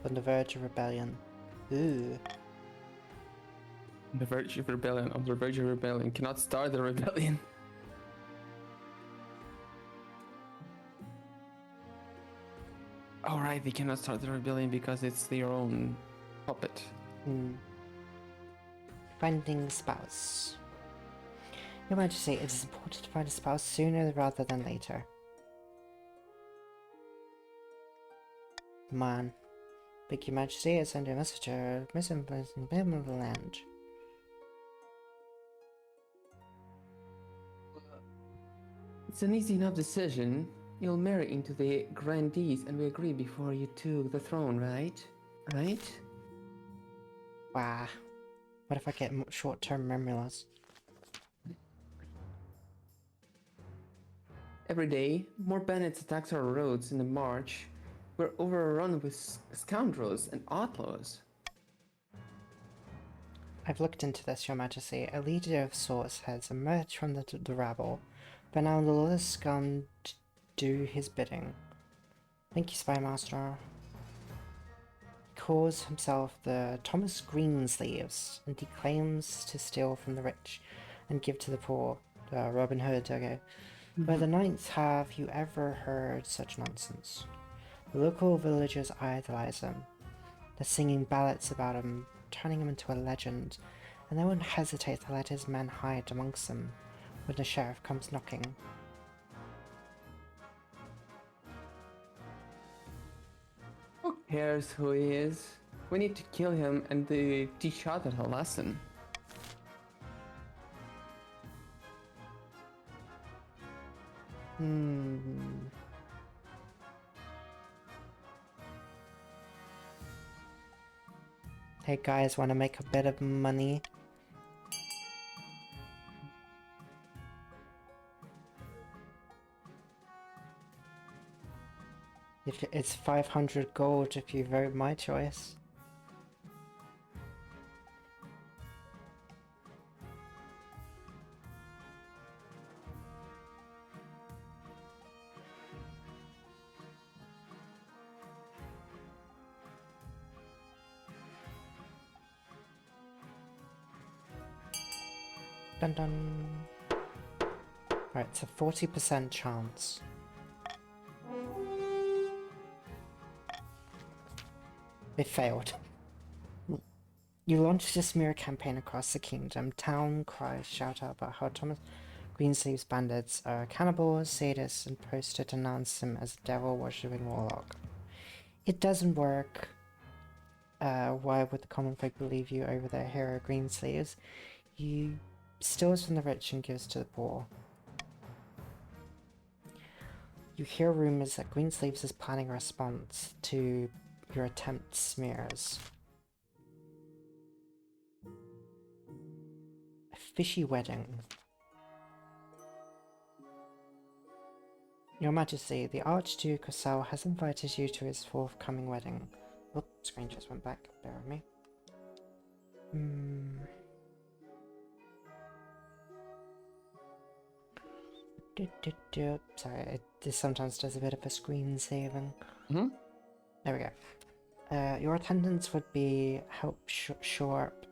On the verge of rebellion. Ooh. On the verge of rebellion. On the verge of rebellion. Cannot start the rebellion. Alright, they cannot start the rebellion because it's their own puppet. Hmm. Finding spouse. Your Majesty, it is important to find a spouse sooner rather than later. Man. Beg Your Majesty, I send you a message to missing the land. It's an easy enough decision. You'll marry into the grandees and we agree before you took the throne, right? Right? Wow. What if I get short-term memory loss? Every day, more bandits attack our roads in the march. We're overrun with scoundrels and outlaws. I've looked into this, Your Majesty. A leader of sorts has emerged from the rabble, but now the lawless gone to do his bidding. Thank you, Spy Master. He calls himself the Thomas Greensleeves, and he claims to steal from the rich and give to the poor. Robin Hood, okay. By the ninth, have you ever heard such nonsense? The local villagers idolize him. They're singing ballads about him, turning him into a legend, and they won't hesitate to let his men hide amongst them when the sheriff comes knocking. Who cares who he is? We need to kill him and teach others a lesson. Hey guys, wanna make a bit of money? If it's 500 gold if you vote my choice. Dun dun. Right, it's a 40% chance. It failed. You launched a smear campaign across the kingdom. Town cries shout out about how Thomas Greensleeves bandits are cannibals, sadists, and post to denounce him as a devil-worshipping warlock. It doesn't work. Why would the common folk believe you over their hero Greensleeves? He steals from the rich and gives to the poor. You hear rumors that Greensleeves is planning a response to your attempt smears. A fishy wedding. Your Majesty, the Archduke of Sal has invited you to his forthcoming wedding. Oh, screen just went back. Bear with me. Sorry, this sometimes does a bit of a screen saving. Mm-hmm. There we go. Your attendance would be help shore up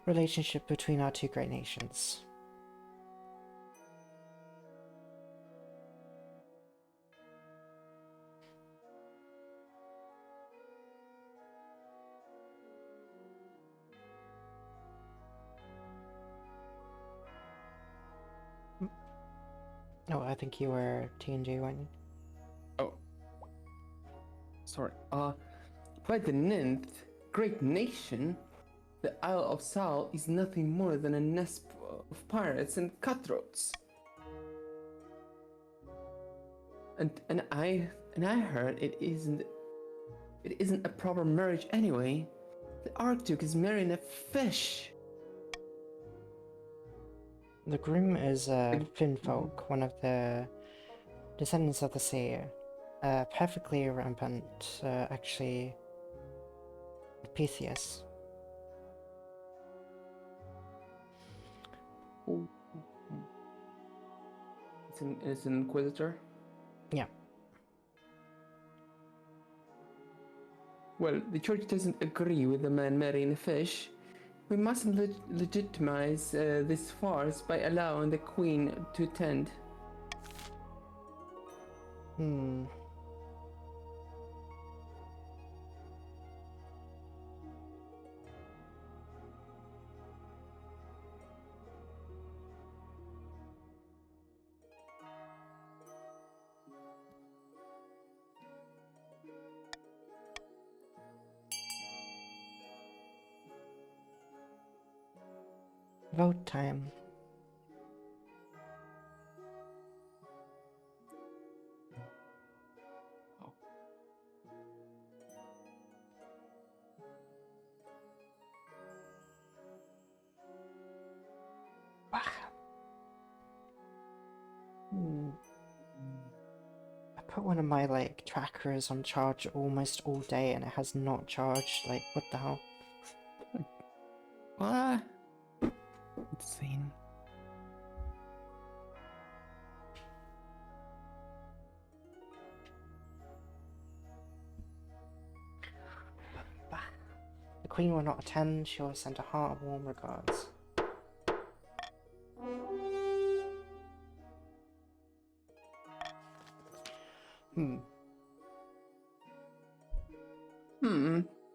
relationship between our two great nations. Oh, I think you were TNG, weren't you? Oh. Sorry. By the ninth great nation, the Isle of Sal is nothing more than a nest of pirates and cutthroats. And I heard it isn't a proper marriage anyway. The Archduke is marrying a fish. The groom is Finfolk, one of the descendants of the sea. Perfectly rampant, actually, Pythias. Ooh. It's an inquisitor. Yeah. Well, the church doesn't agree with the man marrying a fish. We mustn't legitimize this farce by allowing the queen to attend. Hmm. Vote time. Oh. Wow. Hmm. I put one of my like trackers on charge almost all day and it has not charged. Like, what the hell? What? Insane. The Queen will not attend. She will send a heart of warm regards.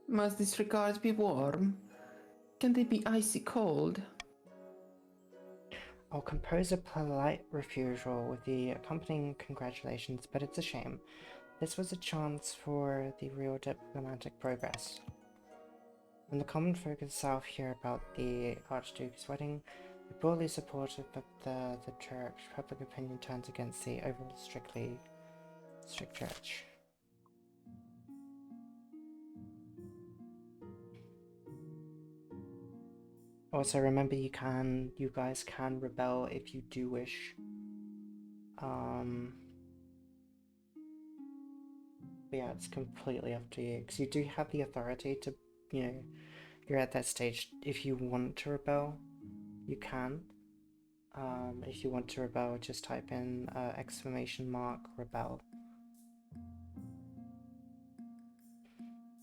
Must these regards be warm? Can they be icy cold? I'll compose a polite refusal with the accompanying congratulations, but it's a shame. This was a chance for the real diplomatic progress. When the common folk of the south hear about the Archduke's wedding, the broadly supportive of the church, public opinion turns against the overall strict church. Also, remember you guys can rebel if you do wish. But yeah, it's completely up to you, because you do have the authority to, you know, you're at that stage. If you want to rebel, you can. If you want to rebel, just type in !rebel.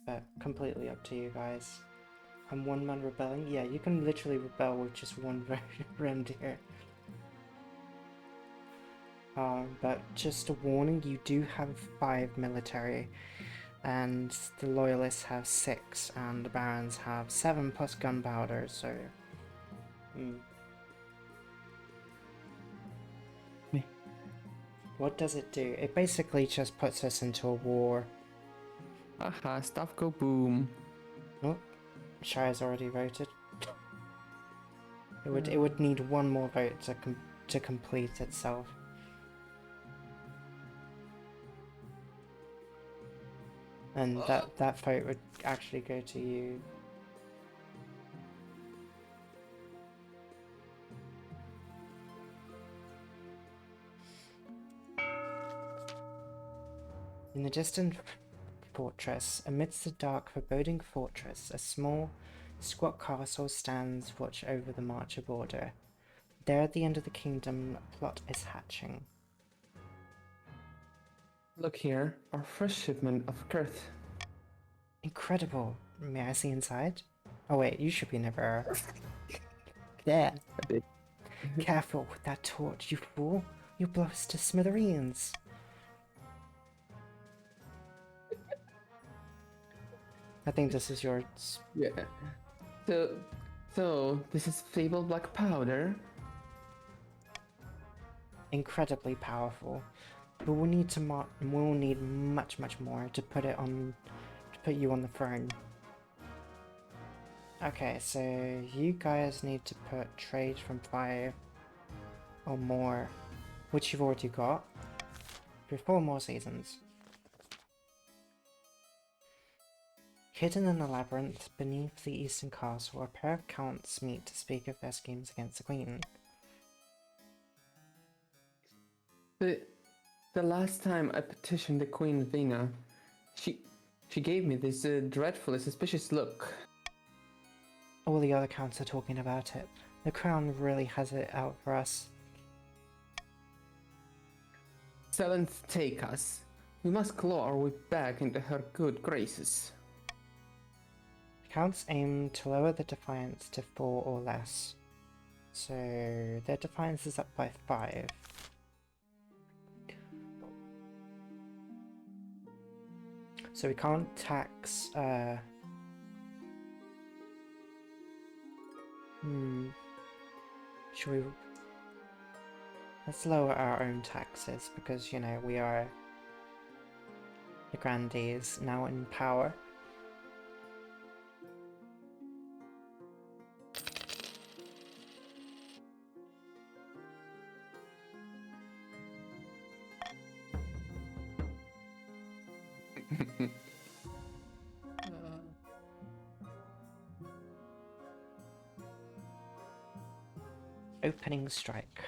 But completely up to you guys. I'm one man rebelling. Yeah, you can literally rebel with just one reindeer. But just a warning, you do have 5 military, and the loyalists have 6, and the barons have 7 plus gunpowder. So, Me. What does it do? It basically just puts us into a war. Aha, stuff go boom. Oh, Shire's already voted. It would need one more vote to complete itself. And that vote would actually go to you. In the distant fortress, amidst the dark, foreboding fortress, a small, squat castle stands watch over the Marcher border. There at the end of the kingdom, a plot is hatching. Look here, our first shipment of Kurth. Incredible. May I see inside? Oh wait, you should be never. There. I did. Careful with that torch, you fool. You'll blow us to smithereens. I think this is yours. Yeah. So this is fabled black powder. Incredibly powerful, but we'll need we'll need much more to put you on the throne. Okay, so you guys need to put trade from 5 or more, which you've already got, for 4 more seasons. Hidden in a labyrinth beneath the eastern castle, a pair of counts meet to speak of their schemes against the queen. The last time I petitioned the Queen Vina, she gave me this dreadfully suspicious look. All the other counts are talking about it. The crown really has it out for us. Seventh, take us. We must claw our way back into her good graces. The counts aim to lower the defiance to 4 or less. So their defiance is up by 5. So we can't tax, should we... Let's lower our own taxes, because, you know, we are the grandees now in power. Opening strike.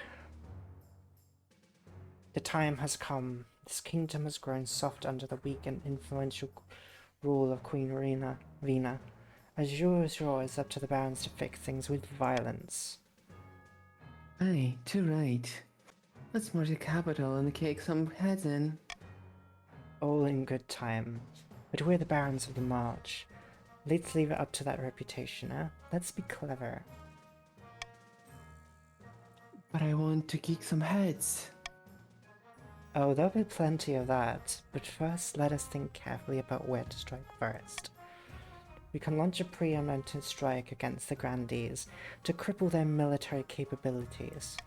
The time has come. This kingdom has grown soft under the weak and influential rule of Queen Rena. Azure is up to the barons to fix things with violence. Aye, too right. Let's march the capital and kick some heads in. All in good time. But we're the barons of the march. Let's leave it up to that reputation, eh? Let's be clever. But I want to kick some heads. Oh, there'll be plenty of that, but first let us think carefully about where to strike first. We can launch a preemptive strike against the Grandees to cripple their military capabilities.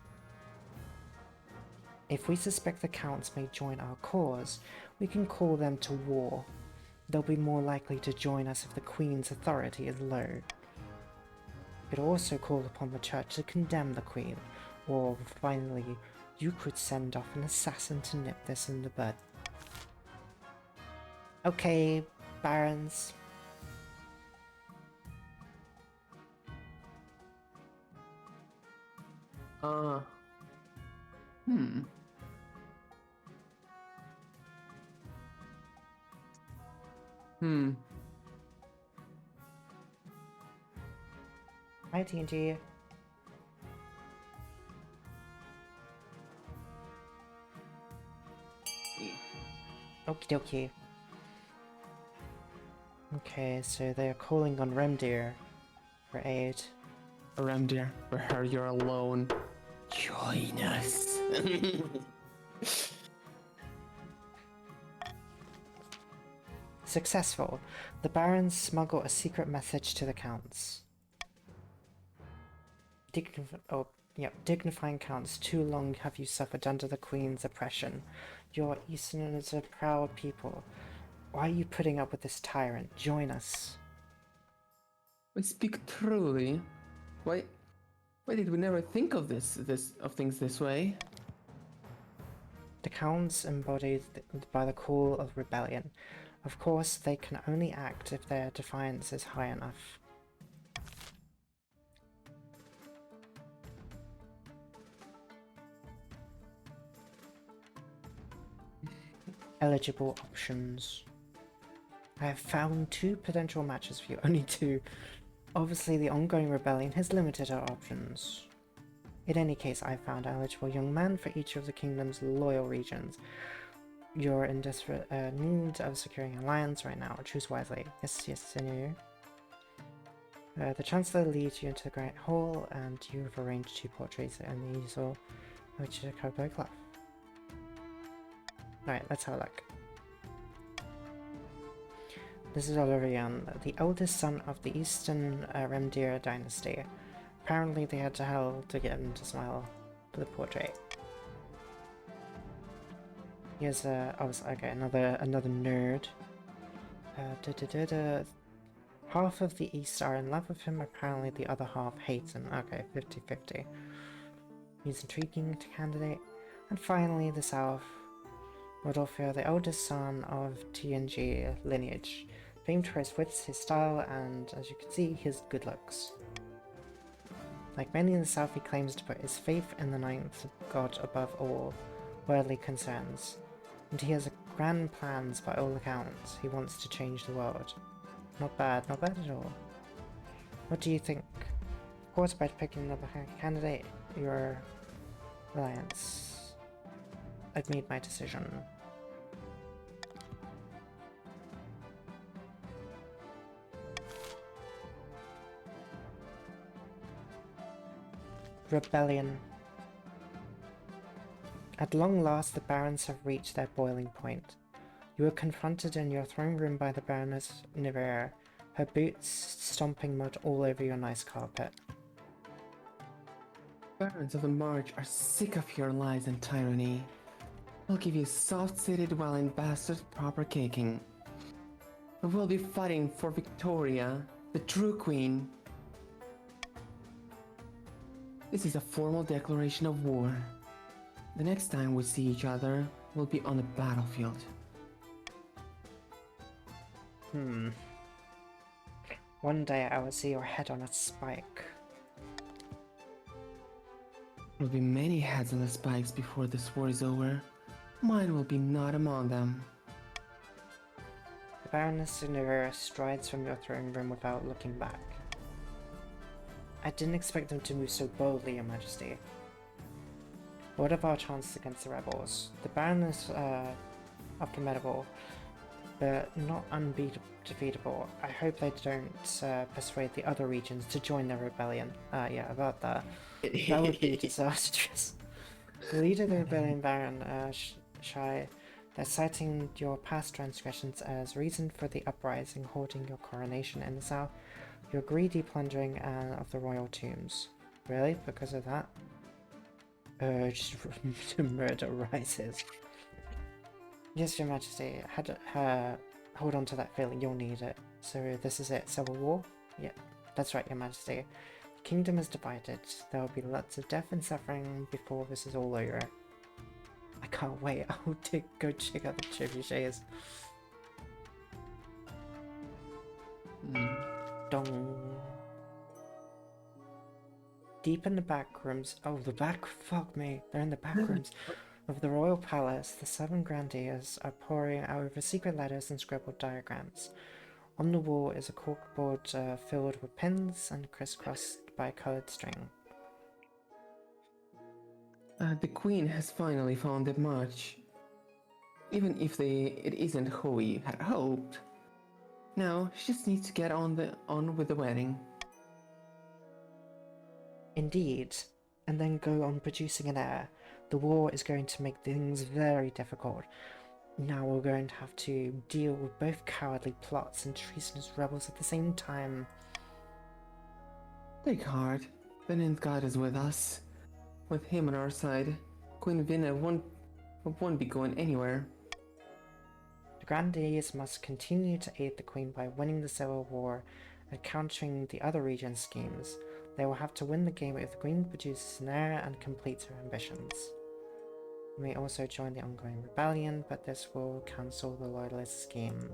If we suspect the Counts may join our cause, we can call them to war. They'll be more likely to join us if the Queen's authority is low. We could also call upon the Church to condemn the Queen, or finally, you could send off an assassin to nip this in the bud. Okay, barons. Hi, TNG. Okie dokie. Okay, so they're calling on Remdir for aid. Remdir, we heard you're alone. Join us. Successful. The barons smuggle a secret message to the counts. Dignifying counts, too long have you suffered under the Queen's oppression. Your Easterners are proud people. Why are you putting up with this tyrant? Join us. We speak truly. Why did we never think of things this way? The counts embodied by the call of rebellion. Of course, they can only act if their defiance is high enough. Eligible options. I have found 2 potential matches for you. Only 2. Obviously, the ongoing rebellion has limited our options. In any case, I found eligible young men for each of the kingdom's loyal regions. You're in desperate need of securing an alliance right now. Choose wisely. Yes, I know. The Chancellor leads you into the Great Hall, and you have arranged 2 portraits in the easel, which is covered by cloth. Alright, let's have a look. This is Olorian, the eldest son of the Eastern Remdir dynasty. Apparently they had to hell to get him to smile for the portrait. Here's okay, another nerd. Half of the East are in love with him, apparently the other half hates him. Okay, 50-50. He's intriguing candidate. And finally, the South. Rodolfo, the eldest son of TNG lineage, famed for his wits, his style, and, as you can see, his good looks. Like many in the South, he claims to put his faith in the ninth god above all worldly concerns, and he has grand plans by all accounts. He wants to change the world. Not bad at all. What do you think? Of course, by picking another candidate, your alliance. I've made my decision. Rebellion. At long last, the barons have reached their boiling point. You are confronted in your throne room by the Baroness Nivera, her boots stomping mud all over your nice carpet. Barons of the March are sick of your lies and tyranny. I'll give you soft-city dwelling bastards proper caking. We'll be fighting for Victoria, the true queen. This is a formal declaration of war. The next time we see each other, we'll be on the battlefield. One day I will see your head on a spike. There'll be many heads on the spikes before this war is over. Mine will be not among them. The Baroness Nivera strides from your throne room without looking back. I didn't expect them to move so boldly, Your Majesty. What of our chances against the rebels? The Baroness are formidable, but not undefeatable. I hope they don't persuade the other regions to join the rebellion. Yeah, about that. That would be disastrous. The leader of the rebellion, Baron Shai, they're citing your past transgressions as reason for the uprising, holding your coronation in the south, your greedy plundering of the royal tombs. Really? Because of that? Urge to murder rises. Yes, Your Majesty. Hold on to that feeling, you'll need it. So this is it, civil war? Yeah, that's right, Your Majesty. The kingdom is divided. There will be lots of death and suffering before this is all over. I can't wait. I'll go check out the trebuchets. Dong. Deep in the back rooms. Oh, the back. Fuck me. They're in the back rooms of the royal palace. The 7 grandees are poring over secret letters and scribbled diagrams. On the wall is a corkboard filled with pins and crisscrossed by coloured string. The queen has finally found the march. Even if it isn't who we had hoped. Now, she just needs to get on with the wedding. Indeed, and then go on producing an heir. The war is going to make things very difficult. Now we're going to have to deal with both cowardly plots and treasonous rebels at the same time. Take heart. The Nilfgaard is with us. With him on our side, Queen Vina won't be going anywhere. The grandees must continue to aid the queen by winning the civil war and countering the other region's schemes. They will have to win the game if the queen produces an heir and completes her ambitions. You may also join the ongoing rebellion, but this will cancel the loyalist scheme.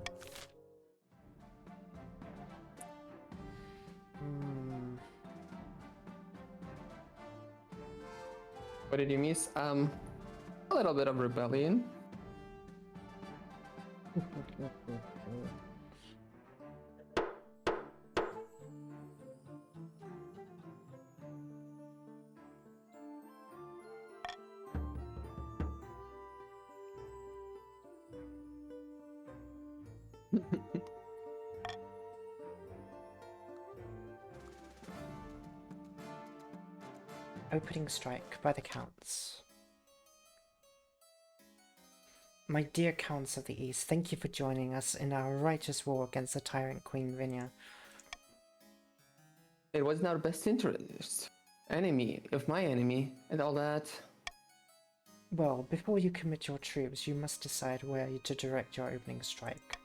What did you miss? A little bit of rebellion. Opening strike by the Counts. My dear Counts of the East, thank you for joining us in our righteous war against the tyrant Queen Vinia. It was in our best interest. Enemy of my enemy, and all that. Well, before you commit your troops, you must decide where to direct your opening strike.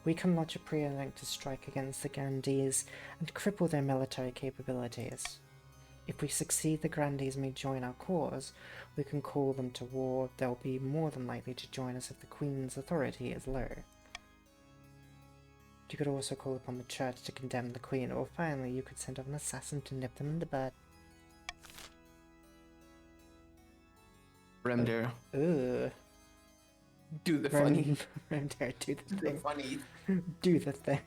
We can launch a preemptive strike against the Grandees and cripple their military capabilities. If we succeed, the Grandees may join our cause. We can call them to war. They'll be more than likely to join us if the Queen's authority is low. You could also call upon the Church to condemn the Queen, or finally you could send off an assassin to nip them in the bud. Remder, Ugh. do the funny. Remder, do the thing. Funny. Do the thing.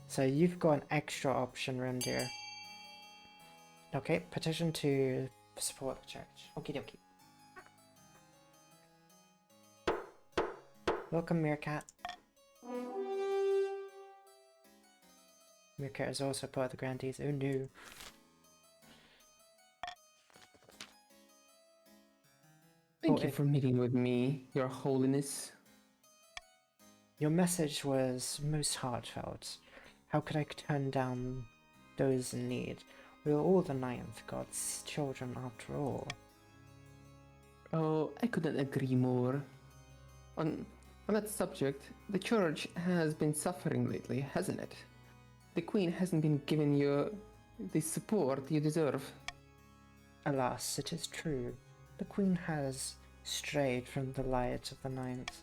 So you've got an extra option, Reindeer. Okay, petition to support the church. Okie dokie. Welcome, Meerkat. Meerkat is also part of the Grandees. Oh no. Thank Oh, you it- for meeting with me, Your Holiness. Your message was most heartfelt. How could I turn down those in need? We are all the Ninth God's children after all. Oh, I couldn't agree more. On that subject, the church has been suffering lately, hasn't it? The Queen hasn't been giving you the support you deserve. Alas, it is true. The Queen has strayed from the light of the Ninth.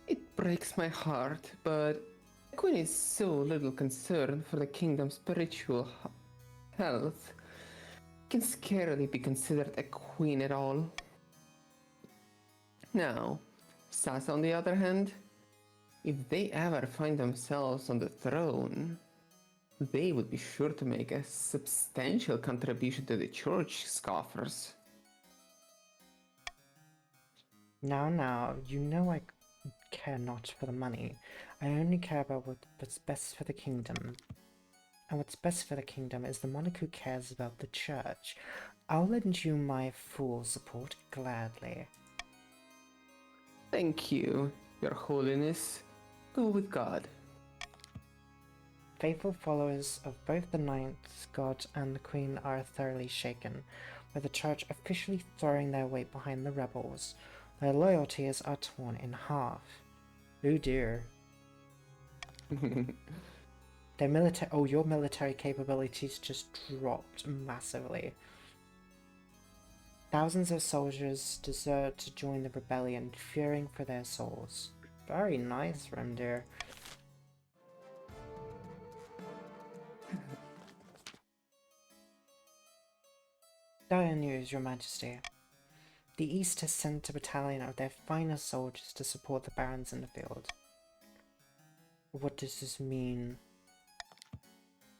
It breaks my heart, but the Queen is so little concerned for the kingdom's spiritual health. Can scarcely be considered a queen at all. Now, Sasa on the other hand, if they ever find themselves on the throne, they would be sure to make a substantial contribution to the church coffers. Now, you know I care not for the money. I only care about what's best for the kingdom. And what's best for the kingdom is the monarch who cares about the church. I'll lend you my full support gladly. Thank you, Your Holiness. Go with God. Faithful followers of both the Ninth God and the Queen are thoroughly shaken, with the church officially throwing their weight behind the rebels. Their loyalties are torn in half. Oh dear. Your military capabilities just dropped massively. Thousands of soldiers desert to join the rebellion, fearing for their souls. Very nice, Remdir. Dire news, Your Majesty. The East has sent a battalion of their finest soldiers to support the barons in the field. What does this mean?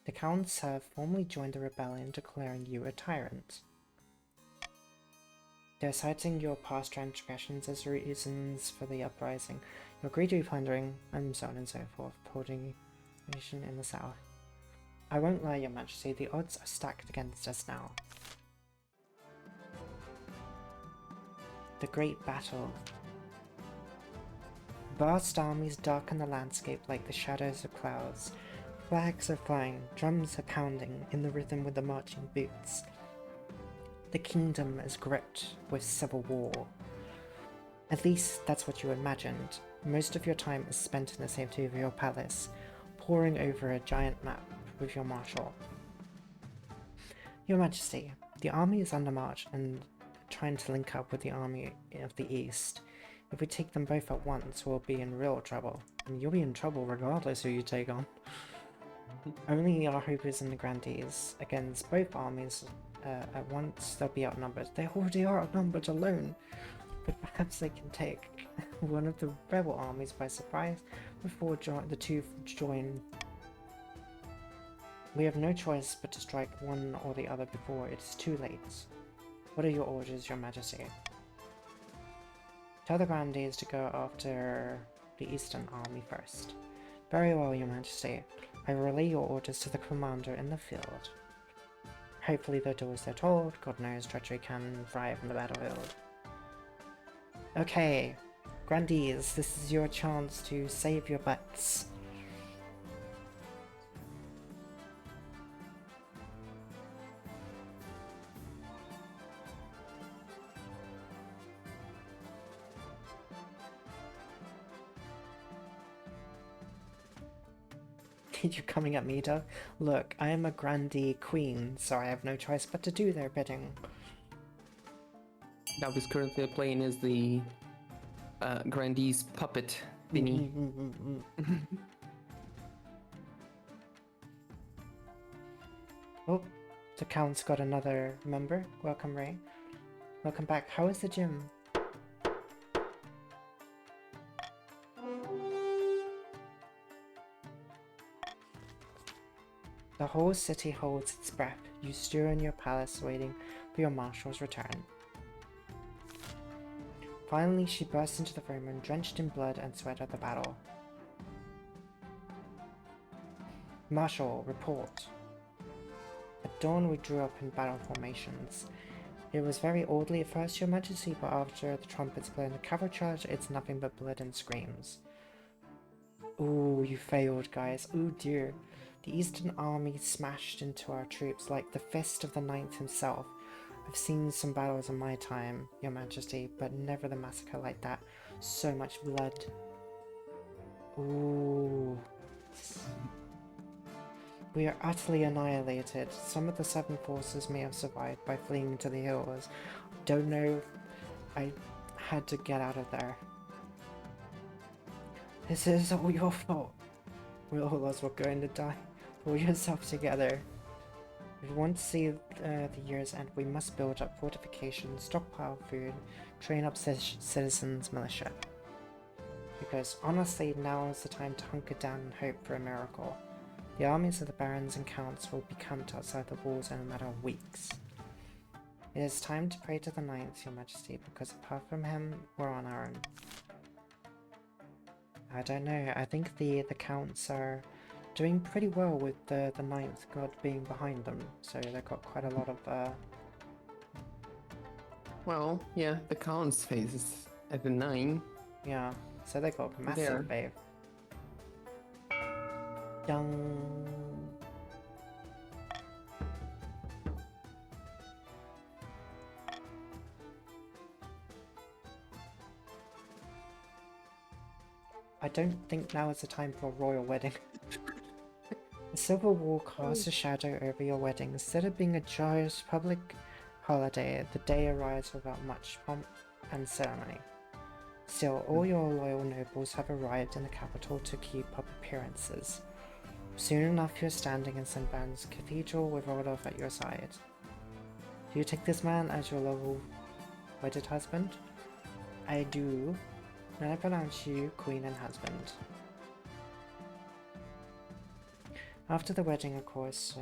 The counts have formally joined the rebellion, declaring you a tyrant. They're citing your past transgressions as reasons for the uprising, your greedy plundering, and so on and so forth, holding nation in the south. I won't lie, Your Majesty, the odds are stacked against us now. The Great Battle. Vast armies darken the landscape like the shadows of clouds. Flags are flying, drums are pounding in the rhythm with the marching boots. The kingdom is gripped with civil war. At least that's what you imagined. Most of your time is spent in the safety of your palace, poring over a giant map with your marshal. Your Majesty, the army is under march and trying to link up with the army of the East. If we take them both at once, we'll be in real trouble. And you'll be in trouble regardless who you take on. Only our hope is in the Grandees. Against both armies at once, they'll be outnumbered. They already are outnumbered alone. But perhaps they can take one of the rebel armies by surprise before the two join. We have no choice but to strike one or the other before it is too late. What are your orders, Your Majesty? Tell the Grandees to go after the Eastern Army first. Very well, Your Majesty. I relay your orders to the commander in the field. Hopefully they'll do as they're told. God knows treachery can thrive in the battlefield. Okay, Grandees, this is your chance to save your butts. You're coming at me, Doug? Look, I am a Grandee Queen, so I have no choice but to do their bidding. Now he's currently playing as the Grandee's puppet thingy. Oh, the Count's got another member. Welcome, Ray. Welcome back. How is the gym? The whole city holds its breath. You stir in your palace, waiting for your marshal's return. Finally, she bursts into the room and, drenched in blood and sweat of the battle. Marshal, report. At dawn, we drew up in battle formations. It was very orderly at first, Your Majesty, but after the trumpets blow in the cavalry charge, it's nothing but blood and screams. Ooh, you failed, guys. Ooh dear. The Eastern Army smashed into our troops like the fist of the Ninth himself. I've seen some battles in my time, Your Majesty, but never the massacre like that. So much blood. Ooh. We are utterly annihilated. Some of the Seven Forces may have survived by fleeing to the hills. Don't know. I had to get out of there. This is all your fault. We all of us were going to die. Pull yourself together. If we want to see the year's end, we must build up fortifications, stockpile food, train up citizens' militia. Because honestly, now is the time to hunker down and hope for a miracle. The armies of the barons and counts will be camped outside the walls in a matter of weeks. It is time to pray to the Ninth, Your Majesty, because apart from him, we're on our own. I don't know, I think the counts are doing pretty well with the Ninth god being behind them, so they've got quite a lot of Well, yeah, the count's face is at the 9. yeah, so they got a massive wave. Dong. I don't think now is the time for a royal wedding. The civil war casts a shadow over your wedding. Instead of being a joyous public holiday, the day arrives without much pomp and ceremony. Still, all your loyal nobles have arrived in the capital to keep up appearances. Soon enough, you're standing in St. Bern's Cathedral with Rodolph at your side. Do you take this man as your lawful wedded husband? I do. And I pronounce you queen and husband. After the wedding, of course,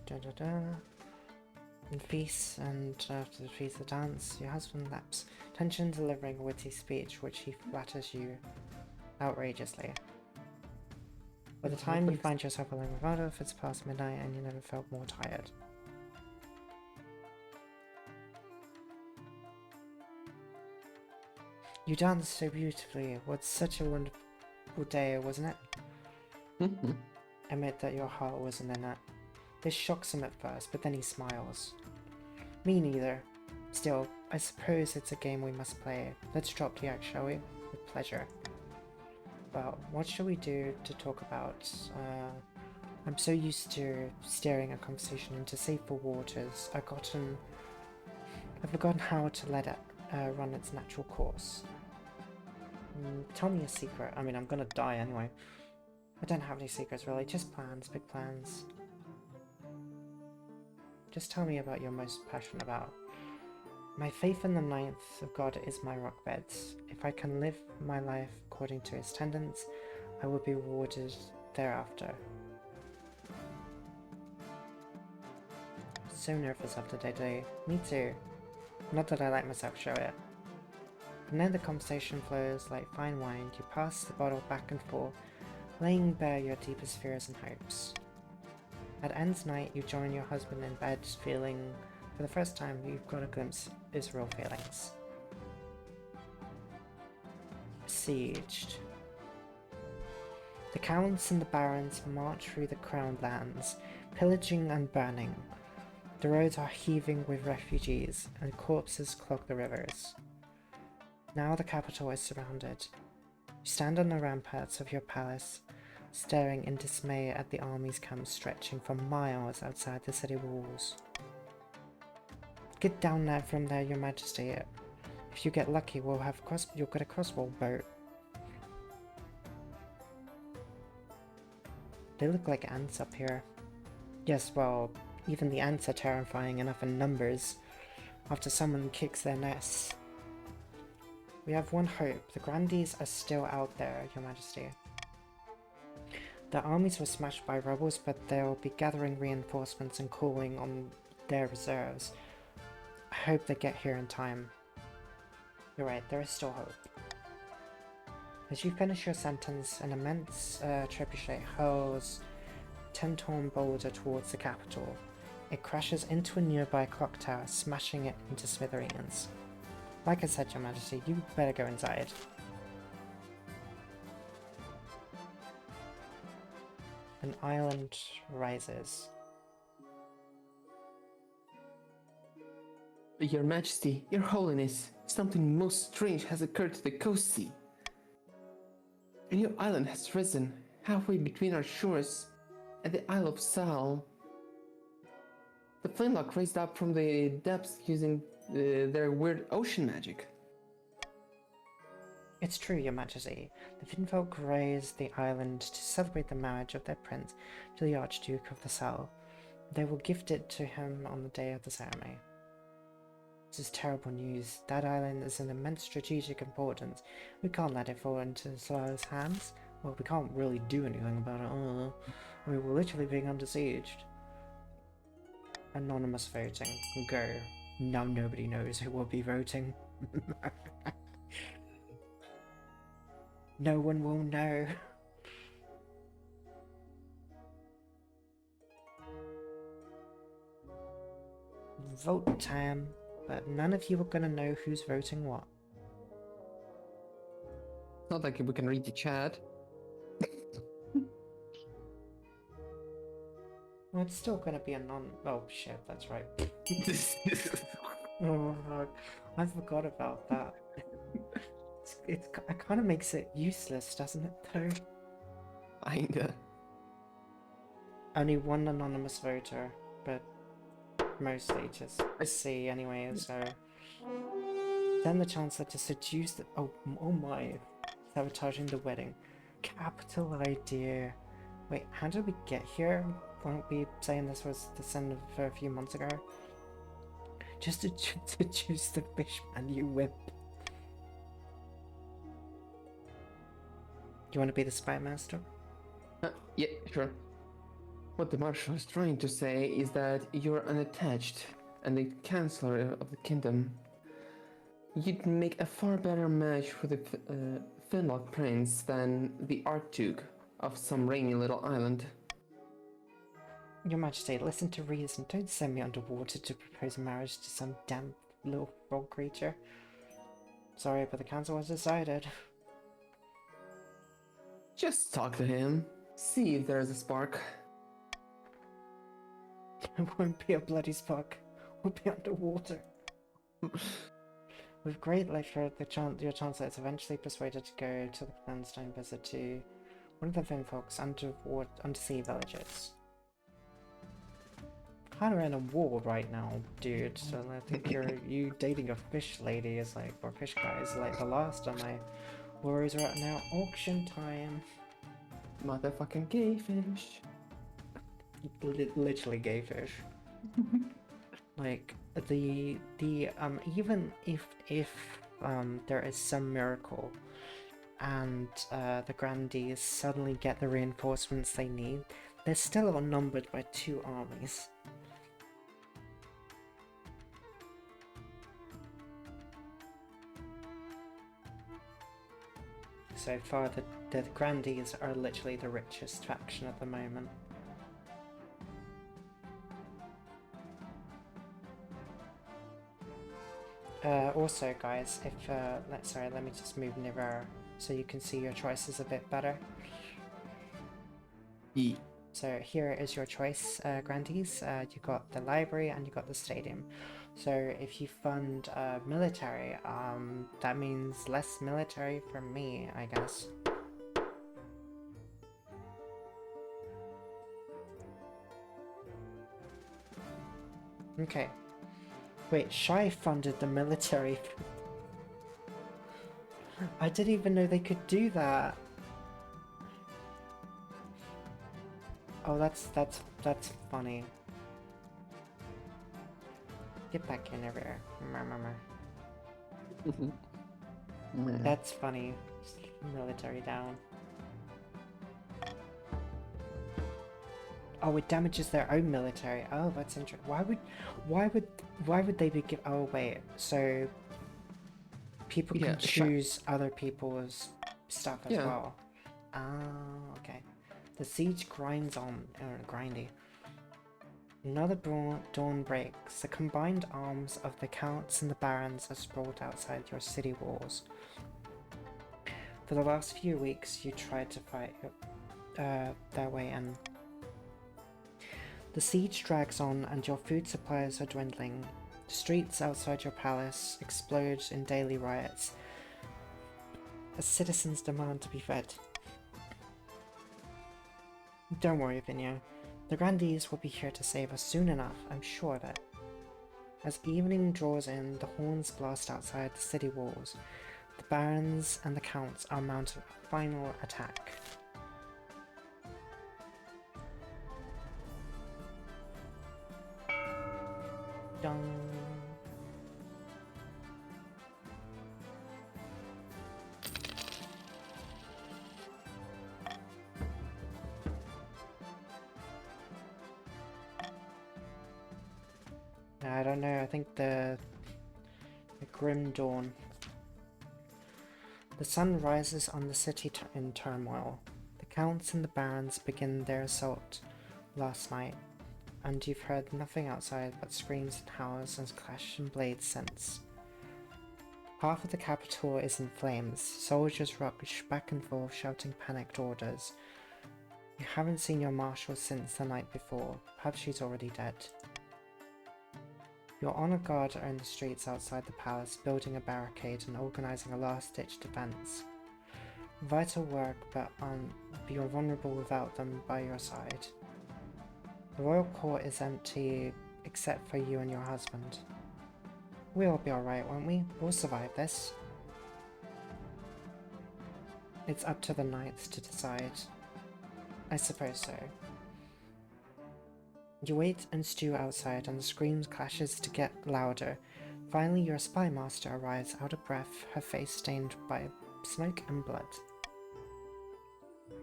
and feast, and after the feast, the dance, your husband laps tension, delivering a witty speech which he flatters you outrageously. By the time you find yourself alone with Rodolph, it's past midnight and you never felt more tired. You danced so beautifully. What such a wonderful day, wasn't it? Admit that your heart wasn't in it. This shocks him at first, but then he smiles. Me neither. Still, I suppose it's a game we must play. Let's drop the act, shall we? With pleasure. Well, what shall we do to talk about? I'm so used to steering a conversation into safer waters, I've forgotten how to let it run its natural course. Tell me a secret. I mean, I'm gonna die anyway. I don't have any secrets really, just plans, big plans. Just tell me about you're most passionate about. My faith in the Ninth of God is my rock beds. If I can live my life according to its tenets, I will be rewarded thereafter. So nervous after day. Me too. Not that I let myself show it. And then the conversation flows like fine wine. You pass the bottle back and forth, laying bare your deepest fears and hopes. At ends night, you join your husband in bed, feeling, for the first time, you've got a glimpse of his real feelings. Besieged. The counts and the barons march through the crowned lands, pillaging and burning. The roads are heaving with refugees, and corpses clog the rivers. Now the capital is surrounded. You stand on the ramparts of your palace, staring in dismay at the army's camp stretching for miles outside the city walls. Get down there from there, Your Majesty. If you get lucky, you'll get a crossbow boat. They look like ants up here. Yes, well, even the ants are terrifying enough in numbers after someone kicks their nests. We have one hope. The Grandees are still out there, Your Majesty. The armies were smashed by rebels, but they'll be gathering reinforcements and calling on their reserves. I hope they get here in time. You're right, there is still hope. As you finish your sentence, an immense trebuchet hurls 10-ton boulder towards the capital. It crashes into a nearby clock tower, smashing it into smithereens. Like I said, Your Majesty, you better go inside. An island rises. Your Majesty, Your Holiness, something most strange has occurred to the coast sea. A new island has risen, halfway between our shores and the Isle of Sal. The Flintlock raised up from the depths using their weird ocean magic. It's true, Your Majesty. The Finfolk raised the island to celebrate the marriage of their prince to the Archduke of the Sal. They will gift it to him on the day of the ceremony. This is terrible news. That island is of immense strategic importance. We can't let it fall into Salal's hands. Well, we can't really do anything about it. I mean, we're literally being under siege. Anonymous voting. Go. Now nobody knows who will be voting. No one will know. Vote time, but none of you are gonna know who's voting what. Not like we can read the chat. Well, it's still gonna be a non. Oh shit, that's right. Oh fuck, I forgot about that. It kind of makes it useless, doesn't it, though? Kinda. Only one anonymous voter, but mostly just a C anyway, so... Then the Chancellor to seduce the... Oh my. Sabotaging the wedding. Capital idea. Wait, how did we get here? Weren't we saying this was the sin of a few months ago? Just to seduce the fishman, you whip. You want to be the spy master? Yeah, sure. What the Marshal is trying to say is that you're unattached and the Chancellor of the Kingdom. You'd make a far better match for the Finlock Prince than the Archduke of some rainy little island. Your Majesty, listen to reason. Don't send me underwater to propose marriage to some damn little frog creature. Sorry, but the council has decided. Just talk to him. See if there's a spark. It won't be a bloody spark. We'll be underwater. With great leisure, your Chancellor is eventually persuaded to go to the clandestine visit to one of the Finfolk's undersea villages. Kinda in a war right now, dude. So I think you dating a fish lady is like, or fish guy is like the last of my worries right now. Auction time. Motherfucking gay fish. Literally gay fish. Like the even if there is some miracle and the Grandees suddenly get the reinforcements they need, they're still outnumbered by 2 armies. So far, the Grandees are literally the richest faction at the moment. Also, guys, if let me just move nearer so you can see your choices a bit better. Yeah. So here is your choice, Grandees. You got the library and you got the stadium. So if you fund military, that means less military for me, I guess. Okay. Wait, Shy funded the military. I didn't even know they could do that. Oh, that's funny. Get back in over here. That's funny. Military down. Oh, it damages their own military. Oh, that's interesting. Why would they be oh wait, so people Yeah, can choose other people's stuff as Yeah. well. Ah, okay. The siege grinds on, grindy. Another dawn breaks. The combined arms of the counts and the barons are sprawled outside your city walls. For the last few weeks, you tried to fight their way in. The siege drags on and your food supplies are dwindling. The streets outside your palace explode in daily riots as citizens demand to be fed. Don't worry, Vinyo. The Grandees will be here to save us soon enough, I'm sure of it. As evening draws in, the horns blast outside the city walls. The barons and the counts are mounting a final attack. Dun. I don't know, I think the grim dawn. The sun rises on the city in turmoil. The counts and the barons begin their assault last night, and you've heard nothing outside but screams and howls and clash and blades since. Half of the capital is in flames. Soldiers rush back and forth shouting panicked orders. You haven't seen your marshal since the night before. Perhaps she's already dead. Your honor guard are in the streets outside the palace, building a barricade and organizing a last-ditch defense. Vital work, but you're vulnerable without them by your side. The royal court is empty except for you and your husband. We'll be alright, won't we? We'll survive this. It's up to the knights to decide. I suppose so. You wait and stew outside, and the screams clashes to get louder. Finally, your spy master arrives out of breath, her face stained by smoke and blood.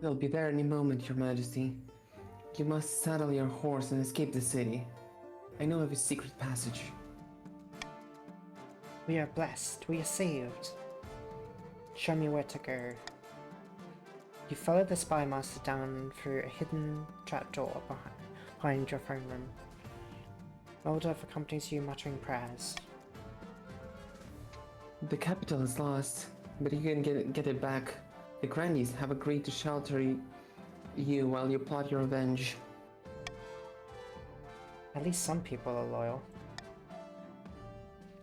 They'll be there any moment, Your Majesty. You must saddle your horse and escape the city. I know of a secret passage. We are blessed. We are saved. Show me where to go. You follow the spy master down through a hidden trapdoor behind your throne room. Moldov accompanies you muttering prayers. The capital is lost, but you can get it back. The Grandees have agreed to shelter you while you plot your revenge. At least some people are loyal.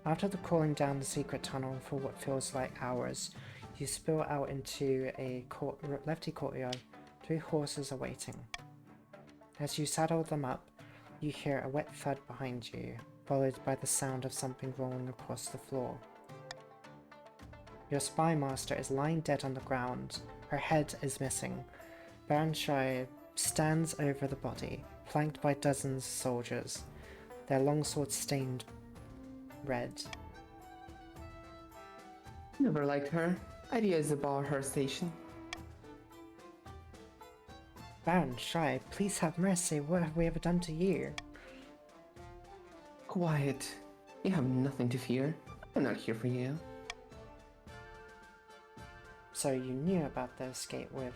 After crawling down the secret tunnel for what feels like hours, you spill out into a lefty courtyard. 3 horses are waiting. As you saddle them up, you hear a wet thud behind you, followed by the sound of something rolling across the floor. Your spy master is lying dead on the ground. Her head is missing. Baron Shai stands over the body, flanked by dozens of soldiers, their longswords stained red. Never liked her. Idea is about her station. Baron Shai, please have mercy. What have we ever done to you? Quiet. You have nothing to fear. I'm not here for you. So you knew about the escape with...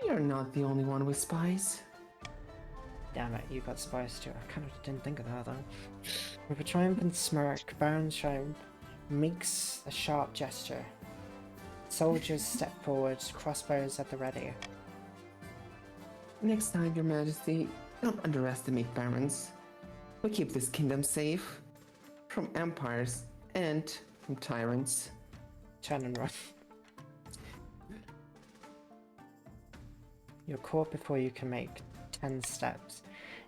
You're not the only one with spies. Damn it, you got spies too. I kind of didn't think of that though. With a triumphant smirk, Baron Shai makes a sharp gesture. Soldiers step forward, crossbows at the ready. Next time, Your Majesty, don't underestimate barons. We keep this kingdom safe from empires and from tyrants. Turn and run. You're caught before you can make 10 steps.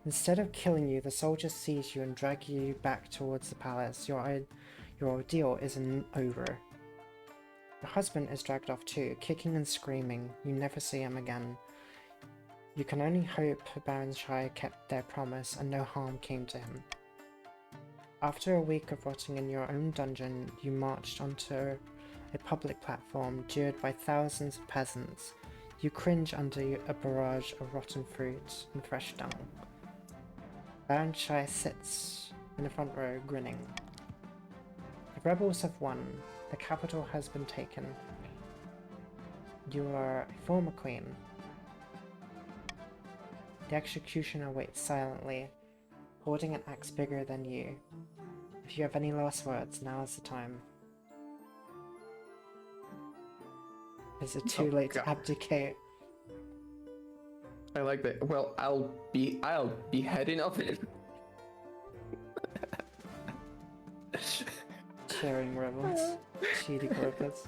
Instead of killing you, the soldiers seize you and drag you back towards the palace. Your ordeal isn't over. Your husband is dragged off too, kicking and screaming. You never see him again. You can only hope Baron Shai kept their promise and no harm came to him. After a week of rotting in your own dungeon, you marched onto a public platform jeered by thousands of peasants. You cringe under a barrage of rotten fruit and fresh dung. Baron Shai sits in the front row, grinning. The rebels have won. The capital has been taken. You are a former queen. The executioner waits silently, holding an axe bigger than you. If you have any last words, now is the time. Is it too late to abdicate? I like that. Well, I'll be heading off it. Cheering rebels. Cheating rebels.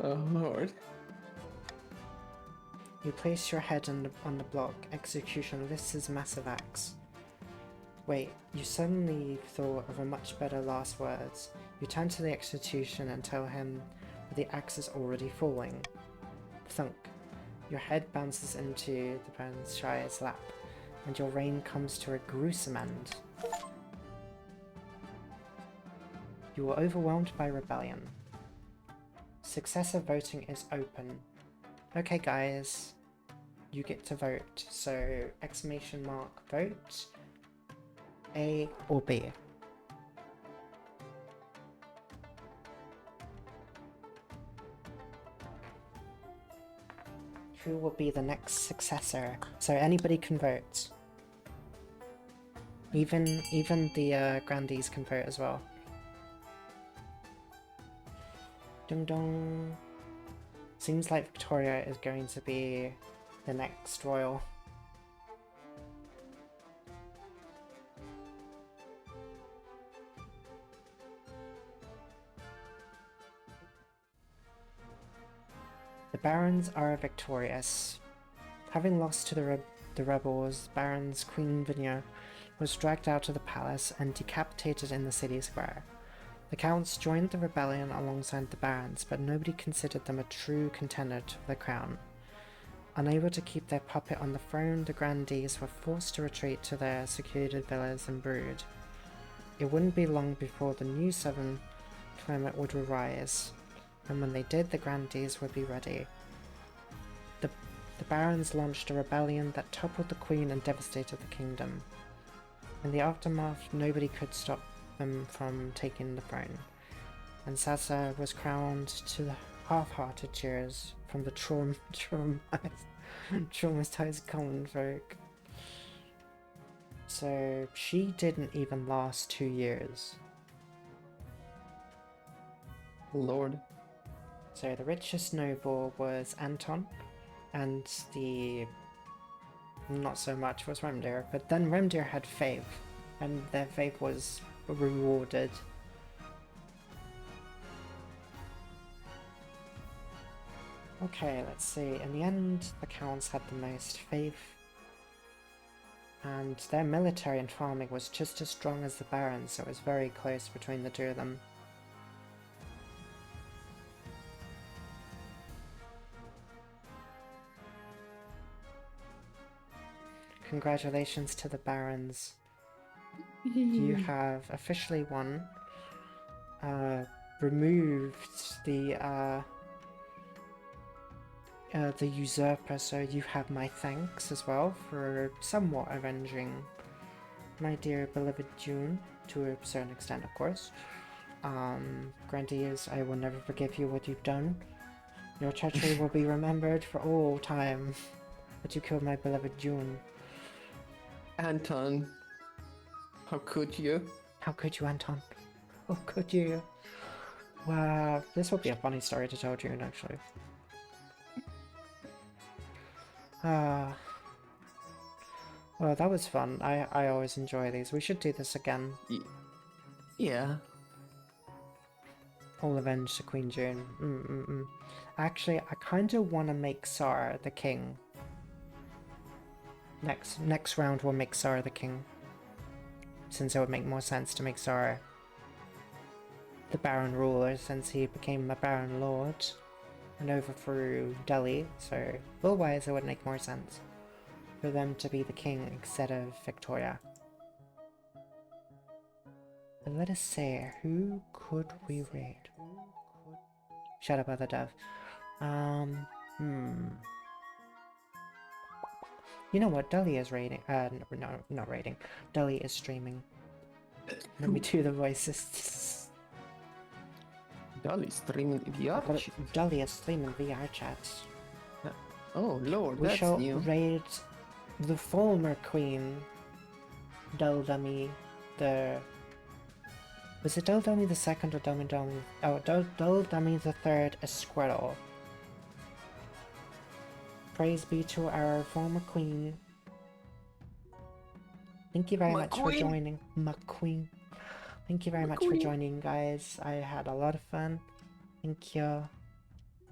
Oh lord. You place your head on the block. Execution lifts his massive axe. Wait, you suddenly thought of a much better last words. You turn to the execution and tell him that the axe is already falling. Thunk. Your head bounces into the Baron Shai's lap, and your reign comes to a gruesome end. You are overwhelmed by rebellion. Successive voting is open. Okay guys, you get to vote, so exclamation mark vote, A or B. Who will be the next successor? So anybody can vote. Even the grandees can vote as well. Ding dong. Seems like Victoria is going to be the next royal. The barons are victorious. Having lost to the rebels, Barons Queen Vinia was dragged out of the palace and decapitated in the city square. The counts joined the rebellion alongside the barons, but nobody considered them a true contender to the crown. Unable to keep their puppet on the throne, the grandees were forced to retreat to their secluded villas and brood. It wouldn't be long before the new southern climate would arise, and when they did, the grandees would be ready. The barons launched a rebellion that toppled the queen and devastated the kingdom. In the aftermath, nobody could stop them from taking the throne, and Sasa was crowned to the half-hearted cheers from the traumatized common folk. So she didn't even last 2 years. Lord. So the richest noble was Anton, and the not so much was Remdir, but then Remdir had faith, and their faith was rewarded. Okay, let's see. In the end, the counts had the most faith, and their military and farming was just as strong as the barons, so it was very close between the two of them. Congratulations to the barons. You have officially won. Removed the usurper, so you have my thanks as well for somewhat avenging my dear beloved June, to a certain extent, of course. Grandees, I will never forgive you what you've done. Your treachery will be remembered for all time. But you killed my beloved June. Anton, how could you? How could you, Anton? How could you? Wow, this would be a funny story to tell June, actually. Well, that was fun. I always enjoy these. We should do this again. Yeah. All avenge to Queen June. Actually, I kind of want to make Sar the king. Next round we'll make Sar the king. Since it would make more sense to make Sar the Baron ruler, since he became a Baron Lord and overthrew Delhi, so rule-wise it would make more sense for them to be the king instead of Victoria. But let us say, who could we raid? Shut up, other dove. Hmm. You know what? Dully is rating. No, not rating. Dully is streaming. Let me do the voices. Dolly streaming VR. But Dully is streaming VR chats. Oh lord, We that's shall new. raid the former queen, Dull Dummy, Was it Dull Dummy the second or Dummy Dummy? Oh, Dull Dummy the third is Squirtle. Praise be to our former queen. Thank you very much for joining, McQueen. Thank you very much for joining, guys. I had a lot of fun. Thank you.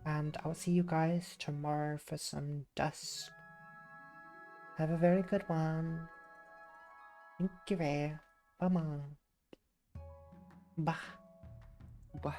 And I'll see you guys tomorrow for some dusk. Have a very good one. Thank you very. Bye. Bye. Bah.